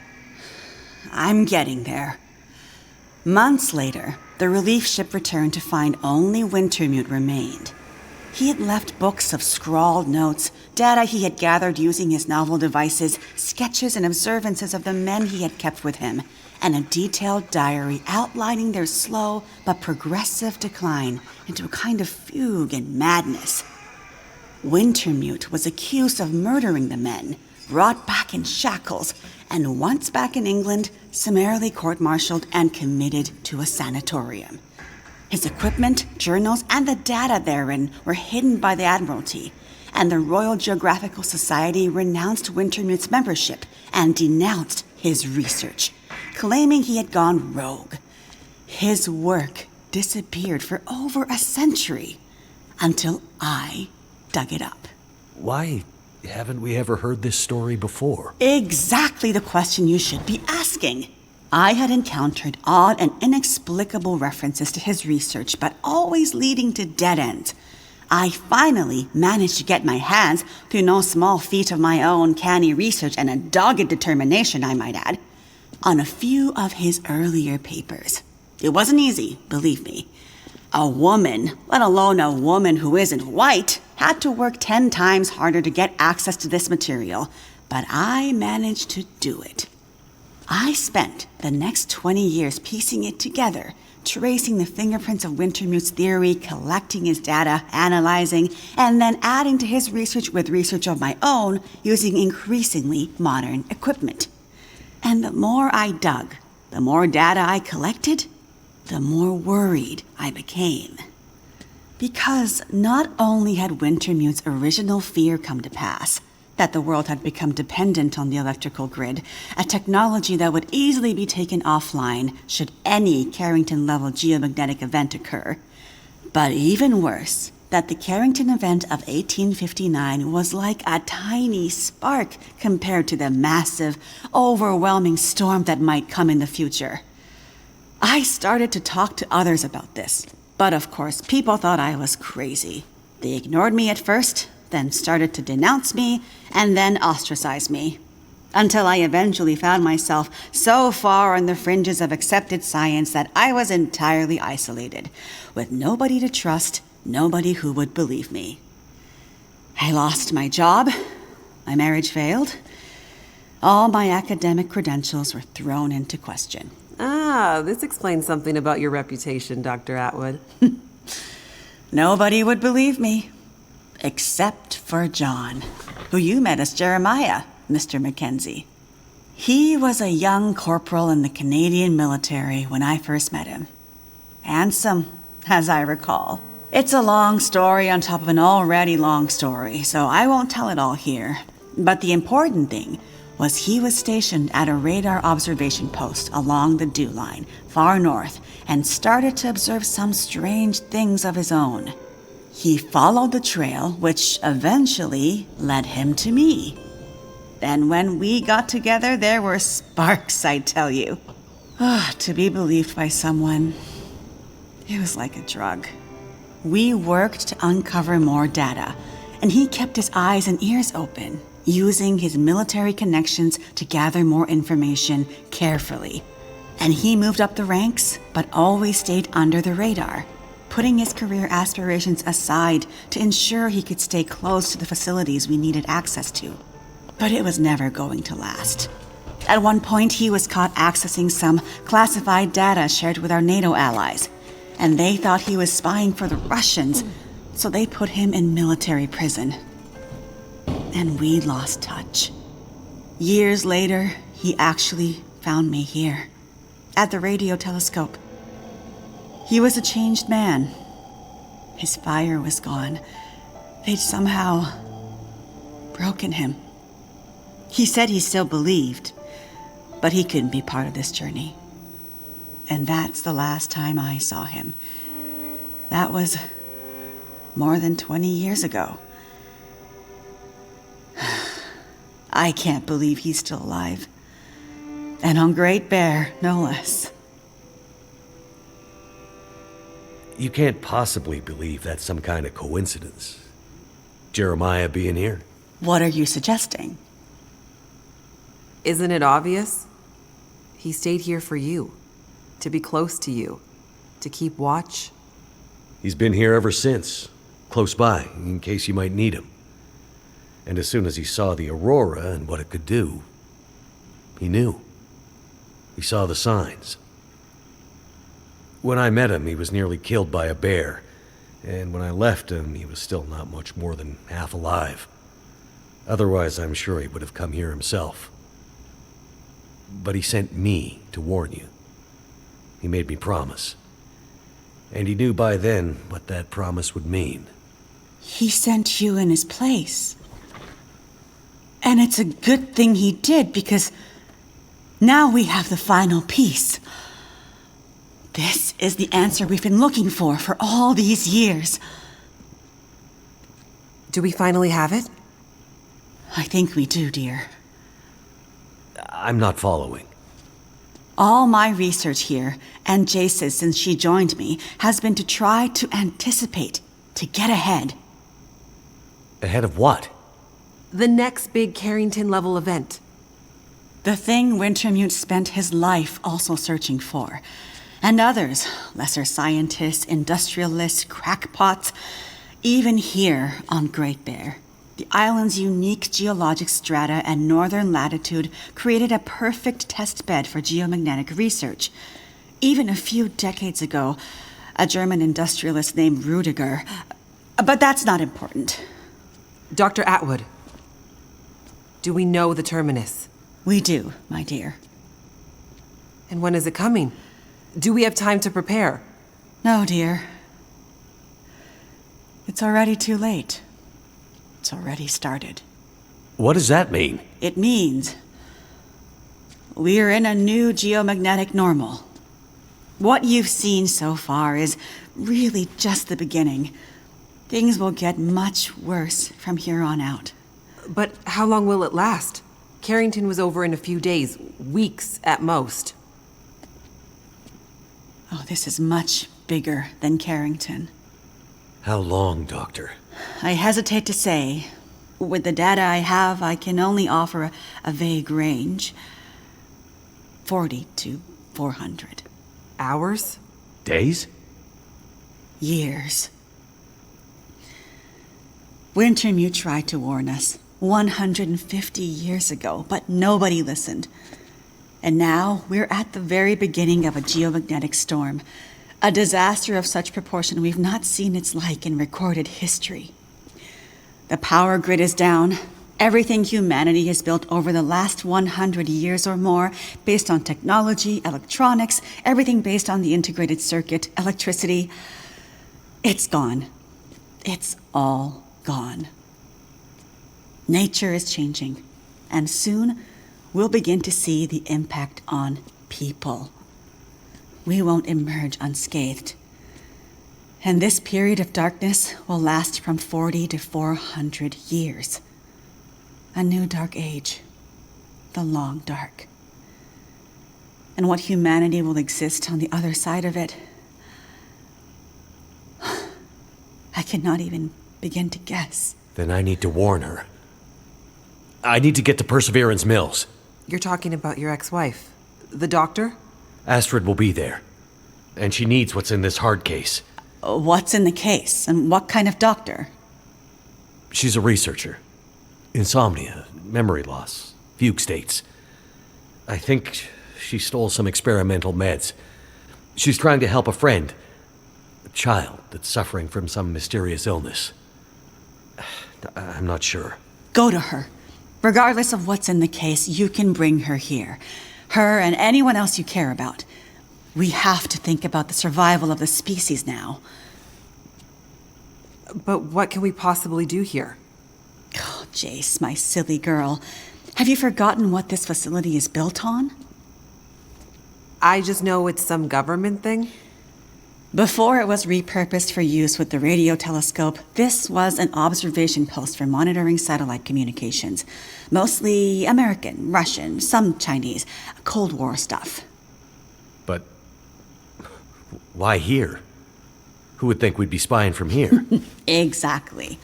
I'm getting there. Months later, the relief ship returned to find only Wintermute remained. He had left books of scrawled notes, data he had gathered using his novel devices, sketches and observances of the men he had kept with him, and a detailed diary outlining their slow but progressive decline into a kind of fugue and madness. Wintermute was accused of murdering the men, brought back in shackles, and once back in England, summarily court-martialed and committed to a sanatorium. His equipment, journals, and the data therein were hidden by the Admiralty, and the Royal Geographical Society renounced Wintermute's membership and denounced his research, claiming he had gone rogue. His work disappeared for over a century, until I dug it up. Why haven't we ever heard this story before? Exactly the question you should be asking. I had encountered odd and inexplicable references to his research, but always leading to dead ends. I finally managed to get my hands, through no small feat of my own canny research and a dogged determination, I might add, on a few of his earlier papers. It wasn't easy, believe me. A woman, let alone a woman who isn't white, had to work 10 times harder to get access to this material, but I managed to do it. I spent the next 20 years piecing it together, tracing the fingerprints of Wintermute's theory, collecting his data, analyzing, and then adding to his research with research of my own using increasingly modern equipment. And the more I dug, the more data I collected, the more worried I became. Because not only had Wintermute's original fear come to pass, that the world had become dependent on the electrical grid, a technology that would easily be taken offline should any Carrington-level geomagnetic event occur. But even worse, that the Carrington event of 1859 was like a tiny spark compared to the massive, overwhelming storm that might come in the future. I started to talk to others about this, but of course people thought I was crazy. They ignored me at first, then started to denounce me, and then ostracize me. Until I eventually found myself so far on the fringes of accepted science that I was entirely isolated, with nobody to trust, nobody who would believe me. I lost my job, my marriage failed, all my academic credentials were thrown into question. Ah, this explains something about your reputation, Dr. Atwood. Nobody would believe me. Except for John, who you met as Jeremiah, Mr. Mackenzie. He was a young corporal in the Canadian military when I first met him. Handsome, as I recall. It's a long story on top of an already long story, so I won't tell it all here. But the important thing was he was stationed at a radar observation post along the Dew Line, far north, and started to observe some strange things of his own. He followed the trail, which eventually led him to me. Then when we got together, there were sparks, I tell you. To be believed by someone, it was like a drug. We worked to uncover more data, and he kept his eyes and ears open, using his military connections to gather more information carefully. And he moved up the ranks, but always stayed under the radar, putting his career aspirations aside to ensure he could stay close to the facilities we needed access to. But it was never going to last. At one point, he was caught accessing some classified data shared with our NATO allies, and they thought he was spying for the Russians, so they put him in military prison. And we lost touch. Years later, he actually found me here, at the radio telescope. He was a changed man. His fire was gone. They'd somehow broken him. He said he still believed, but he couldn't be part of this journey. And that's the last time I saw him. That was more than 20 years ago. I can't believe he's still alive. And on Great Bear, no less. You can't possibly believe that's some kind of coincidence. Jeremiah being here. What are you suggesting? Isn't it obvious? He stayed here for you. To be close to you. To keep watch. He's been here ever since. Close by, in case you might need him. And as soon as he saw the Aurora and what it could do, he knew. He saw the signs. When I met him, he was nearly killed by a bear. And when I left him, he was still not much more than half alive. Otherwise, I'm sure he would have come here himself. But he sent me to warn you. He made me promise. And he knew by then what that promise would mean. He sent you in his place. And it's a good thing he did, because now we have the final piece. This is the answer we've been looking for all these years. Do we finally have it? I think we do, dear. I'm not following. All my research here, and Jace's since she joined me, has been to try to anticipate, to get ahead. Ahead of what? The next big Carrington-level event. The thing Wintermute spent his life also searching for. And others, lesser scientists, industrialists, crackpots, even here on Great Bear. The island's unique geologic strata and northern latitude created a perfect test bed for geomagnetic research. Even a few decades ago, a German industrialist named Rudiger. But that's not important. Dr. Atwood, do we know the terminus? We do, my dear. And when is it coming? Do we have time to prepare? No, dear. It's already too late. It's already started. What does that mean? It means we're in a new geomagnetic normal. What you've seen so far is really just the beginning. Things will get much worse from here on out. But how long will it last? Carrington was over in a few days, weeks at most. Oh, this is much bigger than Carrington. How long, Doctor? I hesitate to say. With the data I have, I can only offer a vague range. 40 to 400. Hours? Days? Years. Wintermute tried to warn us 150 years ago, but nobody listened. And now we're at the very beginning of a geomagnetic storm. A disaster of such proportion we've not seen its like in recorded history. The power grid is down, Everything humanity has built over the last 100 years or more, based on technology, electronics, everything based on the integrated circuit, electricity, it's gone. It's all gone. Nature is changing, and soon we'll begin to see the impact on people. We won't emerge unscathed. And this period of darkness will last from 40 to 400 years. A new dark age. The long dark. And what humanity will exist on the other side of it, I cannot even begin to guess. Then I need to warn her. I need to get to Perseverance Mills. You're talking about your ex-wife, the doctor? Astrid will be there. And she needs what's in this hard case. What's in the case? And what kind of doctor? She's a researcher. Insomnia, memory loss, fugue states. I think she stole some experimental meds. She's trying to help a friend. A child that's suffering from some mysterious illness. I'm not sure. Go to her. Regardless of what's in the case, you can bring her here. Her and anyone else you care about. We have to think about the survival of the species now. But what can we possibly do here? Oh, Jace, my silly girl. Have you forgotten what this facility is built on? I just know it's some government thing. Before it was repurposed for use with the radio telescope, this was an observation post for monitoring satellite communications. Mostly American, Russian, some Chinese, Cold War stuff. But why here? Who would think we'd be spying from here? Exactly.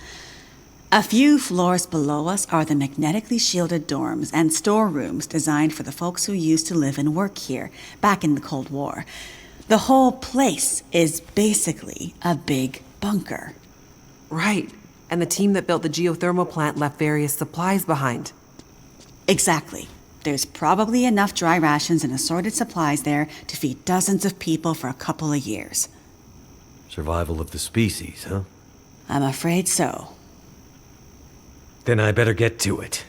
A few floors below us are the magnetically shielded dorms and storerooms designed for the folks who used to live and work here, back in the Cold War. The whole place is basically a big bunker. Right. And the team that built the geothermal plant left various supplies behind. Exactly. There's probably enough dry rations and assorted supplies there to feed dozens of people for a couple of years. Survival of the species, huh? I'm afraid so. Then I better get to it.